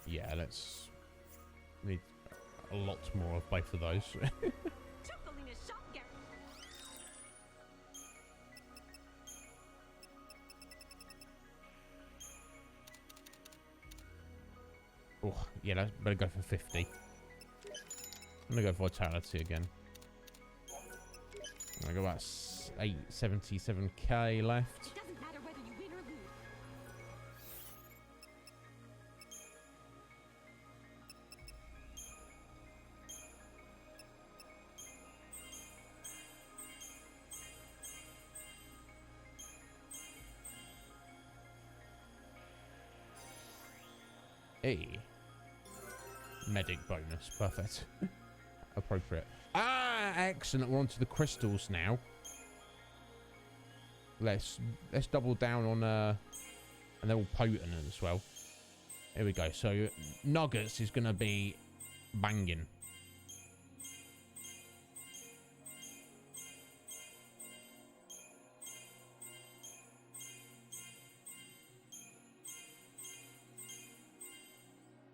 Yeah, let's need a lot more of both of those. Oh, yeah, let's better go for 50. I'm gonna go vitality again. I got about 877k left. It doesn't matter whether you win or lose. Hey. Medic bonus. Perfect. Appropriate. Ah, excellent. We're on to the crystals now. Let's double down on and they're all potent as well. Here we go. So Nuggets is gonna be banging.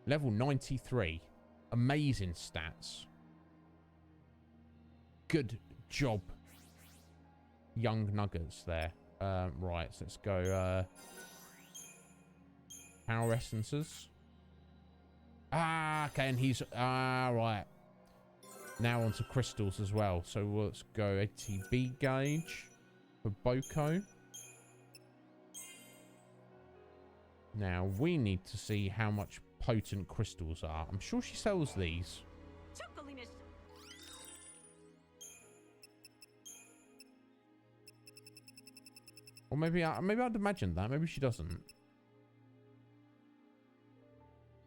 Level 93. Amazing stats. Good job, young nuggets there. Right, so let's go. Power essences. Ah, okay, and he's... Ah, right. Now onto crystals as well. So let's go ATB gauge for Boko. Now, we need to see how much potent crystals are. I'm sure she sells these. Or maybe I'd imagine that. Maybe she doesn't.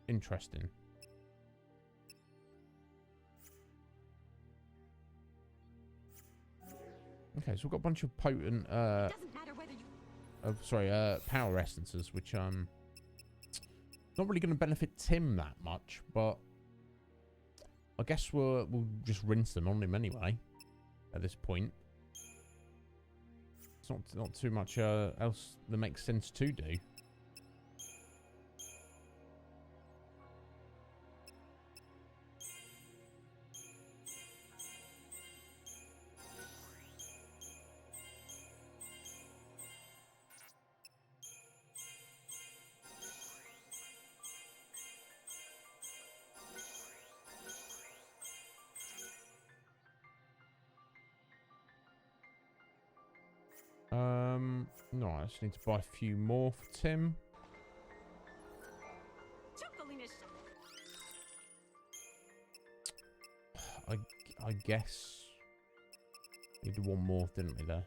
Interesting. Okay, so we've got a bunch of potent power essences, which not really going to benefit Tim that much, but I guess we'll just rinse them on him anyway at this point. It's not too much else that makes sense to do. No, I just need to buy a few more for Tim. I guess needed one more, didn't we there?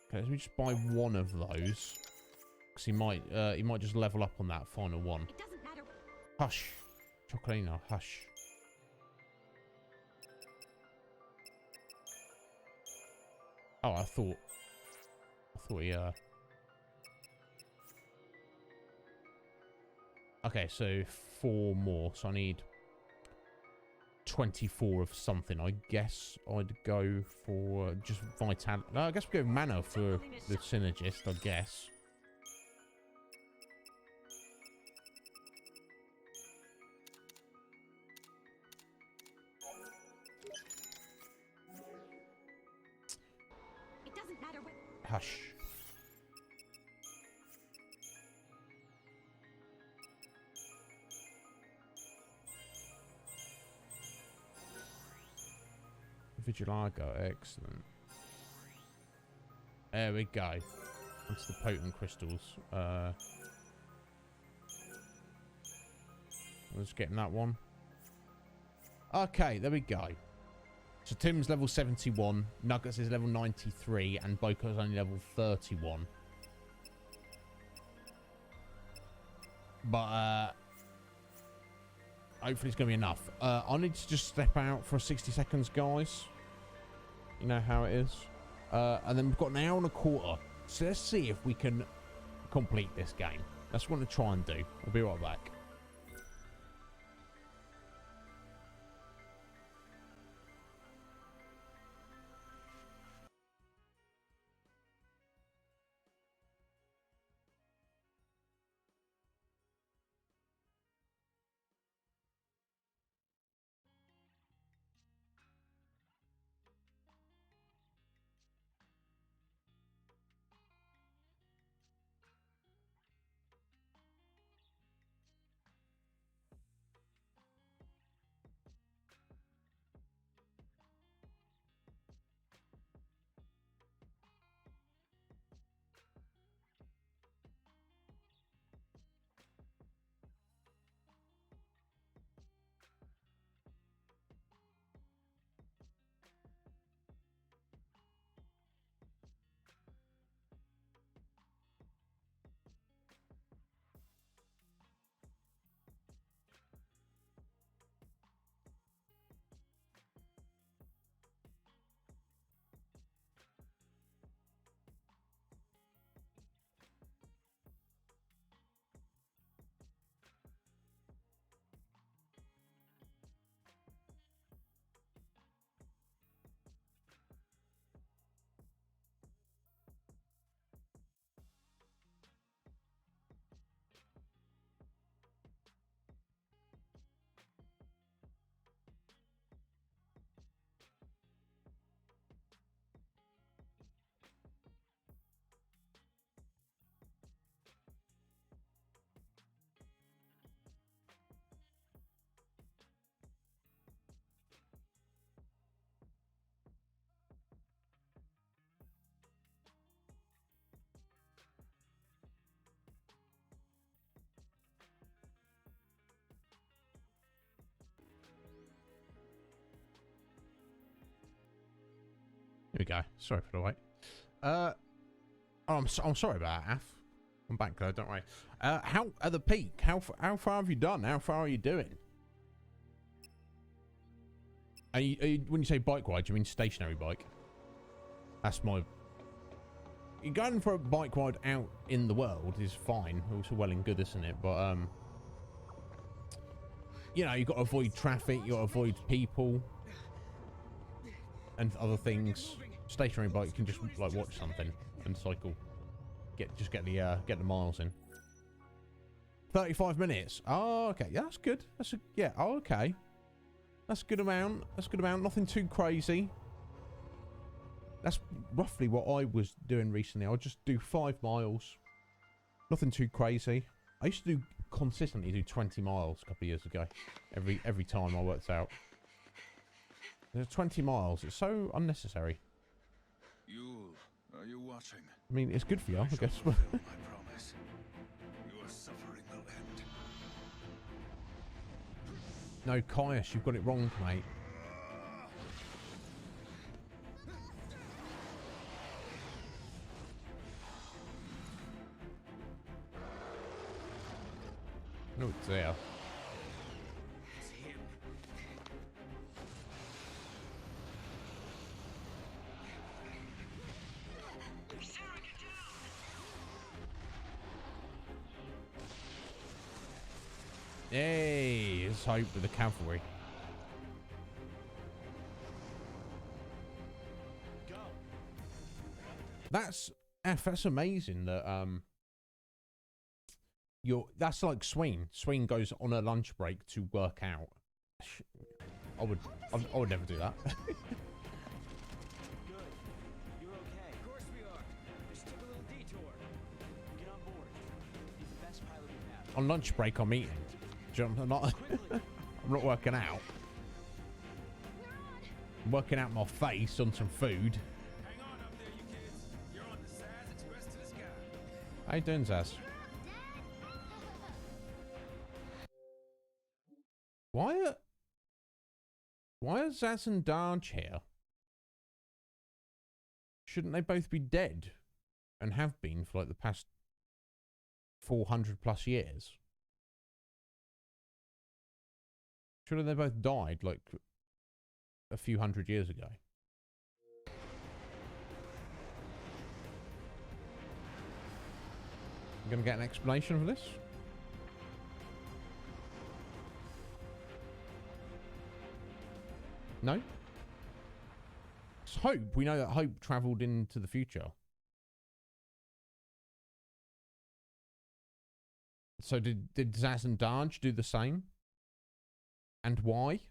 Okay, let me just buy one of those. Because he might just level up on that final one. It doesn't matter. Hush. Chocolina, hush. Oh, I thought he, Okay, so 4 more. So I need 24 of something. I guess I'd go for just vitality. No, I guess we go mana for the synergist, I guess. It doesn't matter what. Hush. Vigilago, excellent. There we go. Onto the potent crystals. Let's get that one. Okay, there we go. So Tim's level 71, Nuggets is level 93, and Boko's only level 31. But hopefully it's going to be enough. I need to just step out for 60 seconds, guys. You know how it is. And then we've got an hour and a quarter. So let's see if we can complete this game. That's what I'm going to try and do. I'll be right back. Here we go. Sorry for the wait. Oh, I'm sorry about that, Af. I'm back though, don't worry. How at the peak? How far have you done? How far are you doing? Are you, when you say bike ride, do you mean stationary bike? That's my. You're going for a bike ride out in the world is fine. Also well and good, isn't it? But you know, you've got to avoid traffic. You got to avoid people and other things. Stationary bike, you can just like watch something and cycle. Get the miles in. 35 minutes. Oh, okay. Yeah, that's good. That's a, yeah. Oh, okay. That's a good amount. That's a good amount. Nothing too crazy. That's roughly what I was doing recently. I would just do 5 miles. Nothing too crazy. I used to consistently do 20 miles a couple of years ago. Every time I worked out. There's 20 miles. It's so unnecessary. Are you watching? I mean, it's good for you, I guess. My promise. Your suffering will end. No, Caius, you've got it wrong, mate. No, it's there. It's him. Hey, it's Hope with the cavalry. Go. That's amazing that that's like Sween. Sween goes on a lunch break to work out. I would never do that. Good. You're okay. Of course we are. Just took a little detour. Get on board. He's the best pilot we have. On lunch break, I'm eating. Do you know, I'm not. I'm not working out. I'm working out my face on some food. Hang on up there, you kids. You're on the Cie'th Express to the sky. How you doing, Zaz? Why are Zaz and Darge here? Shouldn't they both be dead? And have been for like the past 400 plus years? Surely they both died like a few hundred years ago. I'm gonna get an explanation for this? No? It's Hope. We know that Hope travelled into the future. So did Zaz and Darge do the same? And why?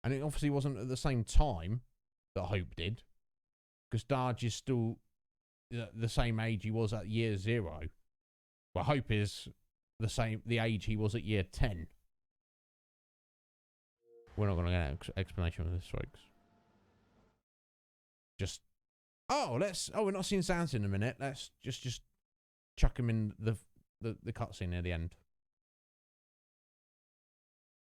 And it obviously wasn't at the same time that Hope did. Because Darge is still the same age he was at year 0. Well, Hope is the age he was at year 10. We're not going to get an explanation of this, folks. Just, we're not seeing Zaz in a minute. Let's just chuck him in the cutscene near the end.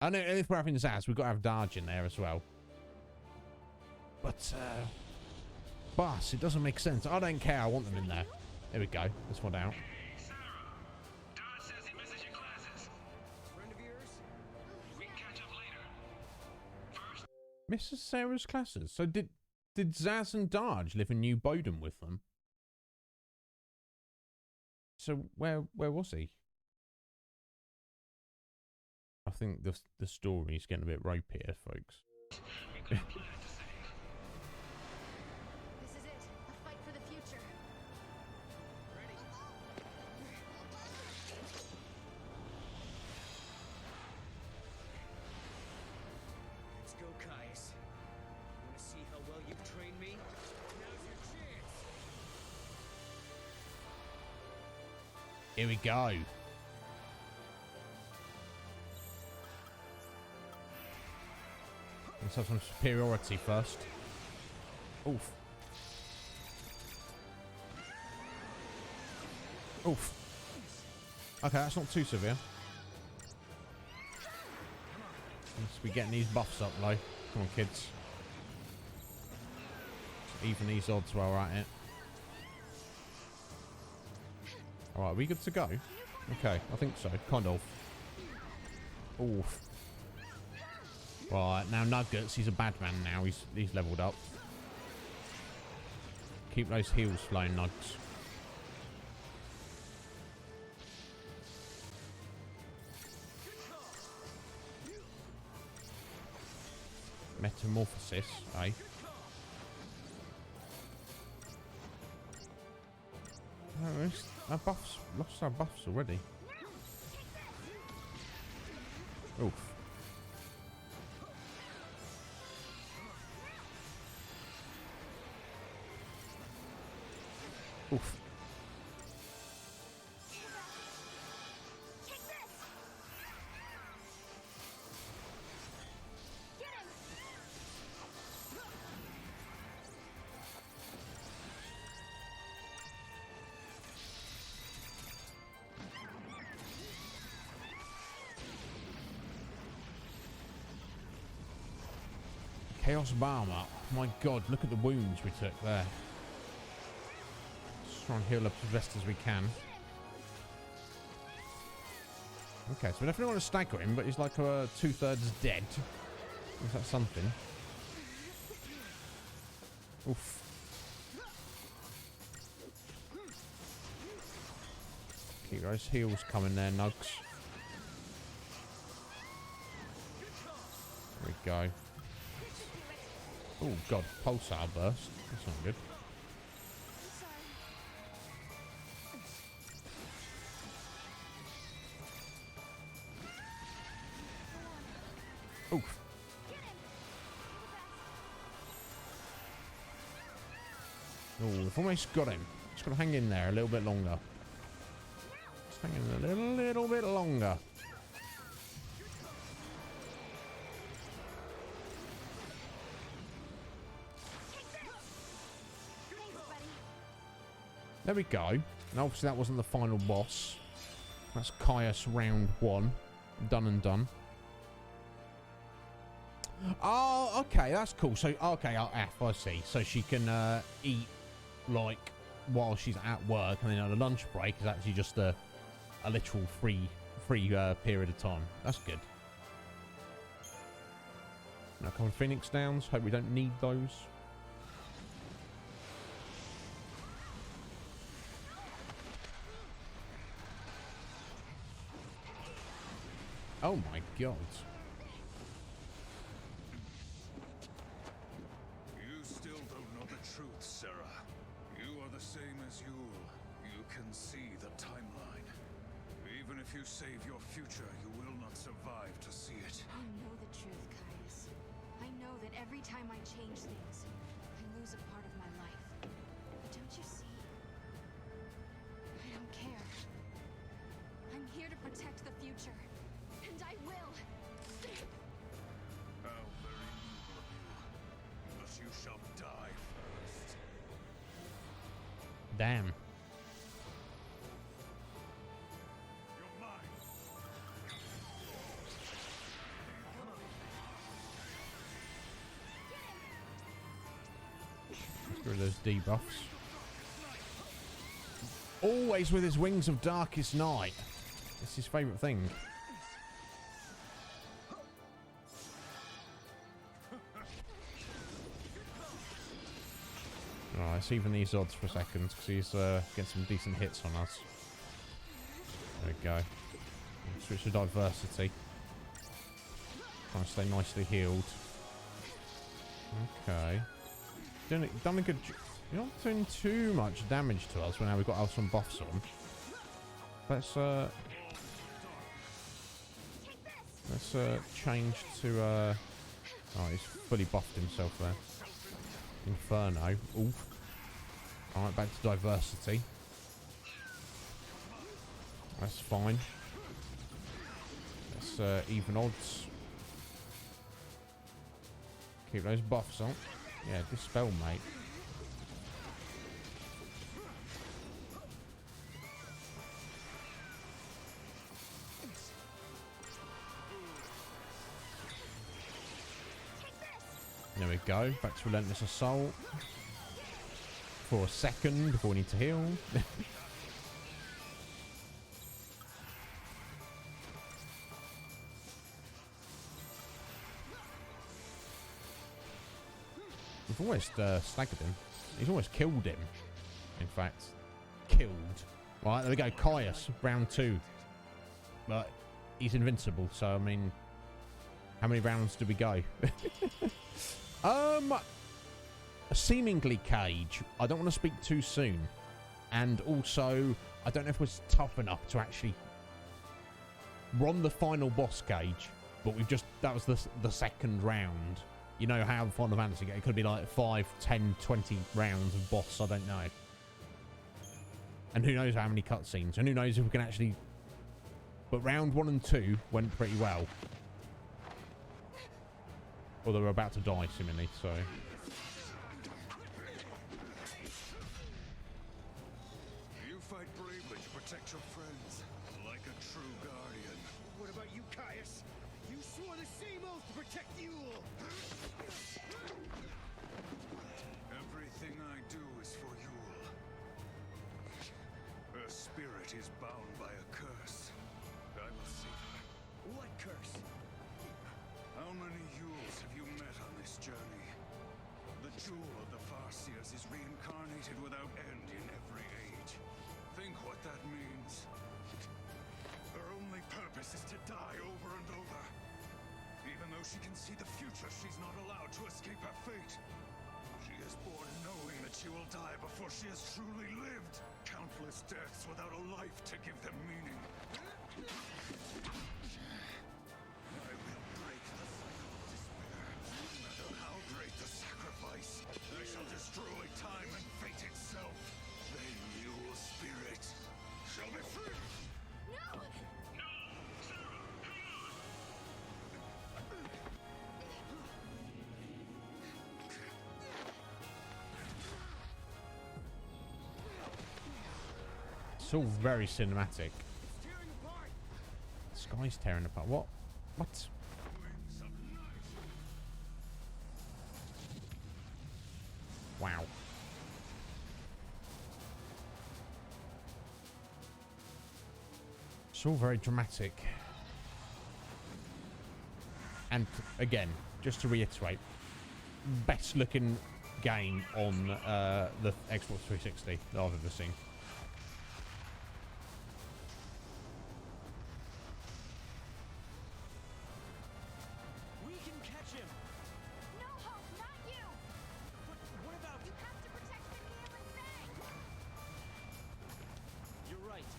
I know if we're having Zaz, we've got to have Darge in there as well. But, boss, it doesn't make sense. I don't care. I want them in there. There we go. This one down. Hey, Sarah. Dodge says he misses your classes. Friend of yours? We can catch up later. First, Mrs. Sarah's classes. So did Zaz and Darge live in New Bowden with them? So where was he? I think the story's getting a bit ropey here, folks. we got a planet to save. This is it. A fight for the future. Ready. Let's go, Caius. Want to see how well you've trained me? Now's your chance. Here we go. Let's have some superiority first. Oof. Oof. Okay, that's not too severe. Let's be getting these buffs up, though. Come on, kids. even these odds while we're at it. Alright, are we good to go? Okay, I think so. Kind of. Oof. Right, now Nuggets, he's a bad man now. He's leveled up. Keep those heals flowing, Nugs. Metamorphosis, eh? Oh, our buffs, lost our buffs already. Oof. Oof. Chaos Balm up. My god, look at the wounds we took there. Let's try and heal up as best as we can. Okay, so we definitely want to stagger him, but he's like 2/3 dead. Is that something? Oof. Keep those heals coming there, Nugs. There we go. Oh god, pulsar burst. That's not good. Oof. Oh, we've almost got him. Just gotta hang in there a little bit longer. Just hang in a little bit longer. There we go. And obviously that wasn't the final boss. That's Caius round 1. Done and done. Oh, okay, that's cool. So, okay, F, I see. So she can eat, like, while she's at work, and then on a lunch break is actually just a literal free period of time. That's good. Now, a couple of Phoenix Downs. Hope we don't need those. Oh my god. You still don't know the truth, Sarah. You are the same as Yule. You can see the timeline. Even if you save your future, you will not survive to see it. I know the truth, Caius. I know that every time I change things, I lose a part of my life. But don't you see? I don't care. I'm here to protect the future. And I will. How very evil of you. But you shall die first. Damn. You're mine. Get rid of those debuffs. Always with his wings of darkest night. It's his favourite thing. Alright, let's even these odds for a second, because he's getting some decent hits on us. There we go. Switch to diversity. Trying to stay nicely healed. Okay. Done a good job. You're not doing too much damage to us when now we've got some buffs on. Let's change to oh, he's fully buffed himself there. Inferno. Oof. Alright, back to diversity. That's fine. Let's even odds. Keep those buffs on. Yeah, dispel, mate. There we go. Back to Relentless Assault. for a second before we need to heal. We've almost staggered him. He's almost killed him. In fact, killed. Right, there we go. Caius, round 2. But he's invincible, so I mean, how many rounds do we go? Seemingly Cage. I don't want to speak too soon, and also I don't know if we're tough enough to actually. We're on the final boss Cage, but that was the second round. You know how Final Fantasy, it could be like 5, 10, 20 rounds of boss, I don't know. And who knows how many cutscenes, and who knows if we can actually... But round 1 and 2 went pretty well. Although we're about to die, seemingly, so... You fight bravely to protect your friends, like a true guardian. What about you, Caius? You swore the same oath to protect Yule! Everything I do is for Yule. Her spirit is bound by a curse. I will save her. What curse? How many Yules have you met on this journey? The jewel of the Fal'Cies is reincarnated without end in every age. Think what that means. Her only purpose is to die over and over. Even though she can see the future, she's not allowed to escape her fate. She is born knowing that she will die before she has truly lived. Countless deaths without a life to give them meaning. I will break the cycle of despair. No matter how great the sacrifice, I shall destroy time and fate itself. Then Yule's spirit shall be free. No! No! Sarah, hang on! It's all very cinematic. Tearing apart! The sky's tearing apart. What? What? Wings of night! Wow. It's all very dramatic. And again, just to reiterate, best looking game on the Xbox 360 that I've ever seen. We can catch him! No, Hope, not you! But what about... You have to protect Miguel and Fang! You're right.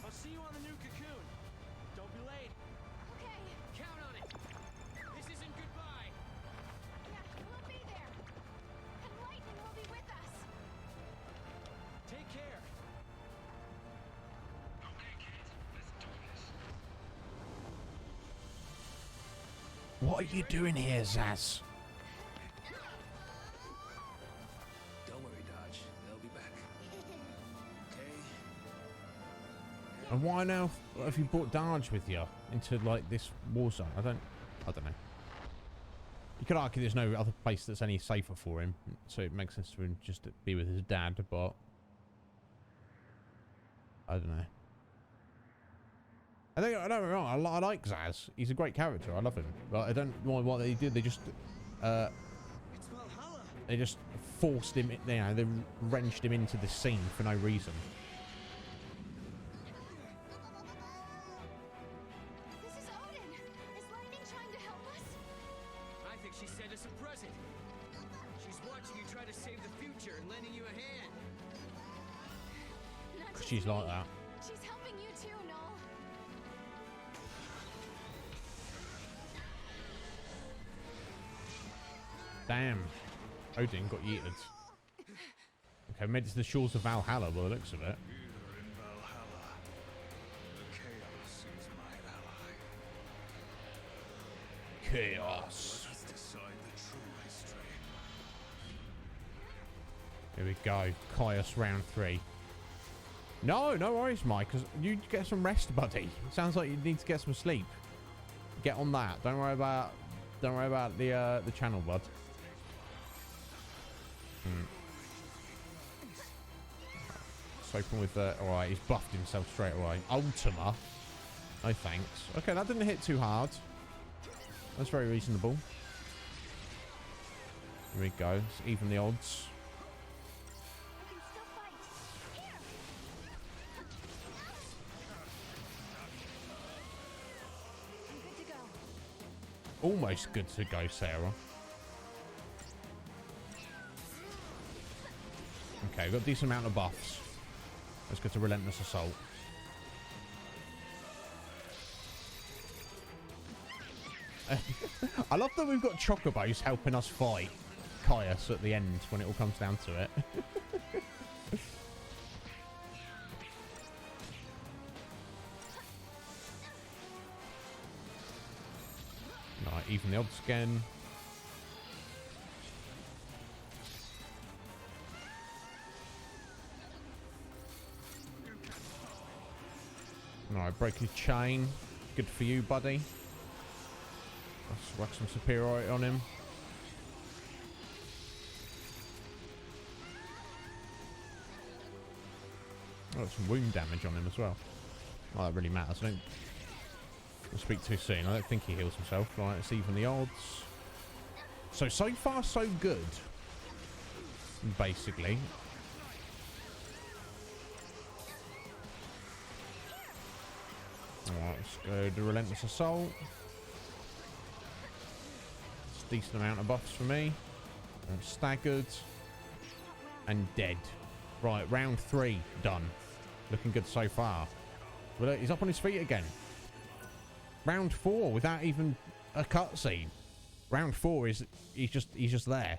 I'll see you on the new cocoon. Don't be late. Okay, Count on it. This isn't goodbye. yeah, we'll be there. And Lightning will be with us. Take care. Okay, kids, let's do this. What are you doing here, Zaz? Don't worry, Dodge. They'll be back. Okay? And why now have you brought Darge with you into like this war zone? I don't know. You could argue there's no other place that's any safer for him, so it makes sense for him just to be with his dad, but I don't know. I don't get me wrong, I like Zaz. He's a great character. I love him. But I don't know what they did. They just It's Valhalla. they just forced him, you know, they wrenched him into this scene for no reason. This is Odin. Is Lightning trying to help us? I think she sent us a present. She's watching you try to save the future and lending you a hand. Not just She's me. like that. She's helping you too, Noel. Damn. Odin got yeeted. Okay, made it to the shores of Valhalla by the looks of it. Here in Valhalla, the chaos is my ally. Chaos. Let us decide the true history. Here we go. Caius round 3. No worries, Mike, because you get some rest, buddy. Sounds like you need to get some sleep. Get on that. Don't worry about the channel, bud. Let's open with alright, he's buffed himself straight away. Ultima. No thanks. Okay, that didn't hit too hard. That's very reasonable. Here we go. Let's even the odds. I can still fight. Here. I'm good to go. Almost good to go, Sarah. Okay, we've got a decent amount of buffs. Let's go to Relentless Assault. I love that we've got Chocobos helping us fight Cie'th at the end when it all comes down to it. Right, even the odds again. Alright, break his chain. Good for you, buddy. Let's whack some superiority on him. Oh, some wound damage on him as well. Oh, that really matters. I don't speak too soon. I don't think he heals himself. Right, let's even the odds. So far, so good. Basically. Alright, let's go to Relentless Assault. It's a decent amount of buffs for me. I'm staggered. And dead. Right, round 3 done. Looking good so far. Well, he's up on his feet again. Round 4 without even a cutscene. Round 4 is he's just there.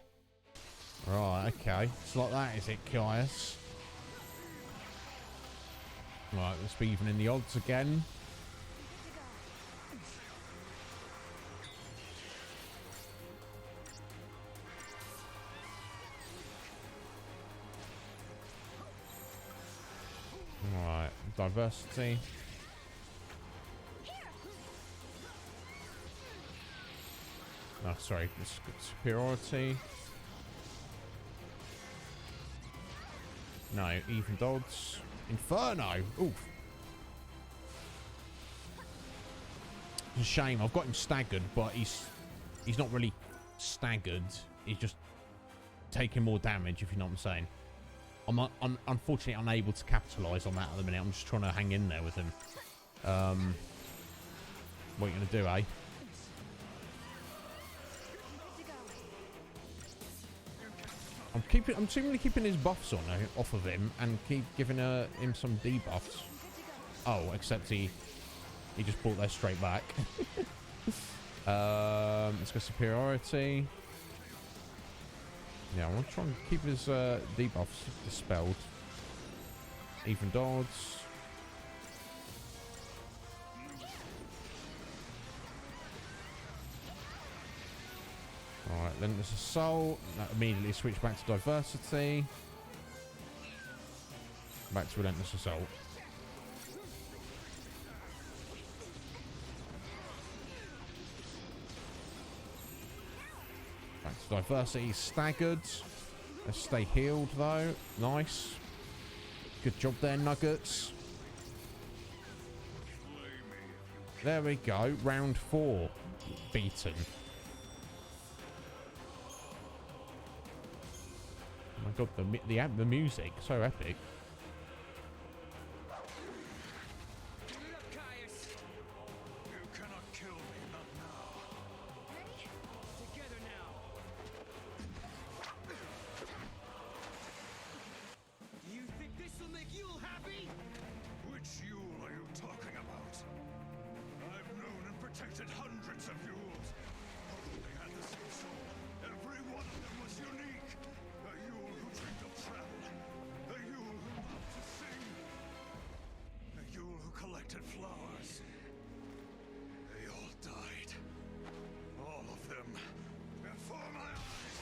Right, okay. It's like that, is it, Cie'th? Right, let's be even in the odds again. Right, diversity. Oh, sorry, it's superiority. No, even odds. Inferno! Oof. It's a shame. I've got him staggered, but he's not really staggered. He's just taking more damage, if you know what I'm saying. I'm unfortunately unable to capitalise on that at the minute. I'm just trying to hang in there with him. What are you going to do, eh? I'm seemingly keeping his buffs on off of him and keep giving him some debuffs. Oh, except he just brought that straight back. Let's go superiority. Yeah, I want to try and keep his debuffs dispelled. Even odds. Alright, then there's Assault. That immediately switch back to Diversity. Back to Relentless Assault. Back to Diversity. Staggered. Let's stay healed though. Nice. Good job there, Nuggets. There we go. Round 4. Beaten. Oh my god, the music, so epic. You cannot kill me, not now. Together now. Do you think this will make Yule happy? Which Yule are you talking about? I've known and protected hundreds of Yules. They had the same soul. Every one of them was unique. A Yule who dreamed of travel. A Yule who loved to sing. A Yule who collected flowers. They all died. All of them. Before my eyes.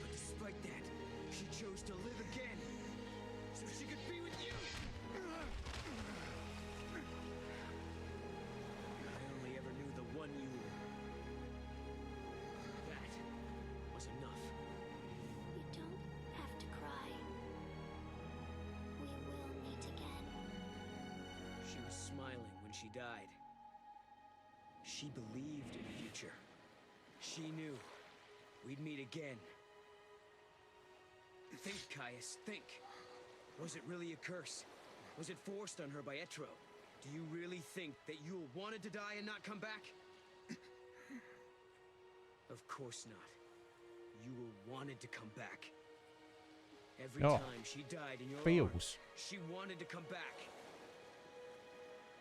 But despite that, she chose to live again. So she could be with you. I only ever knew the one Yule. she died. She believed in the future. She knew we'd meet again. Think, Caius, think. Was it really a curse? Was it forced on her by Etro? Do you really think that Yule wanted to die and not come back? Of course not. Yule wanted to come back. Every time she died in your arms, she wanted to come back.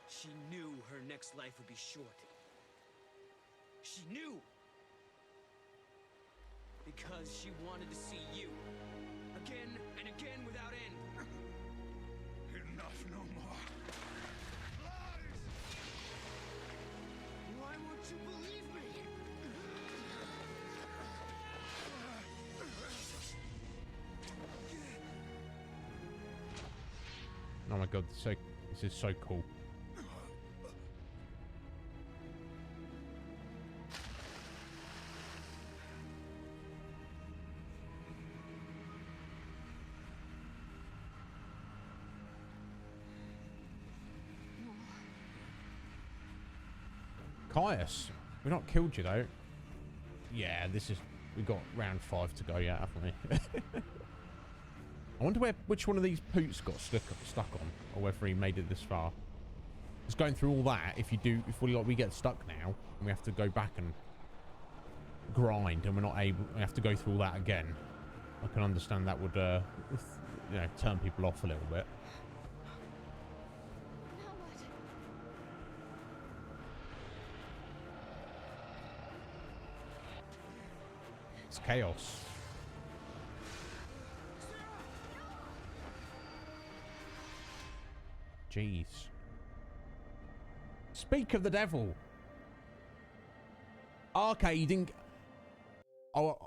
She knew her next life would be short. She knew! Because she wanted to see you. Again and again without end. Enough, no more. Lies! Why won't you believe me? Oh my god, this is so cool. Caius, we've not killed you though. Yeah, we got round 5 to go yet, haven't we? I wonder which one of these poots got stuck on, or whether he made it this far. Just going through all that, if we get stuck now, and we have to go back and grind, and we're not able, we have to go through all that again. I can understand that would, turn people off a little bit. It's chaos. Jeez. Speak of the devil. Okay, you didn't. Oh,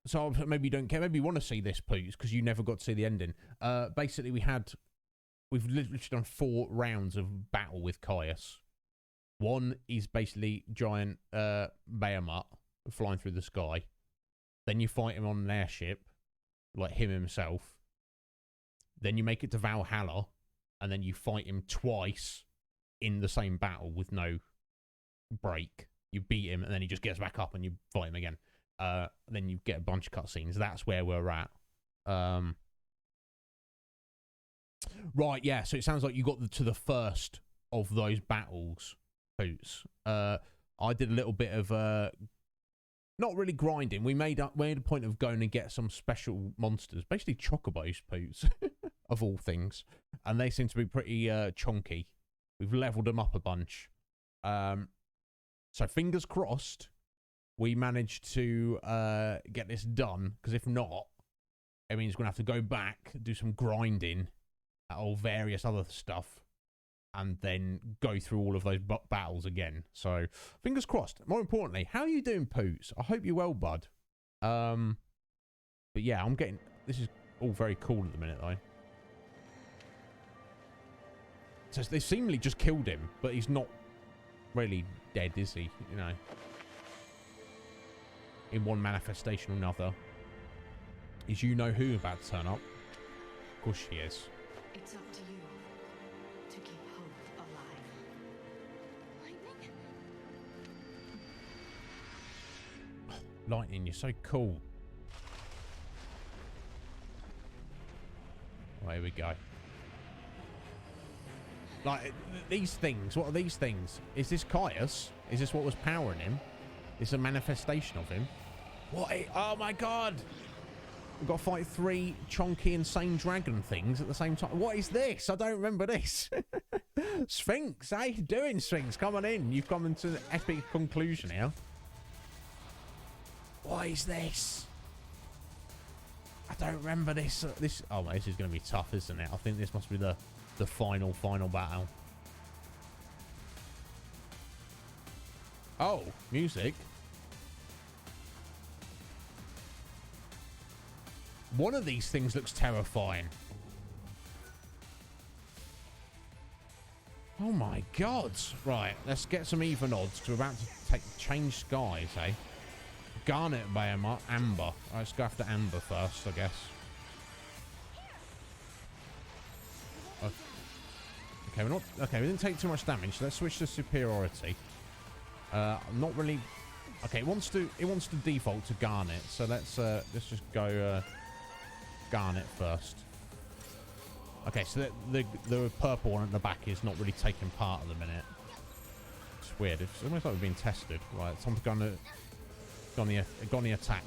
so maybe you don't care. Maybe you want to see this, Poots, because you never got to see the ending. Basically, we've literally done 4 rounds of battle with Caius. One is basically giant Behemoth flying through the sky. Then you fight him on an airship, like him himself. Then you make it to Valhalla. And then you fight him twice in the same battle with no break. You beat him, and then he just gets back up, and you fight him again. Then you get a bunch of cutscenes. That's where we're at. Right, yeah. So it sounds like you got to the first of those battles, Poots. I did a little bit of not really grinding. We made a point of going and get some special monsters, basically chocobos, Poots, of all things. And they seem to be pretty chunky. We've leveled them up a bunch. So fingers crossed we managed to get this done. Because if not, it means we're going to have to go back, do some grinding, or various other stuff. And then go through all of those battles again. So fingers crossed. More importantly, how are you doing, Poots? I hope you're well, bud. But yeah, this is all very cool at the minute, though. So they seemingly just killed him, but he's not really dead, is he? You know, in one manifestation or another. Is you know who about to turn up? Of course she is. It's up to you to keep hope alive. Lightning? Lightning, you're so cool. Well, here we go. Like, these things, what are these things? Is this Caius? Is this what was powering him? Is this a manifestation of him? What? Oh my god! We've got to fight 3 chunky, insane dragon things at the same time. What is this? I don't remember this. Sphinx, how you doing, Sphinx? Come on in. You've come into an epic conclusion here. What is this? I don't remember this. Oh, this is going to be tough, isn't it? I think this must be the final battle. Oh, music. One of these things looks terrifying. Oh my god. Right, let's get some even odds because we're about to change skies, eh? Garnet, Behemoth, Amber. Right, let's go after Amber first, I guess. Okay, Okay, we're not... Okay, we didn't take too much damage. Let's switch to superiority. Not really... Okay, it wants to default to Garnet. So let's just go Garnet first. Okay, so the purple one at the back is not really taking part at the minute. It's weird. It's almost like we're being tested. Right, it's time to go on the attack.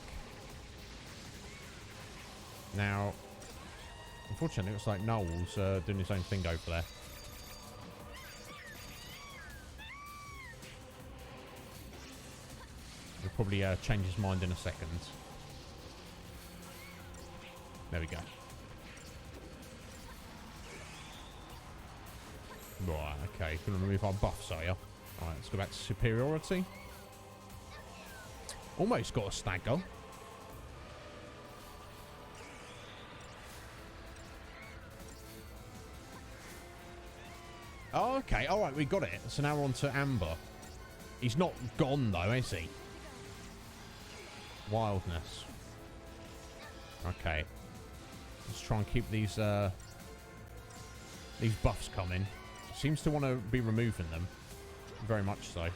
Now, unfortunately, it looks like Noel's doing his own thing over there. He'll probably change his mind in a second. There we go. Right, okay. Gonna remove our buffs, are you? Alright, let's go back to superiority. Almost got a stagger. Oh, okay. Alright, we got it. So now we're on to Amber. He's not gone, though, is he? Wildness. Okay. Let's try and keep these buffs coming. Seems to want to be removing them. Very much so.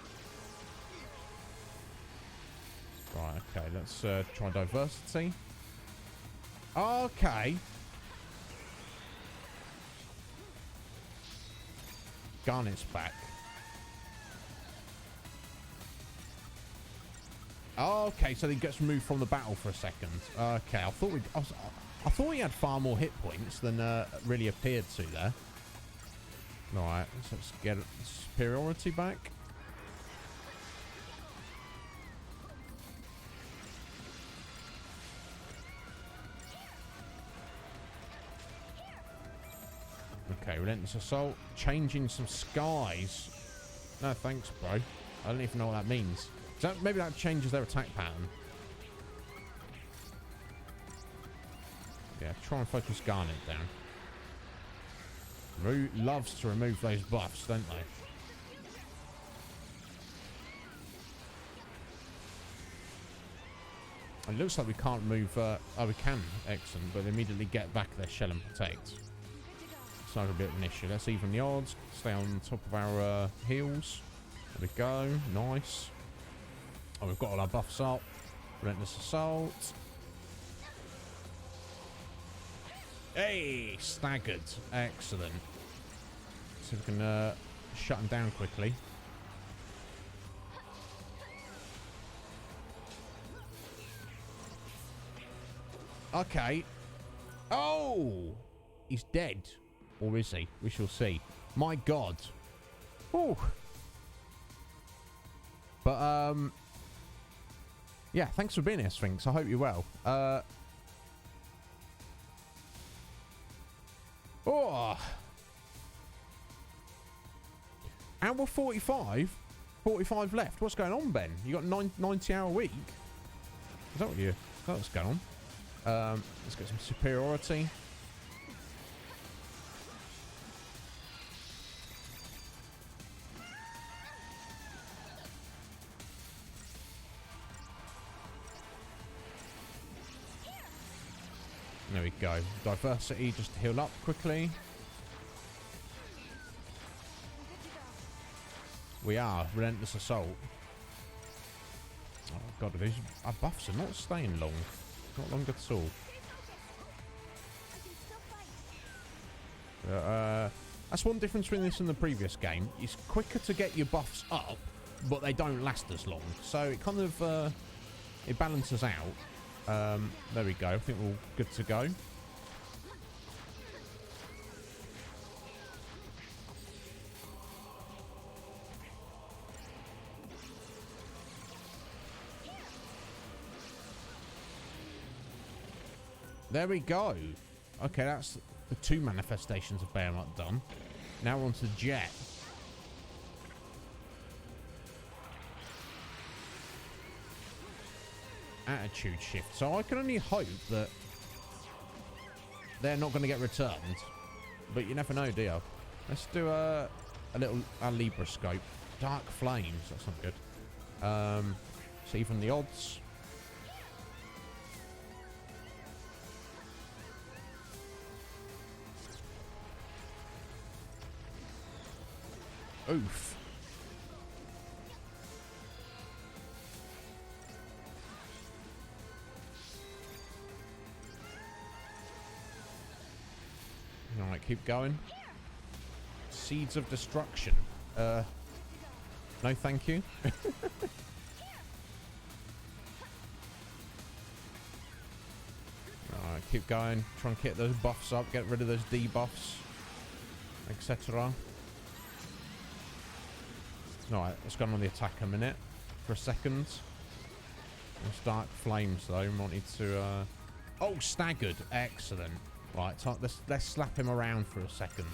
Right, okay. Let's try diversity. Okay. Garnet's back. Okay, so he gets removed from the battle for a second. Okay, I thought he had far more hit points than really appeared to there. Alright, so let's get superiority back. Okay, Relentless Assault. Changing some skies. No, thanks, bro. I don't even know what that means. Maybe that changes their attack pattern. Yeah, try and focus Garnet down. Loves to remove those buffs, don't they? It looks like we can't move... oh, we can. Excellent. But immediately get back their shell and protect. It's not a bit of an issue. Let's even the odds. Stay on top of our heals. There we go. Nice. Oh, we've got all our buffs up. Relentless Assault. Hey! Staggered. Excellent. See if we can shut him down quickly. Okay. Oh! He's dead. Or is he? We shall see. My God. Oh. But, yeah, thanks for being here, Sphinx. I hope you're well. Oh. Hour 45? 45 left. What's going on, Ben? You got 90-hour week? Is that what's going on? Let's get some superiority. There we go. Diversity, just to heal up quickly. We are. Relentless Assault. Oh, God. Our buffs are not staying long. Not long at all. That's one difference between this and the previous game. It's quicker to get your buffs up, but they don't last as long. So it kind of... it balances out. There we go. I think we're all good to go. There we go. Okay, that's the 2 manifestations of Behemoth done. Now we're on to Jet. Attitude shift. So I can only hope that they're not going to get returned. But you never know, do you? Let's do a little Libra scope. Dark Flames. That's not good. See from the odds. Oof. Alright, keep going. Seeds of destruction. No, thank you. Alright, keep going. Try and get those buffs up. Get rid of those debuffs. Etc. Alright, let's go on the attack a minute. For a second. Let's dark flames though. Might need to... Oh, staggered. Excellent. Right, let's slap him around for a second.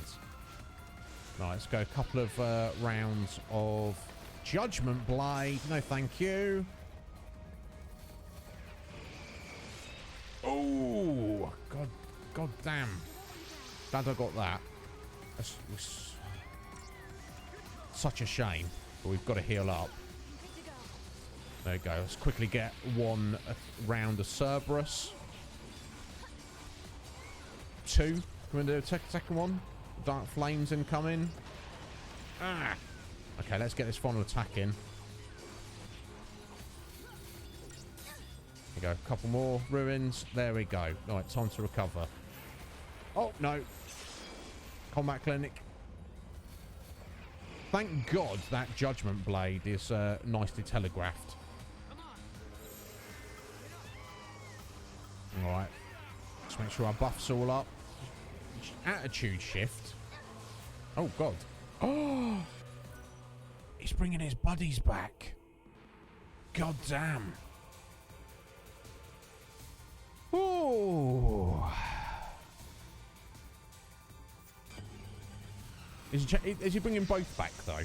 Right, let's go a couple of rounds of Judgment Blade. No, thank you. Oh, God damn. Glad I got that. That's such a shame, but we've got to heal up. There we go. Let's quickly get one round of Cerberus. 2. Can we do a second one? Dark flames incoming. Ah. Okay, let's get this final attack in. There we go. A couple more ruins. There we go. All right, time to recover. Oh, no. Combat clinic. Thank God that Judgment Blade is nicely telegraphed. All right. Let's make sure our buff's all up. Attitude shift. Oh, God. Oh! He's bringing his buddies back. God damn. Oh. Is he bringing both back, though?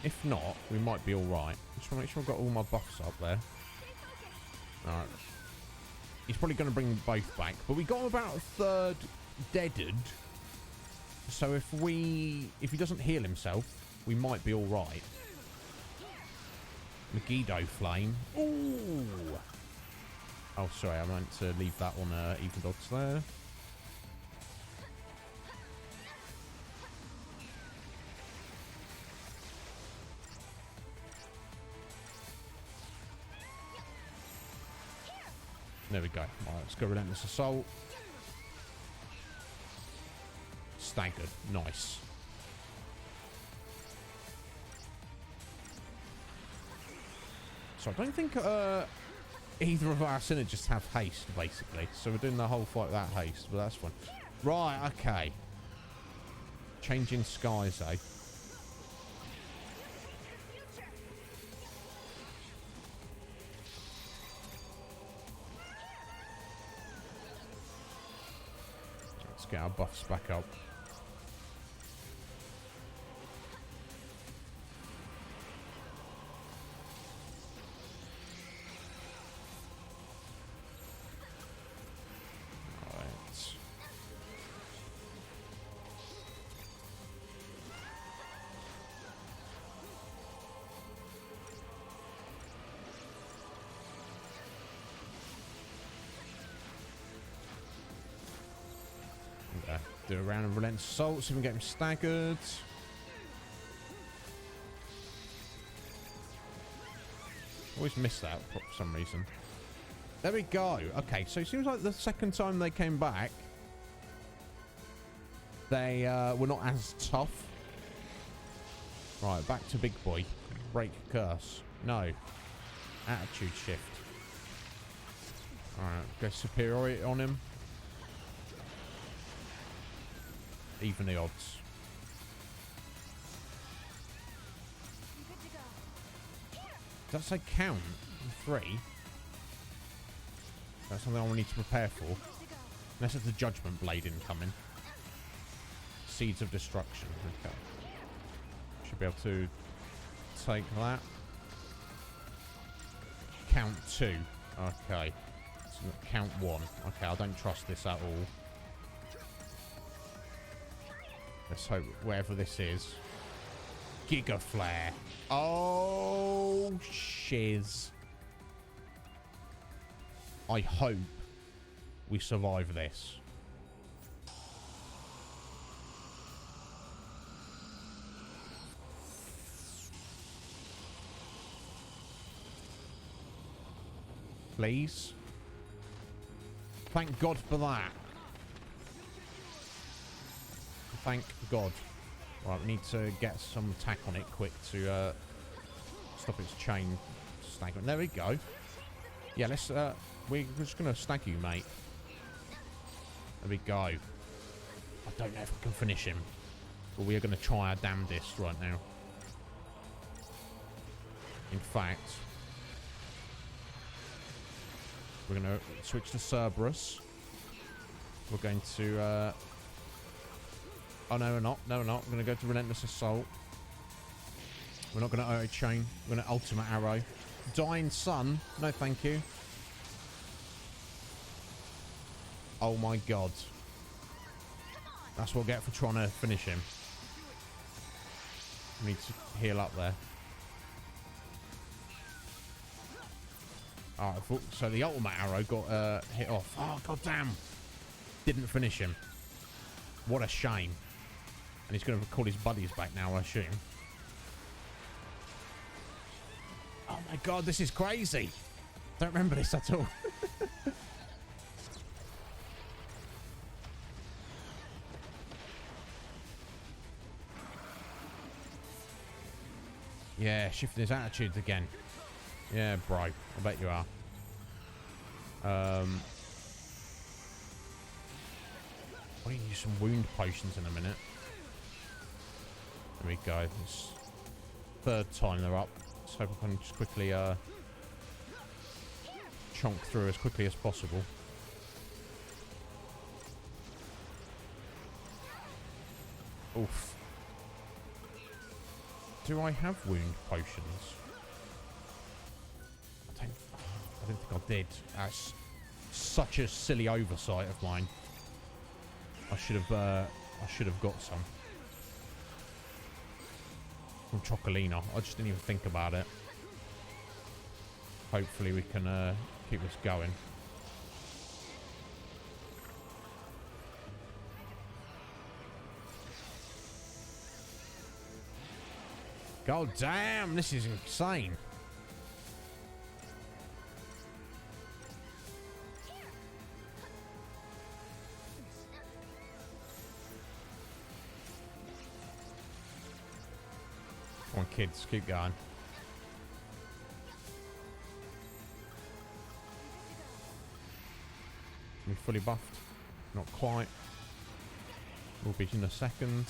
If not, we might be all right. Just want to make sure I've got all my buffs up there. All right. He's probably going to bring both back. But we got about a third deaded. So if he doesn't heal himself, we might be all right. Megiddo Flame. Ooh. Oh, sorry. I meant to leave that on even odds there. There we go. Right, let's go Relentless Assault. Staggered. Nice. So I don't think either of our synergists have haste, basically. So we're doing the whole fight without haste, but that's fine. Right, okay. Changing skies, eh? Let's get our buffs back up. Do a round of Relentless Assault, see if we can get him staggered. Always miss that for some reason. There we go. Okay, so it seems like the second time they came back, they were not as tough. Right, back to Big Boy. Break curse. No. Attitude shift. Alright, go superiority on him. Even the odds. Does that say count? 3? That's something I will need to prepare for. Unless it's the Judgment Blade incoming. Seeds of Destruction. Okay. Should be able to take that. Count 2. Okay. So count 1. Okay, I don't trust this at all. Let's hope whatever this is. Giga Flare. Oh, shiz. I hope we survive this. please. Thank God for that. Thank God. Right, we need to get some attack on it quick to stop its chain staggering. There we go. Yeah, let's we're just gonna snag you, mate. There we go. I don't know if I can finish him, but we are gonna try our damnedest right now. In fact, we're gonna switch to Cerberus. We're going to oh no, we're not. No, we're not. We're gonna go to Relentless Assault. We're not gonna auto chain. We're gonna Ultimate Arrow. Dying Sun. No, thank you. Oh my God. That's what we'll get for trying to finish him. We need to heal up there. Alright, so the Ultimate Arrow got hit off. Oh, God damn. Didn't finish him. What a shame. And he's going to call his buddies back now, I assume. Oh my God, this is crazy. Don't remember this at all. Yeah, shifting his attitudes again. Yeah, bro. I bet you are. We need to use some wound potions in a minute. There we go. This third time they're up. Let's hope I can just quickly chonk through as quickly as possible. Oof. Do I have wound potions? I don't think I did. That's such a silly oversight of mine. I should have got some from Chocolina. I just didn't even think about it. Hopefully we can keep this going. God damn, this is insane. Come on, kids, keep going. We fully buffed? Not quite. We'll be in a second.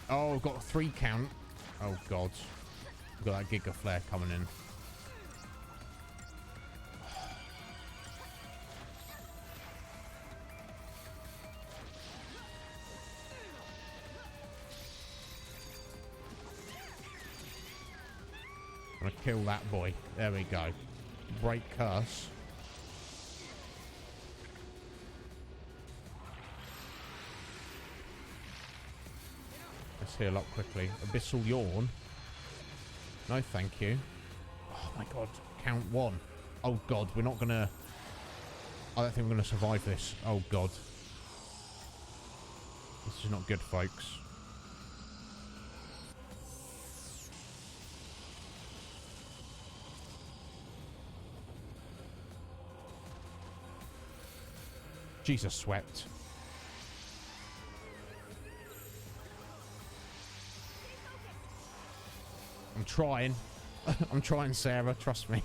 Oh, we've got a 3 count. Oh, God. We've got that Giga Flare coming in. I'm gonna kill that boy. There we go. Break curse. Let's heal up quickly. Abyssal Yawn. No, thank you. Oh my God. Count 1. Oh God, we're not gonna... I don't think we're gonna survive this. Oh God. This is not good, folks. Jesus swept. I'm trying. I'm trying, Sarah. Trust me.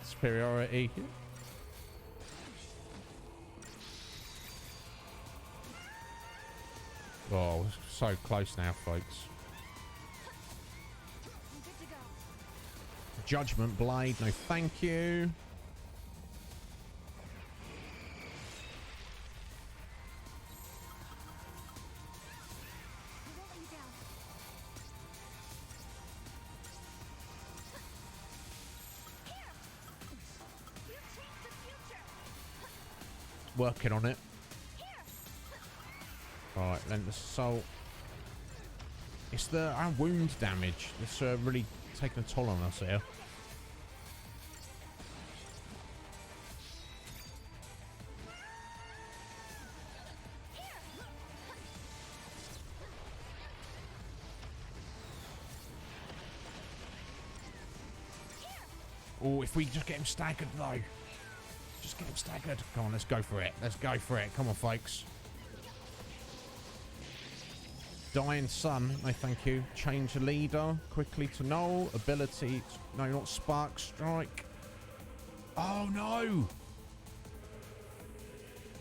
Superiority. Oh, so close now, folks. Judgment Blade. No, thank you. Working on it. Alright, Relentless Assault. It's our wound damage that's really taking a toll on us here. Oh, if we just get him staggered, though. Just get him staggered. Come on, let's go for it. Let's go for it. Come on, folks. Dying Sun, no thank you. Change the leader. Quickly to null. Ability. No, not Spark Strike. Oh, no.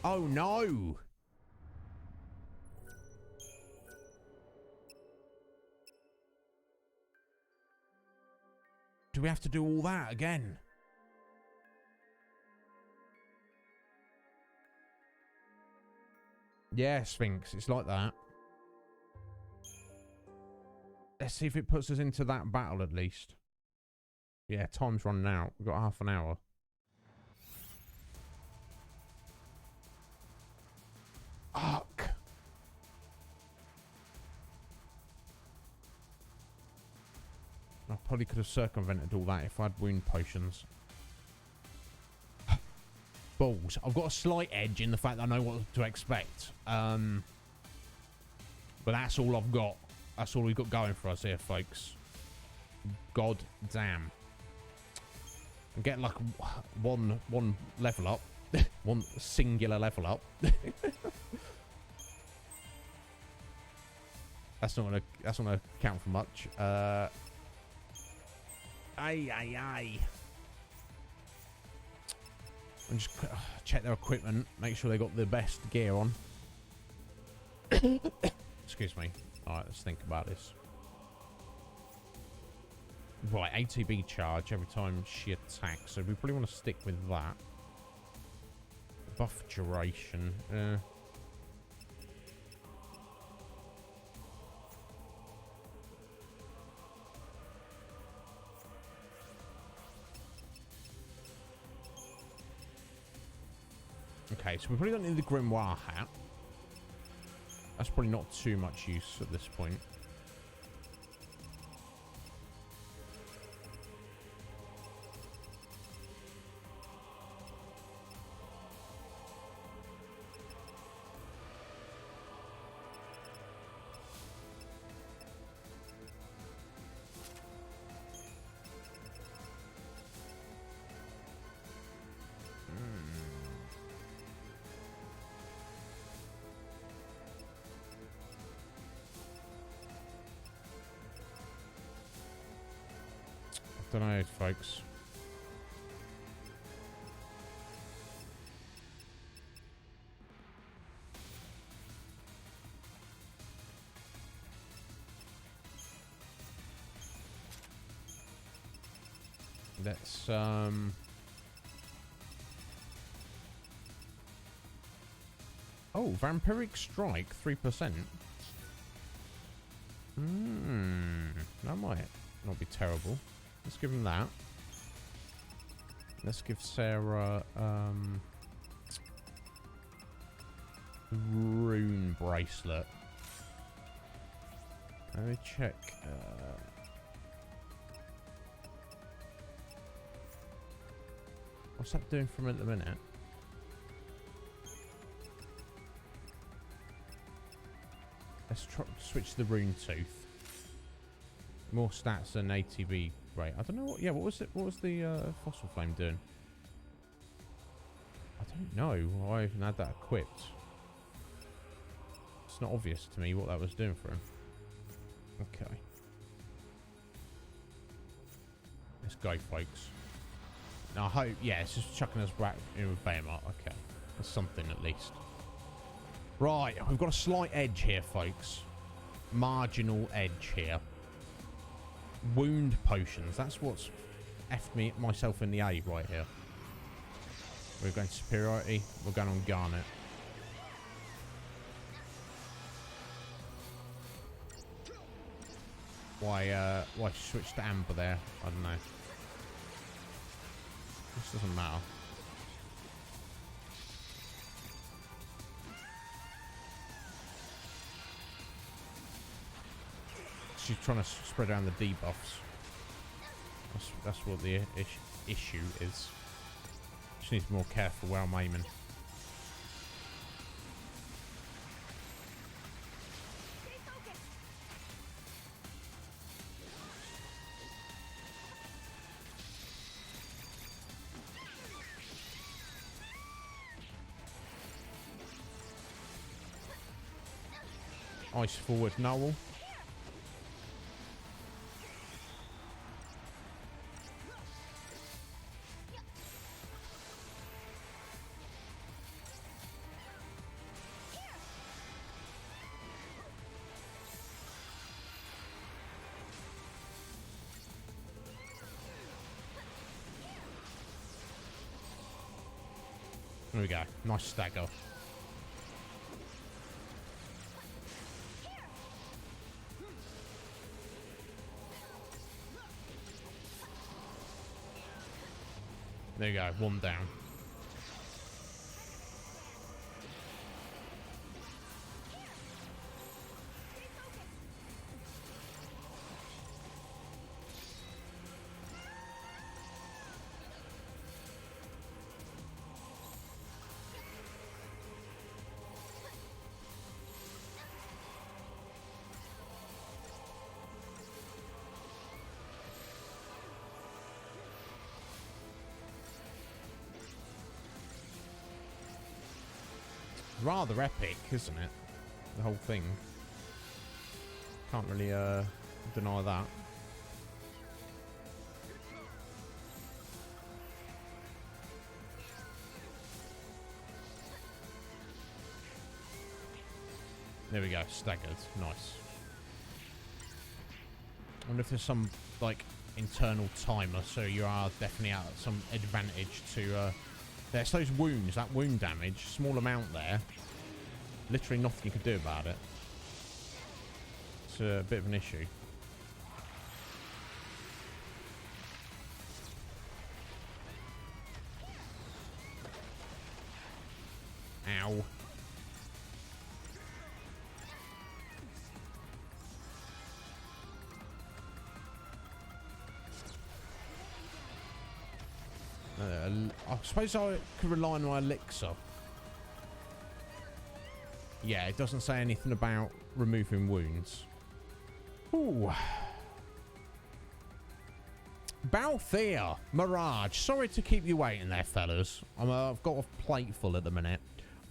Oh, no. Do we have to do all that again? Yeah, Sphinx. It's like that. Let's see if it puts us into that battle at least. Yeah, time's running out. We've got half an hour. Fuck. I probably could have circumvented all that if I had wound potions. Balls. I've got a slight edge in the fact that I know what to expect. But that's all I've got. That's all we've got going for us here, folks. God damn. I'm getting like one level up. One singular level up. That's not gonna count for much. Aye. And just check their equipment, make sure they got the best gear on. Excuse me. Alright, let's think about this. Right, ATB charge every time she attacks, so we probably want to stick with that. Buff duration. Okay, so we probably don't need the Grimoire hat. That's probably not too much use at this point. Don't know, folks. Let's oh, Vampiric Strike 3%. That might not be terrible. Let's give him that. Let's give Sarah the rune bracelet. Let me check. What's that doing for him at the minute? Let's try switch the rune tooth. More stats than ATB. Right, I don't know what. Yeah, what was it? What was the fossil flame doing? I don't know. I even had that equipped. It's not obvious to me what that was doing for him. Okay, let's go, folks. Now I hope. Yeah, it's just chucking us back in with Behemoth. Okay, that's something at least. Right, we've got a slight edge here, folks. Marginal edge here. Wound potions. That's what's effed myself in the A right here. We're going superiority. We're going on Garnet. Why switch to Amber there? I don't know. This doesn't matter. she's trying to spread around the debuffs. That's what the issue is. She needs to be more careful where I'm aiming. Ice forward, Noel. There we go. Nice stagger. There you go, one down. Rather epic, isn't it? The whole thing. Can't really deny that. There we go, staggered. Nice. I wonder if there's some like internal timer, so you are definitely at some advantage to there's those wounds, that wound damage, small amount there. Literally nothing you can do about it. It's a bit of an issue. Ow. I suppose I could rely on my elixir. Yeah, it doesn't say anything about removing wounds. Ooh. Fal'Cie, Mirage. Sorry to keep you waiting there, fellas. I've got a plate full at the minute.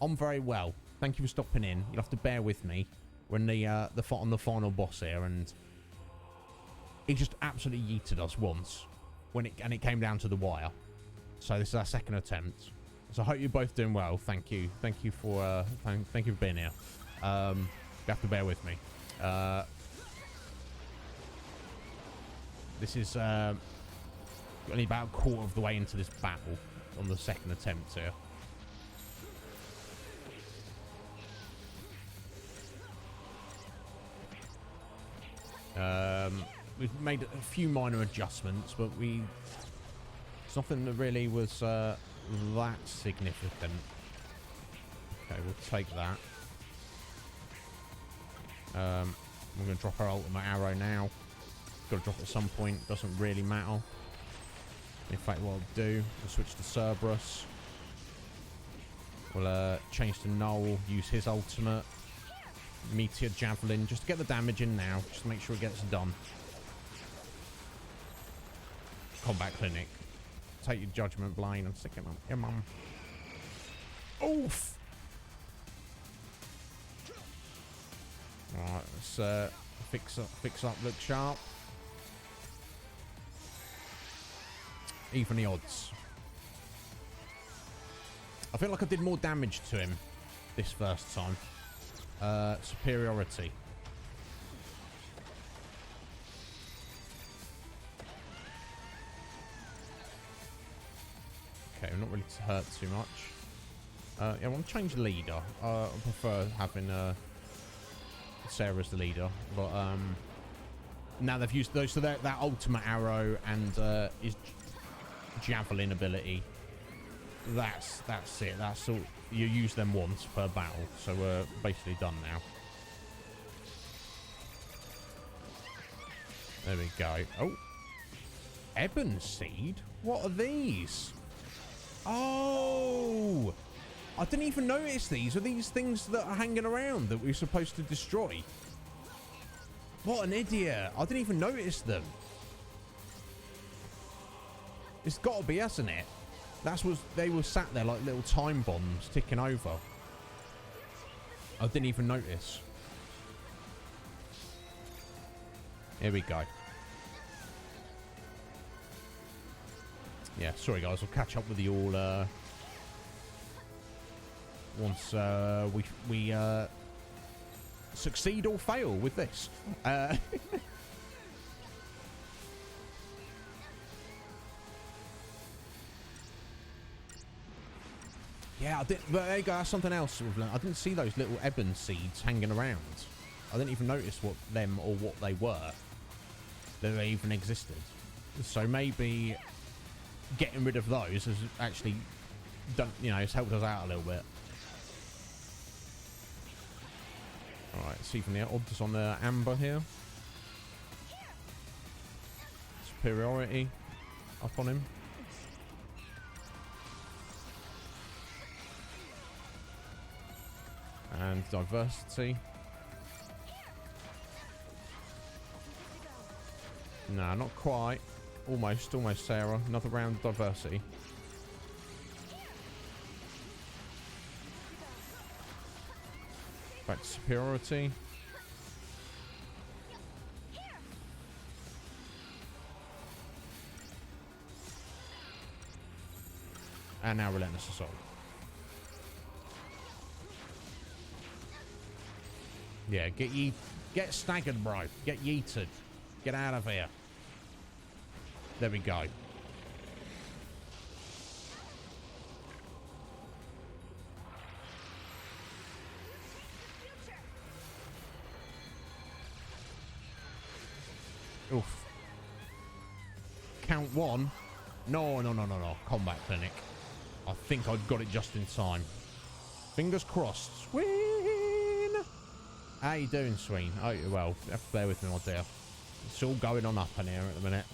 I'm very well. Thank you for stopping in. You'll have to bear with me when the fight on the final boss here, and he just absolutely yeeted us once when it came down to the wire. So this is our second attempt. So I hope you're both doing well. Thank you. Thank you for thank you for being here. You have to bear with me. This is only about a quarter of the way into this battle on the second attempt here. We've made a few minor adjustments, but it's nothing that really was that significant. Okay, we'll take that. We're going to drop our ultimate arrow now. Got to drop it at some point. Doesn't really matter. In fact, what I'll do, we'll switch to Cerberus. We'll change to Noel, use his ultimate. Meteor Javelin, just to get the damage in now. Just to make sure it gets done. Combat Clinic. Take your judgment, Blaine, and stick it on your mum. Oof! Alright, let's fix up, look sharp. Even the odds. I feel like I did more damage to him this first time. Superiority. Okay, we're not really to hurt too much. Yeah, I want to change leader. I prefer having Sarah as the leader, but now they've used those, so that ultimate arrow and his javelin ability. That's it. That's all. You use them once per battle, so we're basically done now. There we go. Oh. Ebon seed? What are these? Oh! I didn't even notice these. Are these things that are hanging around that we're supposed to destroy? What an idiot. I didn't even notice them. It's got to be, hasn't it? That's what they were sat there like little time bombs ticking over. I didn't even notice. Here we go. Yeah, sorry guys, I'll catch up with you all once we succeed or fail with this. Yeah, I did, but there you go, that's something else we've learned. I didn't see those little ebon seeds hanging around. I didn't even notice what them or what they were. That they even existed. So maybe getting rid of those has actually done, you know, it's helped us out a little bit. Alright, see from the odds on the amber here. Superiority up on him. And diversity. Nah, not quite. Almost, Sarah. Another round of diversity. Back to superiority. And now relentless assault. Yeah, get staggered, bro. Get yeeted. Get out of here. There we go. Oof. Count one. No. Combat clinic. I think I got it just in time. Fingers crossed. Sween. How you doing, Sween? Oh, well, bear with me, my dear. It's all going on up in here at the minute.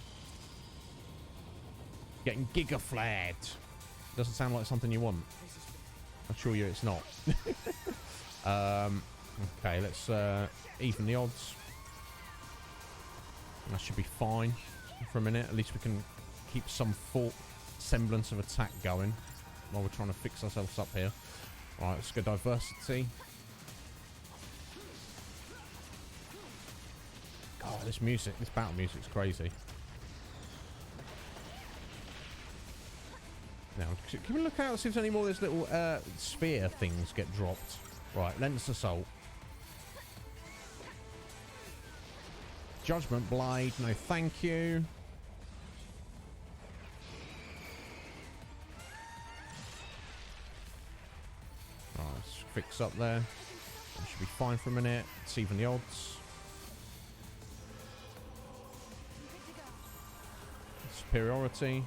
Getting giga flared. Doesn't sound like something you want. I assure you it's not. Okay, let's even the odds. That should be fine for a minute. At least we can keep some semblance of attack going while we're trying to fix ourselves up here. Alright, let's go diversity. God, this battle music's crazy. Now, can we look out and see if there's any more of those little sphere things get dropped? Right, Lens Assault. Judgment Blade, no thank you. Right, let's fix up there. That should be fine for a minute. Let's even the odds. Superiority.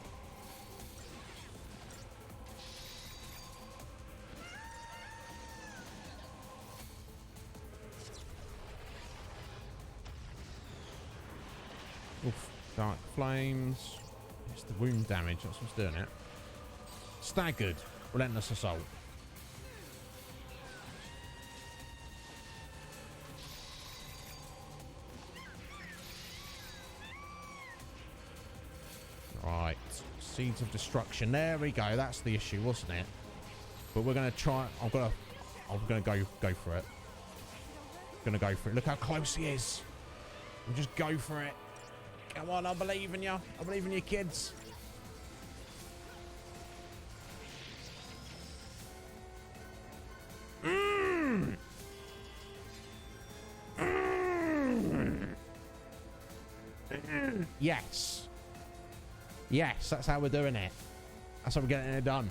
Oof. Dark Flames. It's the wound damage. That's what's doing it. Staggered. Relentless Assault. Right. Seeds of Destruction. There we go. That's the issue, wasn't it? But we're going to try. I'm going to go for it. Gonna go for it. Look how close he is. We'll just go for it. Come on, I believe in you. I believe in you, kids. Yes. Yes, that's how we're doing it. That's how we're getting it done.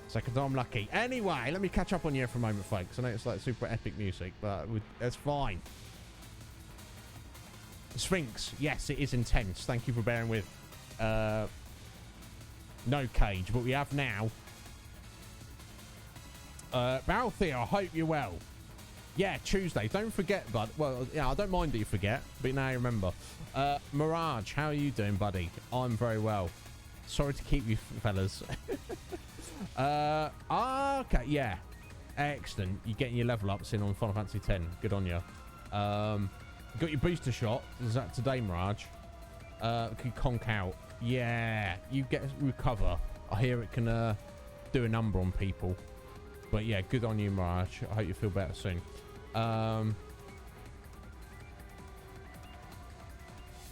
Second time lucky. Anyway, let me catch up on you for a moment, folks. I know it's like super epic music, but it's fine. Sphinx. Yes, it is intense. Thank you for bearing with. No cage, but we have now. Balthier, I hope you're well. Yeah, Tuesday. Don't forget, bud. Well, yeah, I don't mind that you forget, but now you remember. Mirage, how are you doing, buddy? I'm very well. Sorry to keep you fellas. Okay, yeah. Excellent. You're getting your level ups in on Final Fantasy X. Good on you. Got your booster shot. Is that today, Mirage? Can you conk out? Yeah. You get recover. I hear it can do a number on people. But yeah, good on you, Mirage. I hope you feel better soon.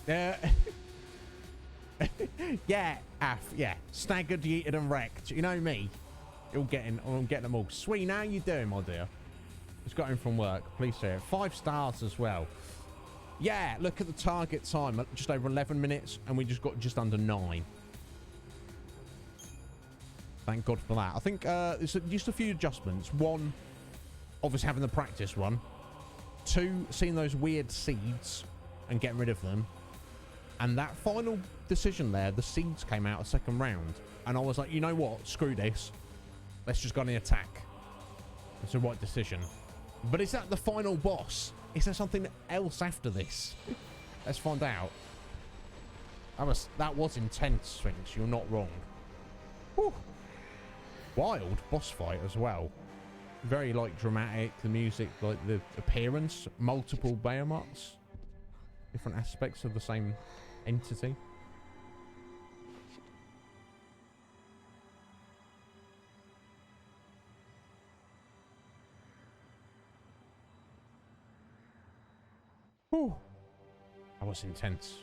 Yeah. Yeah, Af. Yeah. Staggered, yeeted, and wrecked. You know me. I'm getting them all. Sweet, how you doing, my dear? Just got in from work. Please say it. 5 stars as well. Yeah, look at the target time. Just over 11 minutes, and we just got just under 9. Thank God for that. I think it's just a few adjustments. 1, obviously having the practice run. 2, seeing those weird seeds and getting rid of them. And that final decision there, the seeds came out a second round. And I was like, you know what? Screw this. Let's just go on the attack. It's the right decision. But is that the final boss? Is there something else after this? Let's find out. That was intense, Sphinx. You're not wrong. Whew. Wild boss fight as well. Very, like, dramatic. The music, like, the appearance. Multiple Behemoths. Different aspects of the same entity. Whew. That was intense.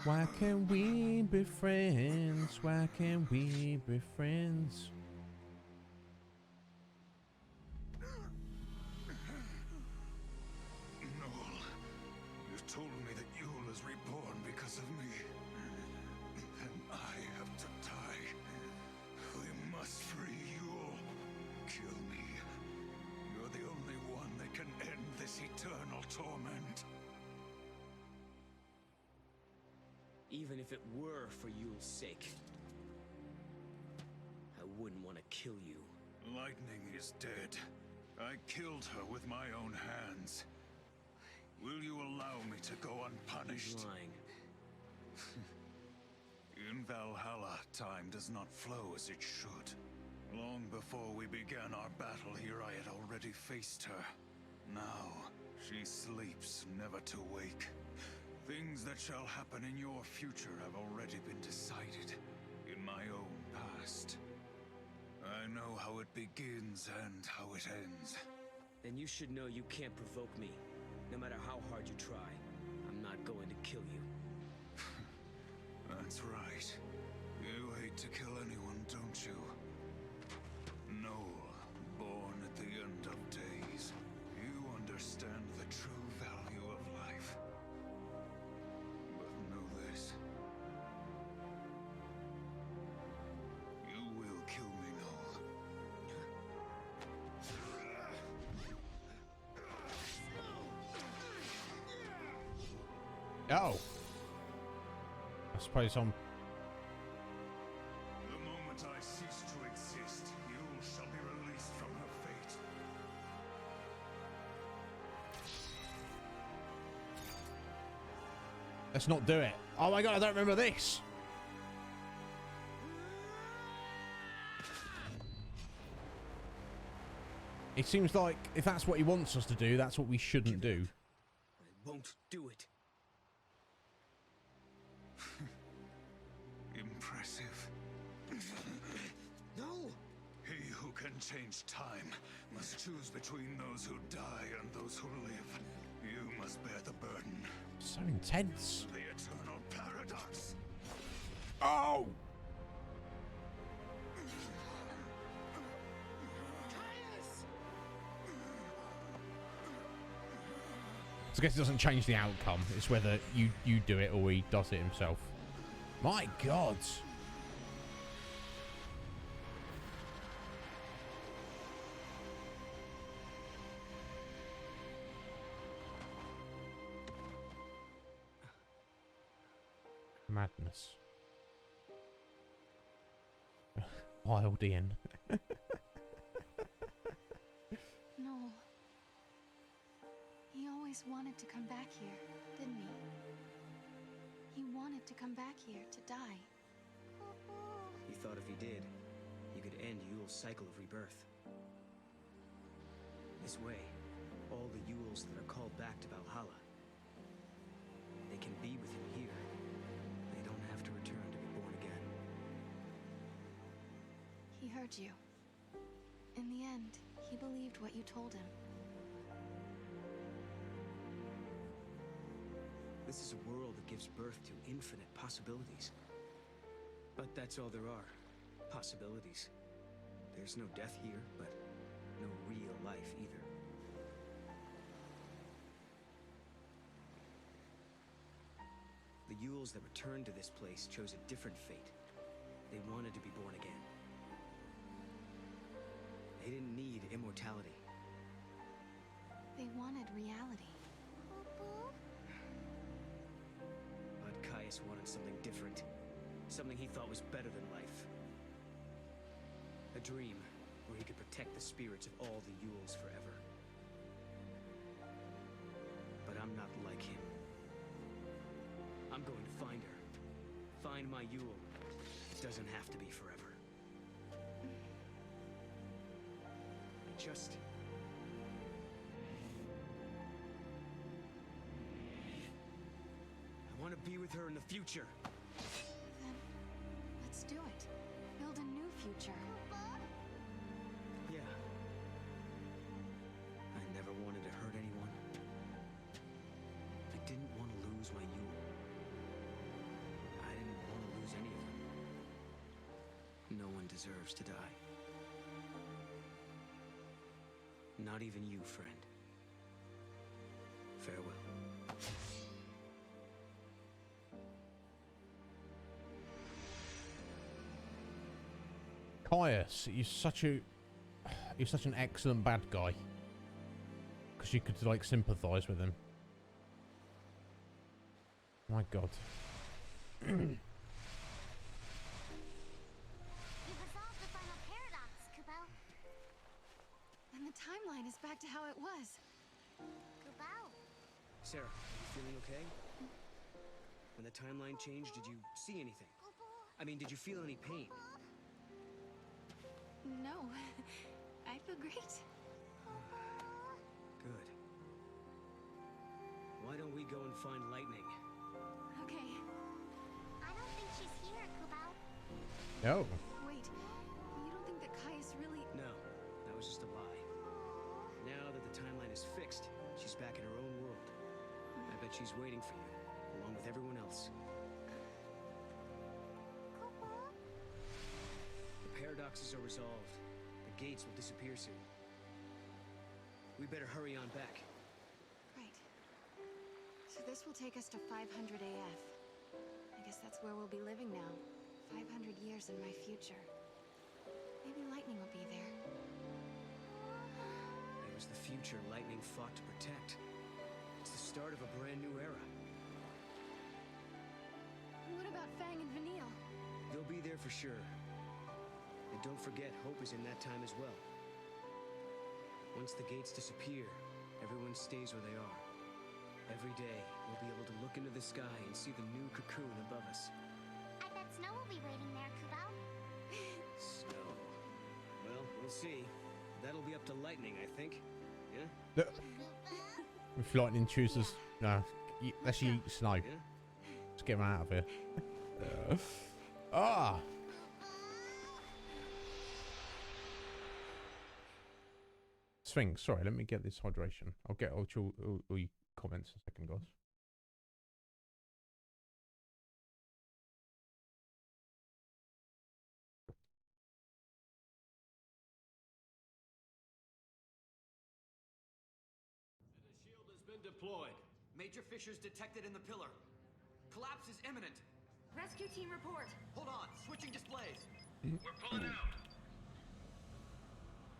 Why can't we be friends? Why can't we be friends? Told me that Yule is reborn because of me. And I have to die. We must free Yule. Kill me. You're the only one that can end this eternal torment. Even if it were for Yule's sake, I wouldn't want to kill you. Lightning is dead. I killed her with my own hands. Will you allow me to go unpunished? He's lying. In Valhalla, time does not flow as it should. Long before we began our battle here, I had already faced her. Now, she sleeps, never to wake. Things that shall happen in your future have already been decided in my own past. I know how it begins and how it ends. Then you should know you can't provoke me. No matter how hard you try, I'm not going to kill you. That's right. You hate to kill anyone, don't you? Noel, born at the end of days. You understand the true value of life. But know this. You will kill me, Noel. Oh. I suppose I'm... The moment I cease to exist, Yule shall be released from her fate. Let's not do it. Oh my God, I don't remember this. It seems like if that's what he wants us to do, that's what we shouldn't do. I won't do it. Impressive. No! He who can change time must choose between those who die and those who live. You must bear the burden. So intense. The eternal paradox. Oh! So I guess it doesn't change the outcome. It's whether you do it or he does it himself. My God. Wild Ian. No. He always wanted to come back here, didn't he? He wanted to come back here to die. He thought if he did, he could end Yule's cycle of rebirth. This way, all the Yules that are called back to Valhalla, they can be with him here. They don't have to return to be born again. He heard you. In the end, he believed what you told him. This is a world that gives birth to infinite possibilities. But that's all there are. Possibilities. There's no death here, but no real life either. The Yules that returned to this place chose a different fate. They wanted to be born again. They didn't need immortality. They wanted reality. But Caius wanted something different. Something he thought was better than life. A dream where he could protect the spirits of all the Yules forever. But I'm not like him. I'm going to find her. Find my Yule. It doesn't have to be forever. I want to be with her in the future. Then, let's do it. Build a new future. Yeah. I never wanted to hurt anyone. I didn't want to lose my Yule. I didn't want to lose any of them. No one deserves to die. Not even you, friend. Farewell. Caius, you're such an excellent bad guy. Because you could like sympathize with him. My God. You resolved the final paradox, Kubo. And the timeline is back to how it was. Kubo. Sarah, you feeling okay? When the timeline changed, did you see anything? I mean, did you feel any pain? No, I feel great. Good. Why don't we go and find Lightning? Okay. I don't think she's here, Kubo. Oh. Wait, you don't think that Caius really... No, that was just a lie. Now that the timeline is fixed, she's back in her own world. I bet she's waiting for you, along with everyone else. The paradoxes are resolved. The gates will disappear soon. We better hurry on back. Right. So this will take us to 500 AF. I guess that's where we'll be living now. 500 years in my future. Maybe Lightning will be there. It was the future Lightning fought to protect. It's the start of a brand new era. What about Fang and Vanille? They'll be there for sure. And don't forget, Hope is in that time as well. Once the gates disappear, everyone stays where they are. Every day, we'll be able to look into the sky and see the new cocoon above us. I bet Snow will be waiting there, Kubo. Snow. Well, we'll see. That'll be up to Lightning, I think. Yeah? If Lightning chooses... No, let's eat Snow. Yeah? Let's get him out of here. Ah! Sphinx, sorry, let me get this hydration. I'll get all your comments in a second, guys. The shield has been deployed. Major fissures detected in the pillar. Collapse is imminent. Rescue team report. Hold on, switching displays. We're pulling out.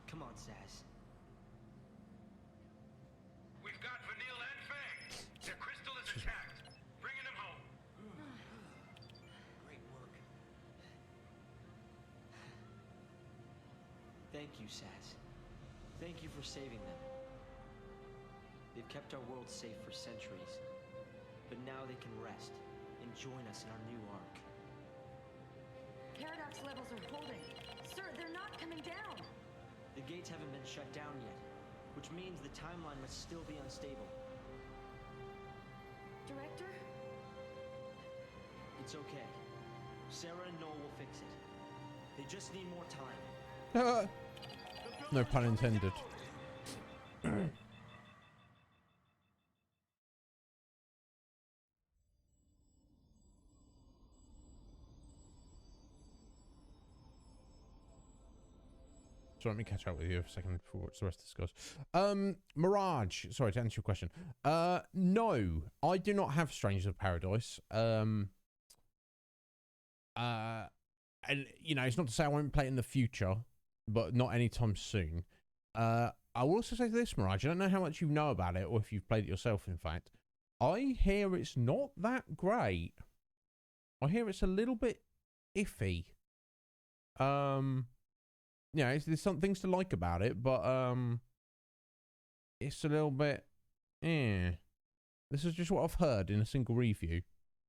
Come on, Saz. We've got Vanille and Fang. Their crystal is attacked. Bringing them home. Great work. Thank you, Cie'th. Thank you for saving them. They've kept our world safe for centuries. But now they can rest and join us in our new arc. Paradox levels are holding. Sir, they're not coming down. The gates haven't been shut down yet, which means the timeline must still be unstable. Director? It's okay. Sarah and Noel will fix it. They just need more time. No pun intended. So let me catch up with you for a second before watch the rest of this goes. Mirage, sorry to answer your question. No, I do not have Strangers of Paradise. And you know, it's not to say I won't play it in the future, but not anytime soon. I will also say this, Mirage, I don't know how much you know about it or if you've played it yourself, in fact. I hear it's not that great. I hear it's a little bit iffy. Yeah, there's some things to like about it, but it's a little bit This is just what I've heard in a single review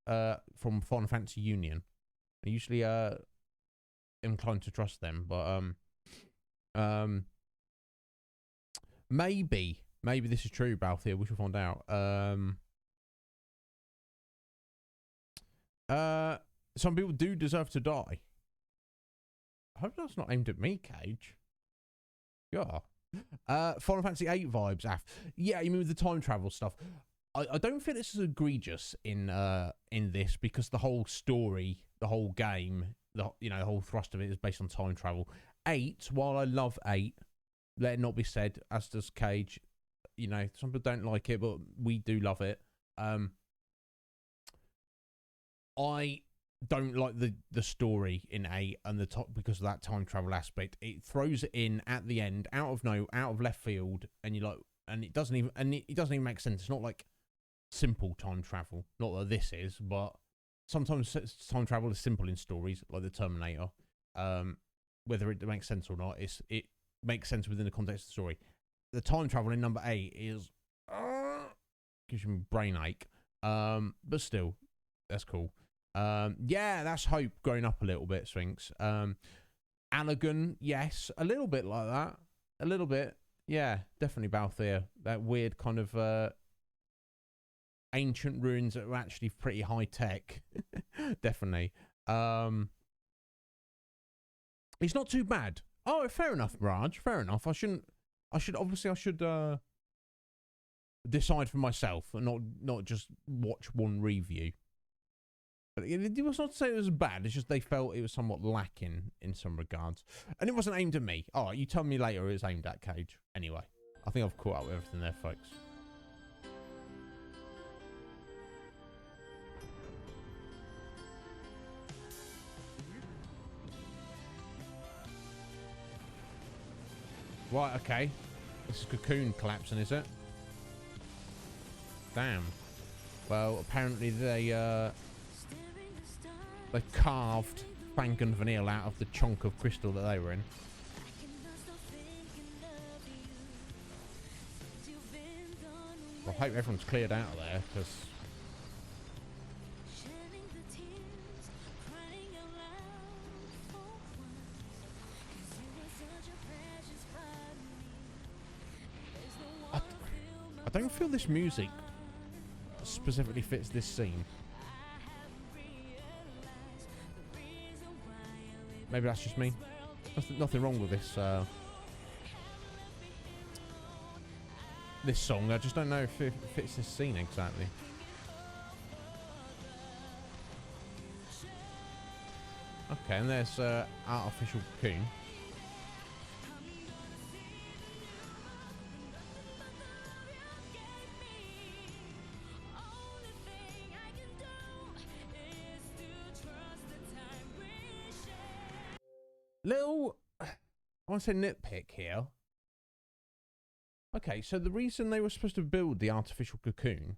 from Final Fantasy Union. I usually inclined to trust them, but maybe this is true, Fal'Cie. We shall find out. Some people do deserve to die. I hope that's not aimed at me, Cage. Yeah. Final Fantasy VIII vibes, Af. Yeah, you mean with the time travel stuff. I don't think this is egregious in this, because the whole story, the whole game, the whole thrust of it is based on time travel. 8, while I love 8, let it not be said, as does Cage. You know, some people don't like it, but we do love it. I don't like the story in 8 and the top because of that time travel aspect. It throws it in at the end, out of left field, and you're like, and it doesn't even make sense. It's not like simple time travel. Not that this is, but sometimes time travel is simple in stories, like the Terminator. Whether it makes sense or not, it makes sense within the context of the story. The time travel in number 8 is gives you a brain ache. But still, that's cool. Yeah, that's hope growing up a little bit, Sphinx. Allegan, yes, a little bit like that. A little bit. Yeah, definitely Fal'Cie. That weird kind of ancient ruins that were actually pretty high tech. Definitely. It's not too bad. Oh, fair enough, Raj. Fair enough. I should decide for myself and not just watch one review. But it was not to say it was bad. It's just they felt it was somewhat lacking in some regards. And it wasn't aimed at me. Oh, you tell me later it was aimed at Cage. Anyway, I think I've caught up with everything there, folks. Right, okay. This is Cocoon collapsing, is it? Damn. Well, apparently they carved Frank and Vanille out of the chunk of crystal that they were in. Well, I hope everyone's cleared out of there, because... I don't feel this music specifically fits this scene. Maybe that's just me. Nothing wrong with this this song. I just don't know if it fits this scene exactly. Okay, and there's Artificial Cocoon. Little, I want to say nitpick here. Okay, so the reason they were supposed to build the artificial cocoon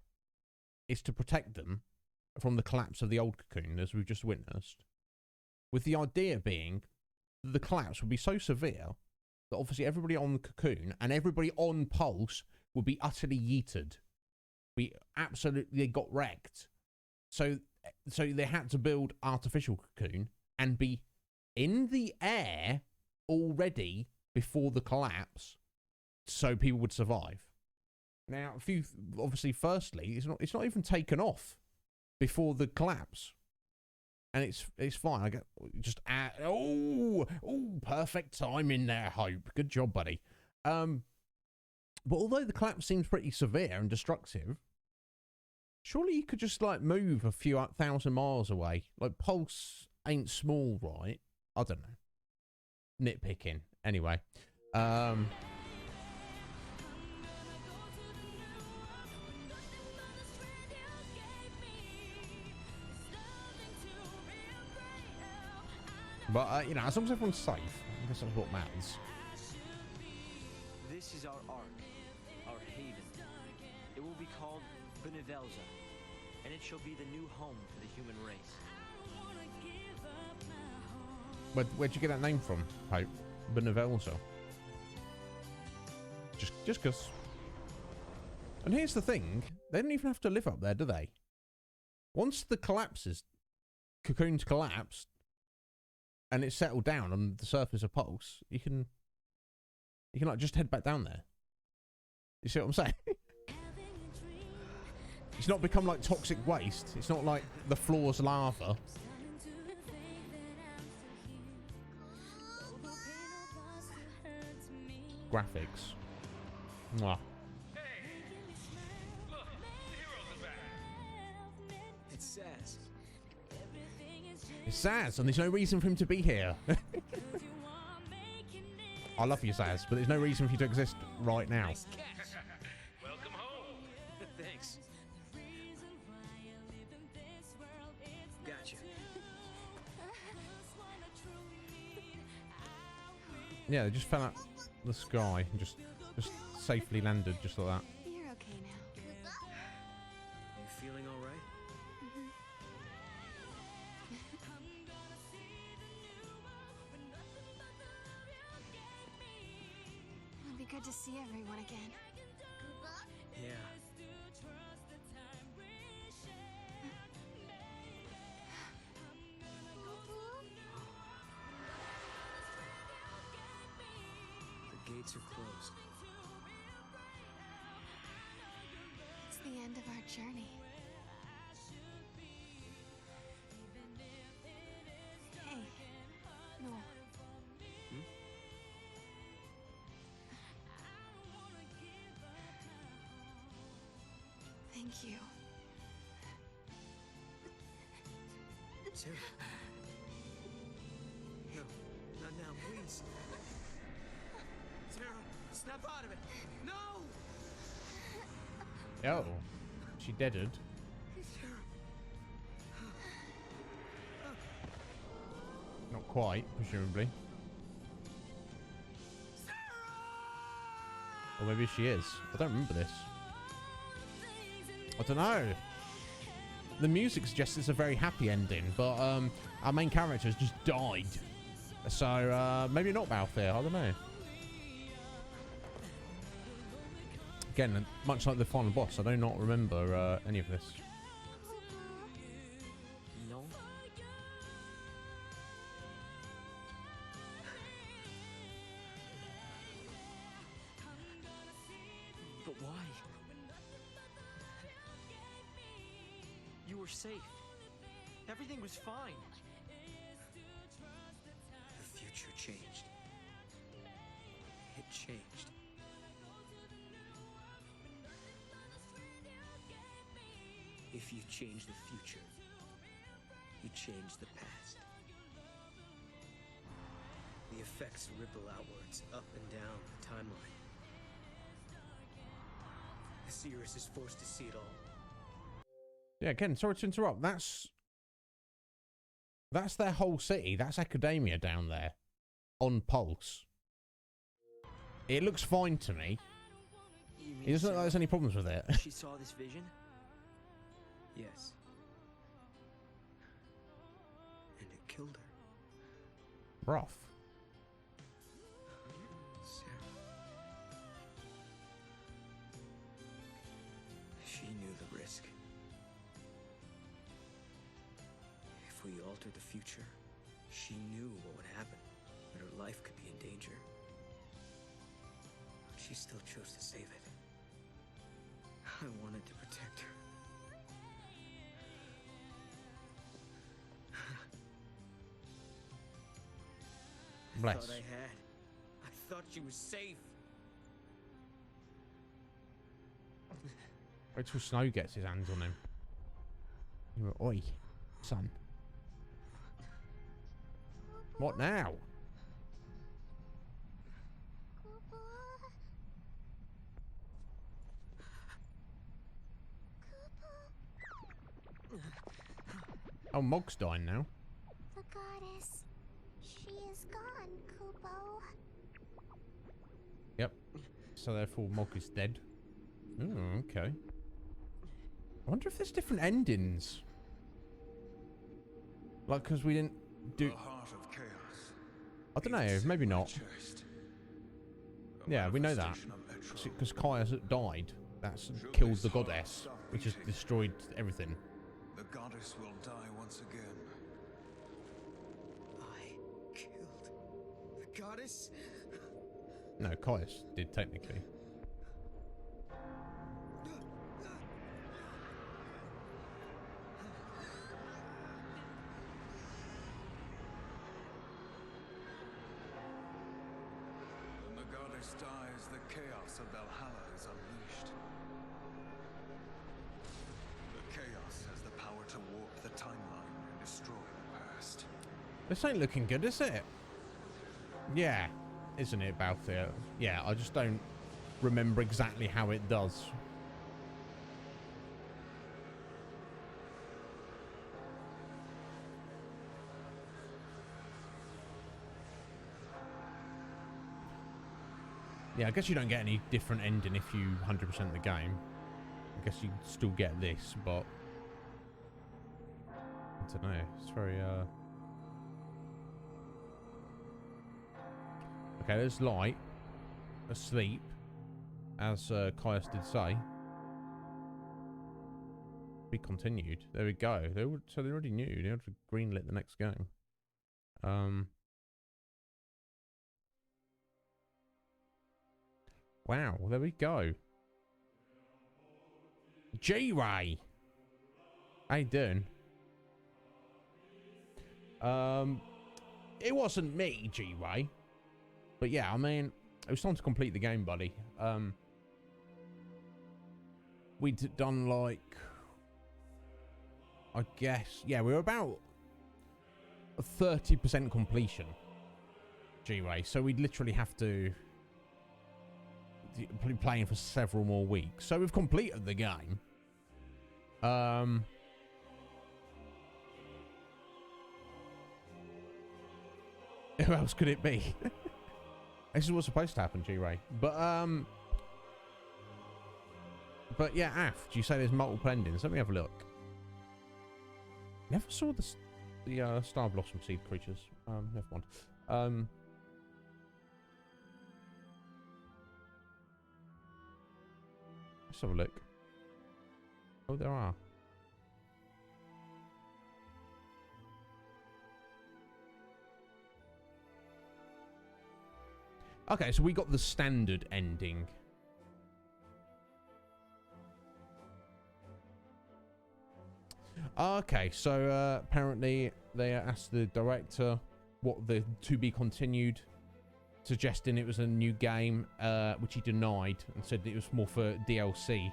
is to protect them from the collapse of the old cocoon, as we've just witnessed. With the idea being that the collapse would be so severe that obviously everybody on the Cocoon and everybody on Pulse would be utterly yeeted. They got wrecked. So they had to build artificial Cocoon and be in the air already before the collapse, so people would survive. Now, obviously, firstly, it's not even taken off before the collapse, and it's fine. I get perfect timing there, Hope. Good job, buddy. But although the collapse seems pretty severe and destructive, surely you could just like move a few 1,000 miles away. Like Pulse ain't small, right? I don't know. Nitpicking. Anyway. But, you know, as long as everyone's safe, I guess that's what matters. This is our ark, our haven. It will be called Benevelza, and it shall be the new home for the human race. Where'd you get that name from, Hope? Benevelza. Just cause. And here's the thing, they don't even have to live up there, do they? Once the Cocoon's collapsed, and it's settled down on the surface of Pulse, you can like just head back down there. You see what I'm saying? It's not become like toxic waste. It's not like the floor's lava. Graphics. Mwah. It's Saz. It's Saz, and there's no reason for him to be here. I love you, Saz, but there's no reason for you to exist right now. Nice catch. Welcome home. Thanks. Gotcha. Yeah, they just fell out the sky and just safely landed just like that. You're okay now. You feeling all right? It'll be good to see everyone again. Yeah. The gates are closed. It's the end of our journey. Hey, no. Thank you. Sarah. No, not now, please. Sarah, snap out of it. No! Oh, she deaded. Not quite, presumably. Or maybe she is. I don't remember this. I don't know. The music suggests it's a very happy ending, but our main character has just died. So maybe not Balthier, I don't know. Again, much like the final boss, I do not remember any of this. No? But why? You were safe. Everything was fine. The future changed. It changed. If you change the future, you change the past. The effects ripple outwards, up and down the timeline. The seeress is forced to see it all. Yeah, again, sorry to interrupt. That's their whole city. That's Academia down there on Pulse. It looks fine to me. It doesn't look like there's any problems with it. She saw this vision? Yes. And it killed her. Rough. If we altered the future, she knew what would happen, that her life could be in danger. She still chose to save it. I wanted to protect her. Bless. I thought I had. I thought she was safe. Wait till Snow gets his hands on him. Oi, son. What now? Oh, Mog's dying now. The goddess. She is gone, Kupo. Yep. So therefore Mog is dead. Oh, okay. I wonder if there's different endings. Like, because we didn't do... The heart of chaos. I don't know, maybe not. Yeah, we know that. Because Caius died. That's killed the goddess, which has destroyed everything. The goddess will die once again. I killed the goddess? No, Caius did technically. When the goddess dies, the chaos of Valhalla is unleashed. The chaos has the power to warp the timeline and destroy the past. This ain't looking good, is it? Yeah, isn't it, Balthier? Yeah, I just don't remember exactly how it does. Yeah, I guess you don't get any different ending if you 100% the game. I guess you still get this, but I don't know. It's very okay, there's light. Asleep, as Caius did say. Be continued. There we go. So they already knew. They had greenlit the next game. Wow, there we go. G-Ray! How you doing? It wasn't me, G-Ray. But yeah, I mean, it was time to complete the game, buddy. We'd done like... I guess... Yeah, we were about... a 30% completion, G-Ray. So we'd literally have to... be playing for several more weeks. So we've completed the game. Who else could it be? This is what's supposed to happen, G-Ray. But yeah, Aft, you say there's multiple endings. Let me have a look. Never saw the Star Blossom Seed creatures. Never mind. Let's have a look. Oh, there are. Okay, so we got the standard ending. Okay, so apparently they asked the director what the to be continued, suggesting it was a new game, which he denied and said it was more for DLC.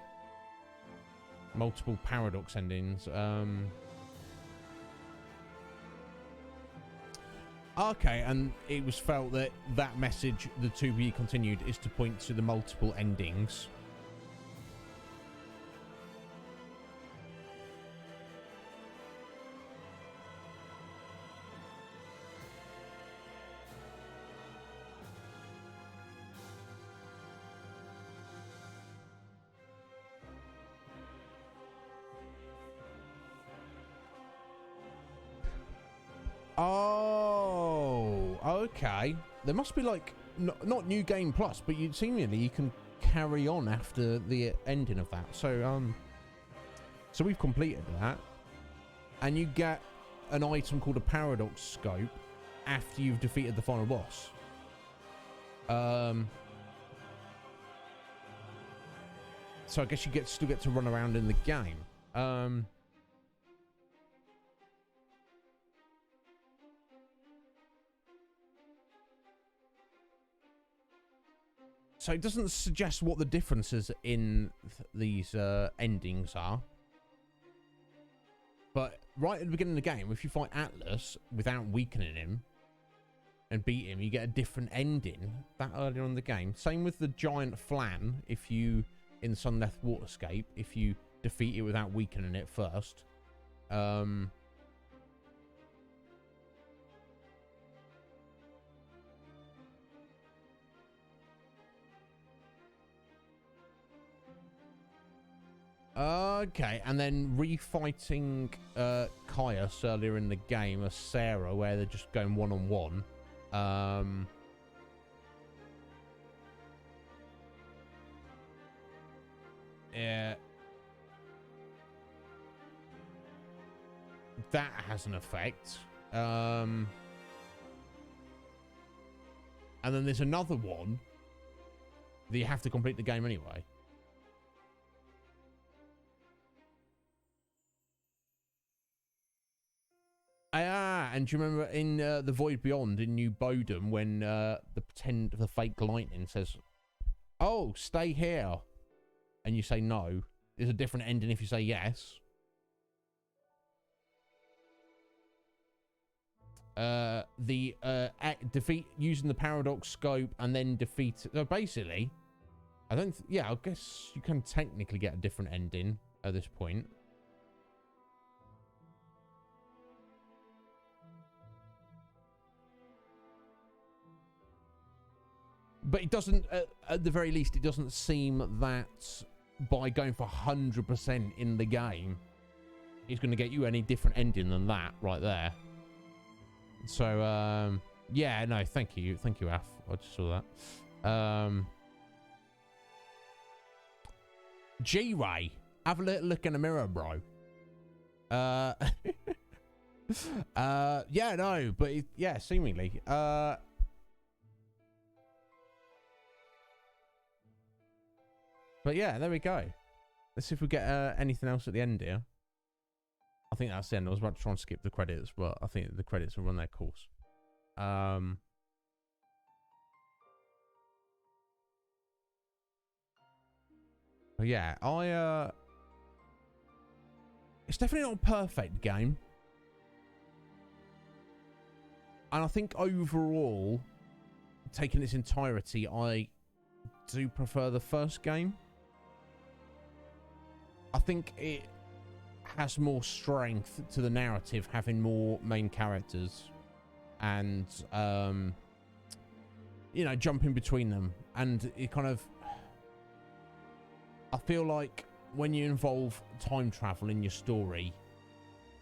Multiple paradox endings. Okay, and it was felt that that message, the to be continued, is to point to the multiple endings. Oh, okay. There must be like not new game plus, but seemingly you can carry on after the ending of that. So so we've completed that, and you get an item called a paradox scope after you've defeated the final boss. So I guess you still get to run around in the game. So it doesn't suggest what the differences in these endings are. But right at the beginning of the game, if you fight Atlas without weakening him and beat him, you get a different ending that earlier on in the game. Same with the giant flan, if you, in Sundeath Waterscape, if you defeat it without weakening it first. Okay, and then refighting Caius earlier in the game as Sarah, where they're just going one-on-one. Yeah. That has an effect. And then there's another one that you have to complete the game anyway. And do you remember in The Void Beyond in New Bodom when the fake lightning says, "Oh, stay here," and you say no? There's a different ending if you say yes. Defeat using the paradox scope and then defeat. So basically, I guess you can technically get a different ending at this point. But it doesn't, at the very least, it doesn't seem that by going for 100% in the game, it's going to get you any different ending than that right there. So, yeah, no, thank you. Thank you, Af. I just saw that. G-Ray, have a little look in the mirror, bro. Yeah, no, but yeah, seemingly. But yeah, there we go. Let's see if we get anything else at the end here. I think that's the end. I was about to try and skip the credits, but I think the credits will run their course. But yeah, it's definitely not a perfect game. And I think overall, taking its entirety, I do prefer the first game. I think it has more strength to the narrative, having more main characters and, you know, jumping between them. And it kind of, I feel like when you involve time travel in your story,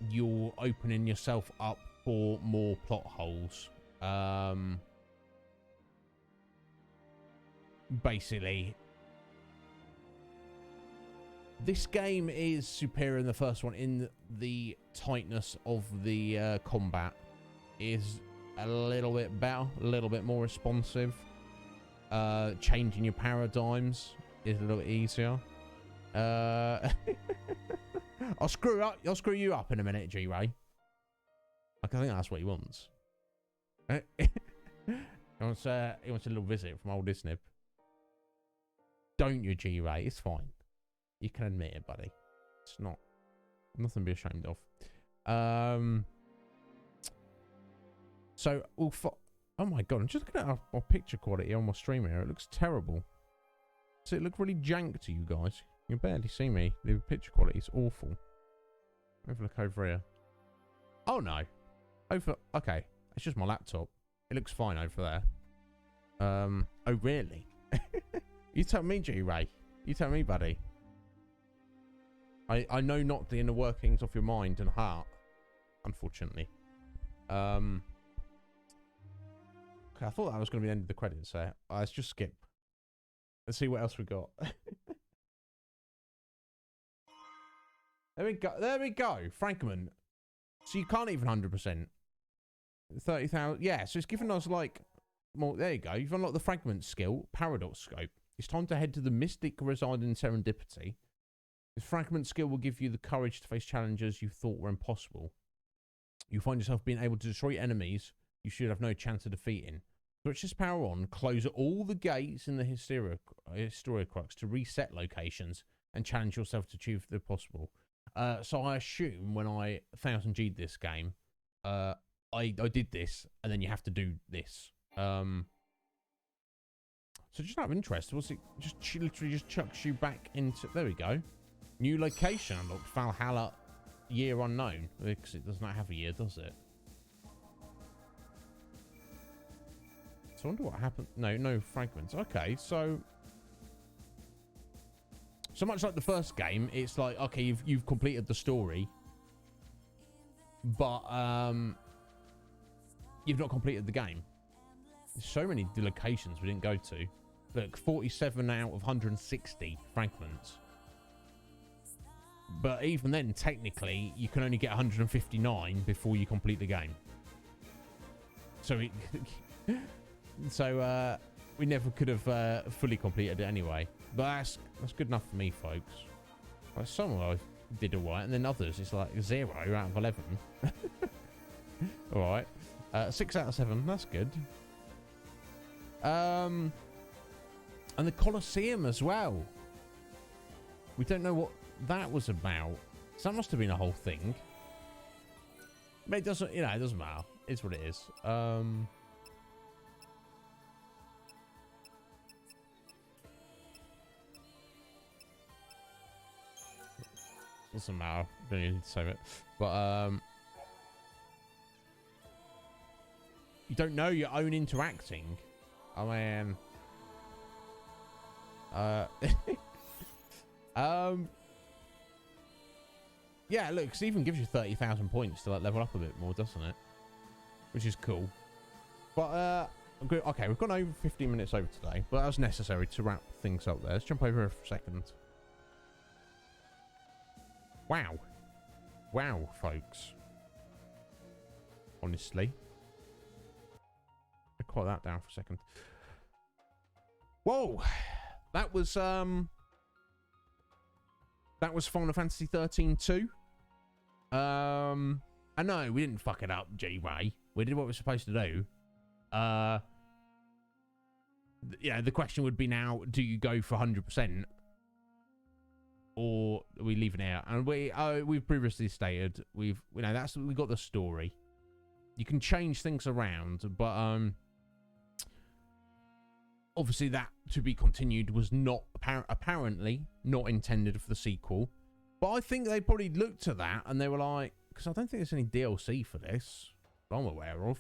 you're opening yourself up for more plot holes. Basically, this game is superior than the first one in the tightness of the combat. Is a little bit better, a little bit more responsive. Changing your paradigms is a little easier. I'll screw you up in a minute, G-Ray. I think that's what he wants. He wants a little visit from old Iznib. Don't you, G-Ray? It's fine. You can admit it, buddy. It's nothing to be ashamed of. So, oh my god, I'm just looking at our picture quality on my stream here. It looks terrible. Does it look really jank to you guys? You can barely see me. The picture quality is awful. Have a look over here. Oh no. Okay. It's just my laptop. It looks fine over there. Oh really? You tell me, G-Ray. You tell me, buddy. I know not the inner workings of your mind and heart, unfortunately. Okay, I thought that was going to be the end of the credits there. Let's just skip. Let's see what else we got. There we go. There we go. Frankman. So you can't even 100%. 30,000. Yeah, so it's given us like more. There you go. You've unlocked the fragment skill, paradox scope. It's time to head to the mystic residing in serendipity. This fragment skill will give you the courage to face challenges you thought were impossible. You find yourself being able to destroy enemies you should have no chance of defeating. Switch this power on, close all the gates in the Historia Crux to reset locations and challenge yourself to achieve the possible. So I assume when I 1000G'd this game, I did this, and then you have to do this. So just out of interest, was it just literally just chucks you back into... There we go. New location unlocked, Valhalla, year unknown. Because it does not have a year, does it? So I wonder what happened. No fragments. Okay, so much like the first game, it's like, okay, you've completed the story, but you've not completed the game. There's so many locations we didn't go to. Look, 47 out of 160 fragments. But even then, technically, you can only get 159 before you complete the game. So we never could have fully completed it anyway. But that's good enough for me, folks. Like some I did alright, and then others it's like 0 out of 11. Alright. 6 out of 7, that's good. And the Colosseum as well. We don't know what that was about. So that must have been a whole thing. But it doesn't, it doesn't matter. It's what it is. Doesn't matter. Don't need to save it. But you don't know your own interacting. I mean, yeah, look, it even gives you 30,000 points to like level up a bit more, doesn't it? Which is cool. But okay, we've gone over 15 minutes over today, but that was necessary to wrap things up there. Let's jump over for a second. Wow. Wow, folks. Honestly. I'll quiet that down for a second. Whoa! That was Final Fantasy XIII-2. I know we didn't fuck it up, G-Way. We did what we were supposed to do. Yeah, the question would be now, do you go for 100%? Or are we leaving it out? And we've previously stated we got the story. You can change things around, but obviously that to be continued was not apparently not intended for the sequel. But I think they probably looked at that and they were like, because I don't think there's any DLC for this that I'm aware of.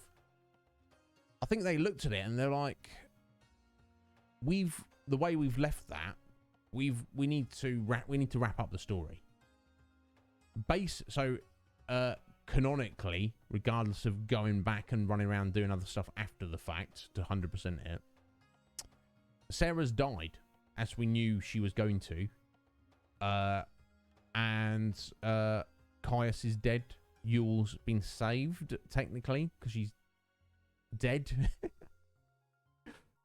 I think they looked at it and they're like, the way we've left that, we need to wrap up the story. Canonically, regardless of going back and running around doing other stuff after the fact to 100% it, Sarah's died, as we knew she was going to, and Caius is dead. Yule's been saved technically because she's dead,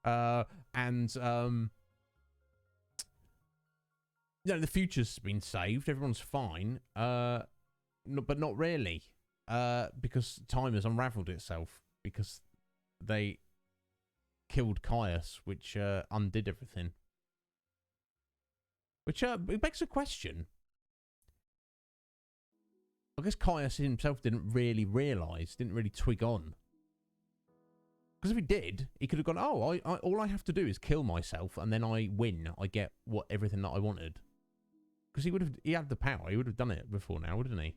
and the future's been saved. Everyone's fine, but not really, because time has unraveled itself because they killed Caius, which undid everything. Which it begs a question. I guess Caius himself didn't really realise, didn't really twig on. Because if he did, he could have gone, oh, all I have to do is kill myself and then I win. I get everything that I wanted. Because he had the power. He would have done it before now, wouldn't he?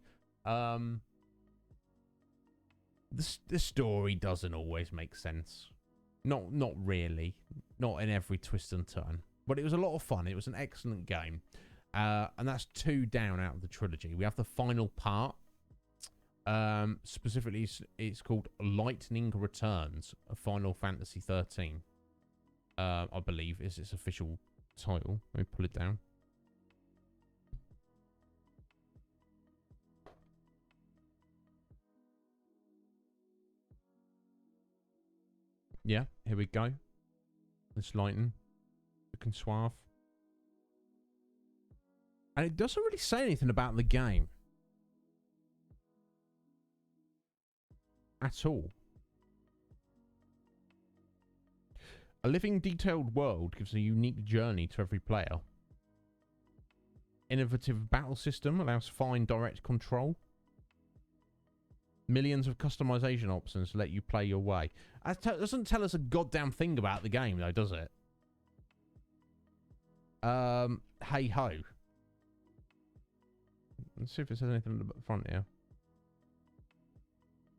This story doesn't always make sense. Not really. Not in every twist and turn. But it was a lot of fun. It was an excellent game. And that's 2 down out of the trilogy. We have the final part. Specifically, it's called Lightning Returns of Final Fantasy XIII. I believe is its official title. Let me pull it down. Yeah, here we go. This lighting. Looking suave. And it doesn't really say anything about the game. At all. A living, detailed world gives a unique journey to every player. Innovative battle system allows fine direct control. Millions of customization options let you play your way. It doesn't tell us a goddamn thing about the game, though, does it? Hey ho. Let's see if it says anything at the front here.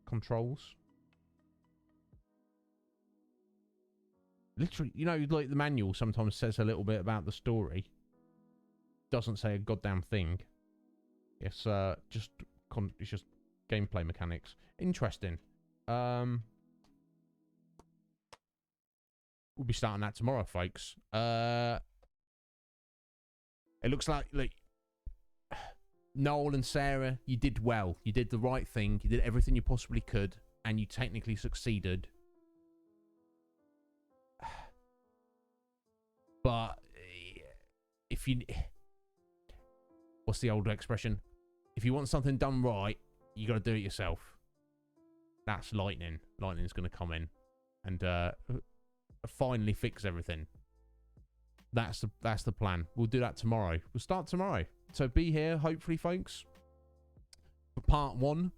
Controls. Literally, you know, like the manual sometimes says a little bit about the story. Doesn't say a goddamn thing. It's just gameplay mechanics. Interesting. We'll be starting that tomorrow, folks. It looks like Noel and Sarah, you did well. You did the right thing. You did everything you possibly could, and you technically succeeded. But if you... What's the old expression? If you want something done right, you got to do it yourself. That's Lightning. Lightning's going to come in and finally fix everything. That's the plan. We'll do that tomorrow. We'll start tomorrow. So be here, hopefully, folks, for part 1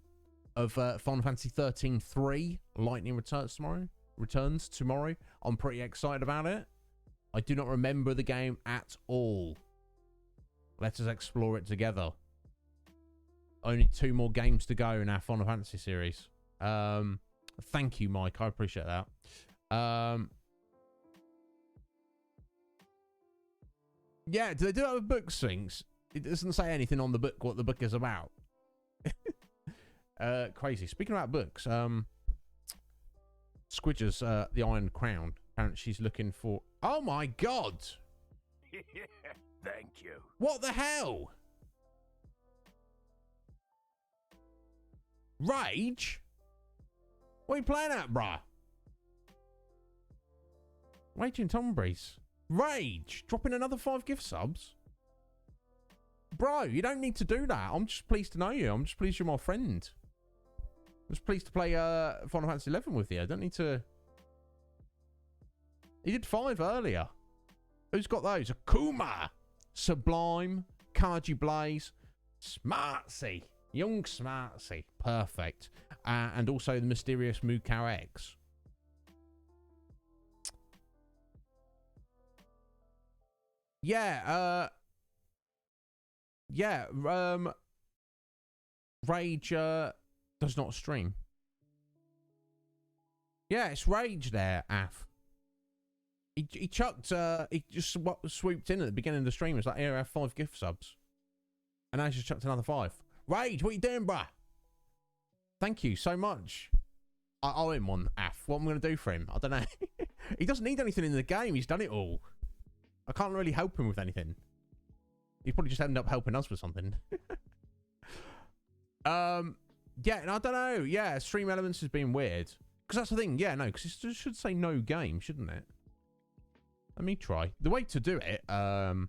of Final Fantasy XIII-3. Lightning returns tomorrow. I'm pretty excited about it. I do not remember the game at all. Let us explore it together. Only 2 more games to go in our Final Fantasy series. Thank you, Mike. I appreciate that. Yeah, do they do that with book things? It doesn't say anything on the book what the book is about. Crazy. Speaking about books, Squidger's The Iron Crown. Apparently she's looking for... Oh my god! Thank you. What the hell? Rage? What are you playing at, bruh? Rage and Tombreeze. Rage! Dropping another 5 gift subs? Bro, you don't need to do that. I'm just pleased to know you. I'm just pleased you're my friend. I'm just pleased to play Final Fantasy XI with you. I don't need to... He did 5 earlier. Who's got those? Akuma, Sublime, Kaji Blaze, Smartsy, Young Smartsy. Perfect. And also the mysterious Mukau X. Yeah, Rage does not stream. Yeah, it's Rage there, Af. He chucked, he just swooped in at the beginning of the stream. It's like, here, I have 5 gift subs. And now he's just chucked another 5. Rage, what you doing, bruh? Thank you so much. I owe him one, Af. What am I going to do for him? I don't know. He doesn't need anything in the game. He's done it all. I can't really help him with anything. He probably just ended up helping us with something. Yeah, and I don't know. Yeah, stream elements has been weird. Because that's the thing. Yeah, no, because it should say no game, shouldn't it? Let me try. The way to do it, okay,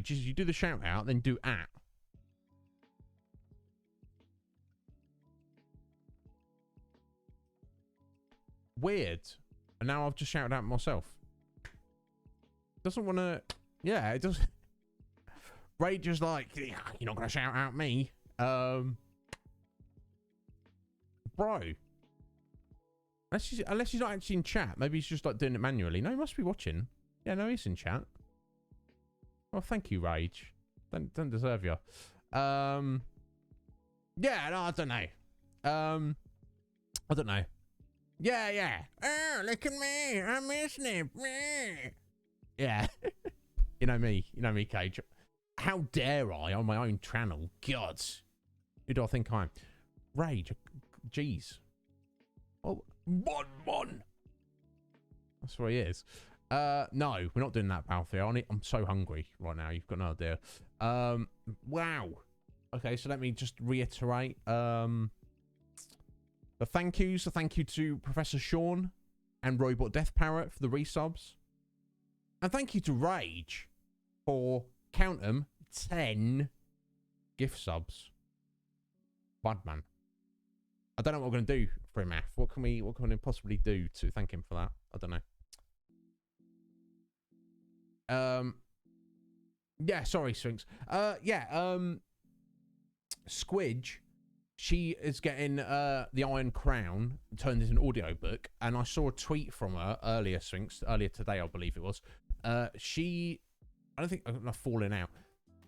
just you do the shout out, then do at. Weird. And now I've just shouted out myself. Doesn't want to... Yeah, it does... Rage is like, you're not going to shout out me. Bro. Unless he's not actually in chat. Maybe he's just like doing it manually. No, he must be watching. Yeah, no, he's in chat. Well, thank you, Rage. Don't deserve you. Yeah, no, I don't know. I don't know. Yeah. Oh, look at me. I'm Iznib. Yeah. You know me, Cage. How dare I on my own channel? God. Who do I think I am? Rage. Jeez. Oh, Bon. That's what he is. No, we're not doing that, Fal'Cie. I'm so hungry right now. You've got no idea. Wow. Okay, so let me just reiterate. The thank yous. A thank you to Professor Sean and Robot Death Parrot for the resubs. And thank you to Rage for, count 'em, 10 gift subs. Bad man. I don't know what we're going to do for him, Math. What can we possibly do to thank him for that? I don't know. Yeah, sorry, Sphinx. Squidge, she is getting the Iron Crown turned into an audiobook, and I saw a tweet from her earlier, Sphinx, earlier today, I believe it was. I don't think I've fallen out.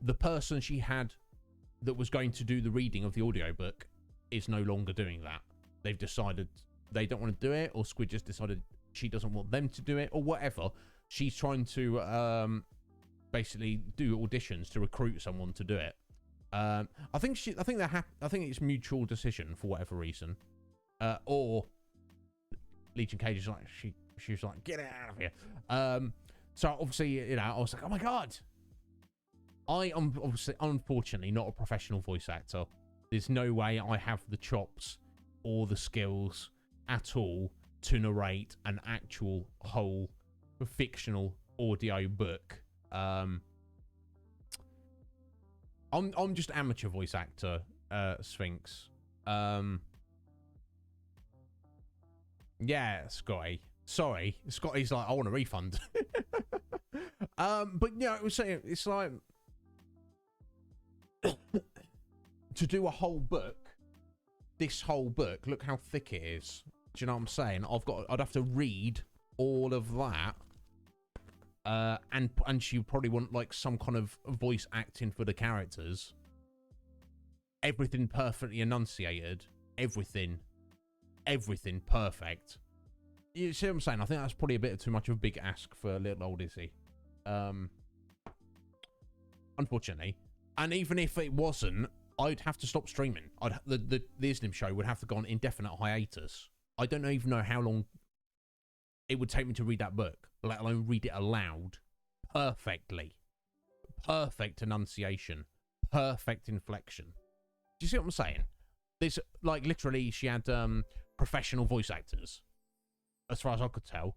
The person she had that was going to do the reading of the audiobook is no longer doing that. They've decided they don't want to do it, or Squid just decided she doesn't want them to do it, or whatever. She's trying to basically do auditions to recruit someone to do it. I think it's mutual decision for whatever reason, or Legion Cage is like she was like, get out of here. So obviously, I was like, oh my god. I am obviously, unfortunately, not a professional voice actor. There's no way I have the chops or the skills at all to narrate an actual whole fictional audio book. I'm just amateur voice actor, Sphinx. Yeah, Scotty. Sorry, Scotty's like, I want a refund. But yeah, I was saying, it's like to do a whole book. This whole book, look how thick it is. Do you know what I'm saying? I'd have to read all of that. And she probably want like some kind of voice acting for the characters. Everything perfectly enunciated. Everything perfect. You see what I'm saying? I think that's probably a bit too much of a big ask for little old Izzy. Unfortunately. And even if it wasn't, I'd have to stop streaming. The Iznib Show would have to go on indefinite hiatus. I don't even know how long it would take me to read that book, let alone read it aloud perfectly. Perfect enunciation. Perfect inflection. Do you see what I'm saying? There's, like, literally, she had professional voice actors, as far as I could tell,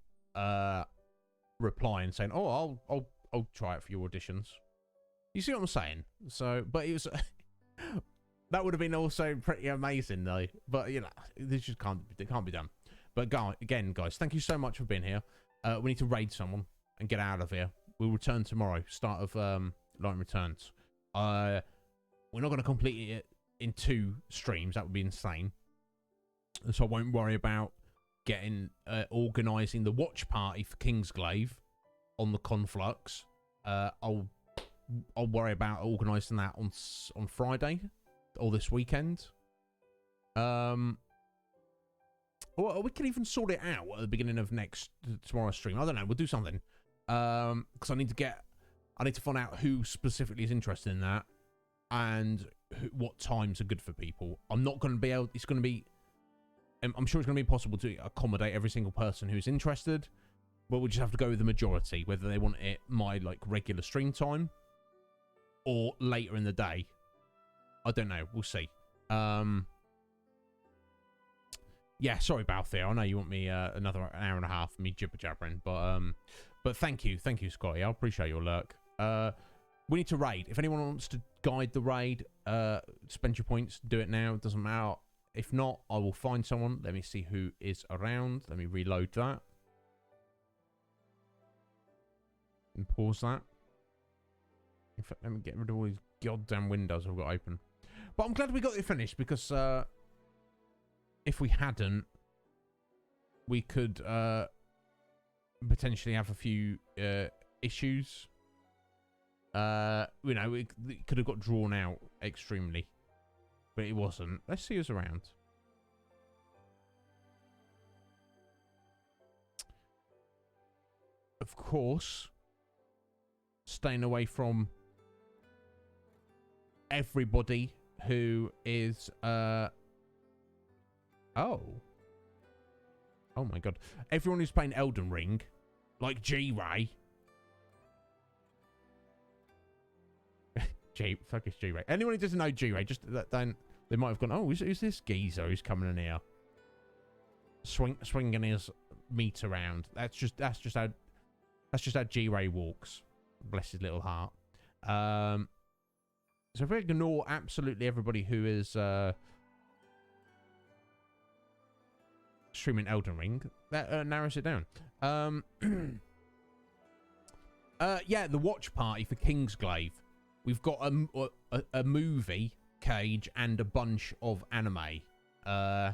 replying, saying, oh, I'll try it for your auditions. You see what I'm saying? So, but it was... that would have been also pretty amazing, though. But, this just can't be done. But again, guys, thank you so much for being here. We need to raid someone and get out of here. We'll return tomorrow, start of Light Returns. We're not going to complete it in 2 streams. That would be insane. So I won't worry about organising the watch party for Kingsglaive on the Conflux. I'll worry about organising that on Friday or this weekend. Or we can even sort it out at the beginning of tomorrow's stream. I don't know. We'll do something. Because I need to find out who specifically is interested in that and what times are good for people. I'm not going to be able. It's going to be. I'm sure it's going to be impossible to accommodate every single person who's interested. But we'll just have to go with the majority, whether they want it my regular stream time or later in the day. I don't know. We'll see. Yeah, sorry, Balthier. I know you want me another hour and a half of me jibber jabbering, but thank you, Scotty. I appreciate your lurk. We need to raid. If anyone wants to guide the raid, spend your points. Do it now. It doesn't matter. If not, I will find someone. Let me see who is around. Let me reload that and pause that. In fact, let me get rid of all these goddamn windows I've got open. But I'm glad we got it finished because if we hadn't, we could potentially have a few issues. It could have got drawn out extremely, but it wasn't. Let's see who's around. Of course, staying away from everybody who is oh my god, everyone who's playing Elden Ring, like G-Ray. Fuck is G-Ray. Anyone who doesn't know G-Ray, just then they might have gone, oh, who's this geezer who's coming in here swinging his meet around. That's just how G-Ray walks. Bless his little heart. So if we ignore absolutely everybody who is streaming Elden Ring, that narrows it down. Yeah, the watch party for Kingsglaive. We've got a movie, Cage, and a bunch of anime. The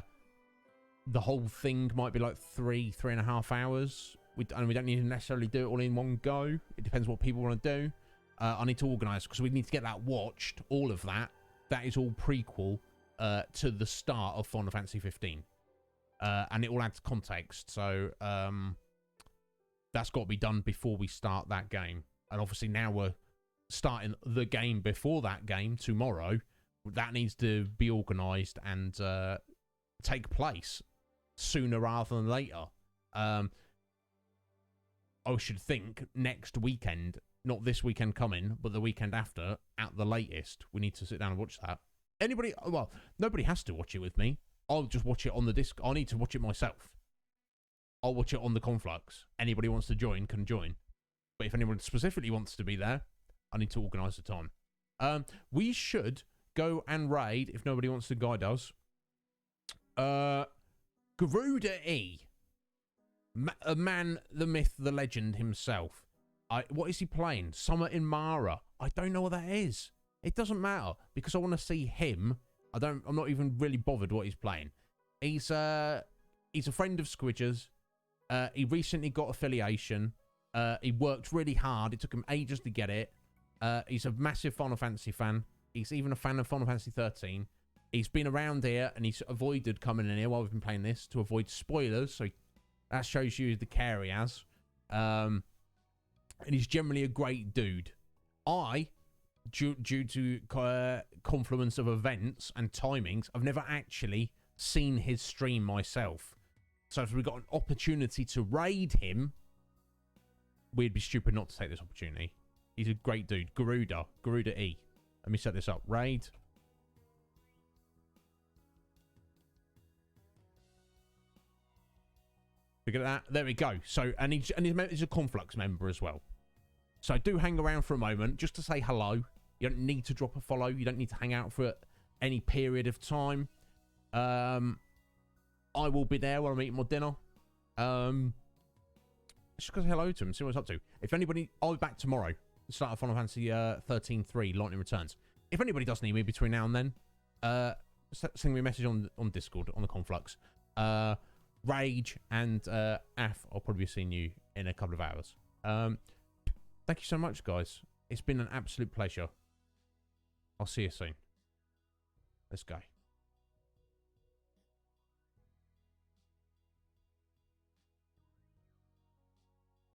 whole thing might be like 3.5 hours. And we don't need to necessarily do it all in one go. It depends what people want to do. I need to organise because we need to get that watched. All of that. That is all prequel to the start of Final Fantasy XV. And it all adds context. So that's got to be done before we start that game. And obviously now we're starting the game before that game tomorrow. That needs to be organised and take place sooner rather than later. I should think next weekend, not this weekend coming, but the weekend after, at the latest, we need to sit down and watch that. Anybody, well, nobody has to watch it with me. I'll just watch it on the disc. I need to watch it myself. I'll watch it on the Conflux. Anybody wants to join can join. But if anyone specifically wants to be there, I need to organise the time. We should go and raid, if nobody wants to guide us, Garuda E. A man, the myth, the legend himself. What is he playing? Summer in Mara. I don't know what that is. It doesn't matter because I want to see him. I'm not even really bothered what he's playing. He's a friend of Squidger's. He recently got affiliation. He worked really hard. It took him ages to get it. He's a massive Final Fantasy fan. He's even a fan of Final Fantasy XIII. He's been around here and he's avoided coming in here while we've been playing this to avoid spoilers. So that shows you the care he has. And he's generally a great dude. Due to confluence of events and timings, I've never actually seen his stream myself. So if we got an opportunity to raid him, we'd be stupid not to take this opportunity. He's a great dude. Garuda E. Let me set this up. Raid. Look at that. There we go. So, and he's a Conflux member as well. So do hang around for a moment just to say hello. You don't need to drop a follow. You don't need to hang out for any period of time. I will be there while I'm eating my dinner. Just go say hello to him, see what he's up to. If anybody, I'll be back tomorrow. Start of Final Fantasy XIII-3, Lightning Returns. If anybody does need me between now and then, send me a message on Discord, on the Conflux. Rage and Af, I'll probably be seeing you in a couple of hours. Thank you so much, guys. It's been an absolute pleasure. I'll see you soon. Let's go.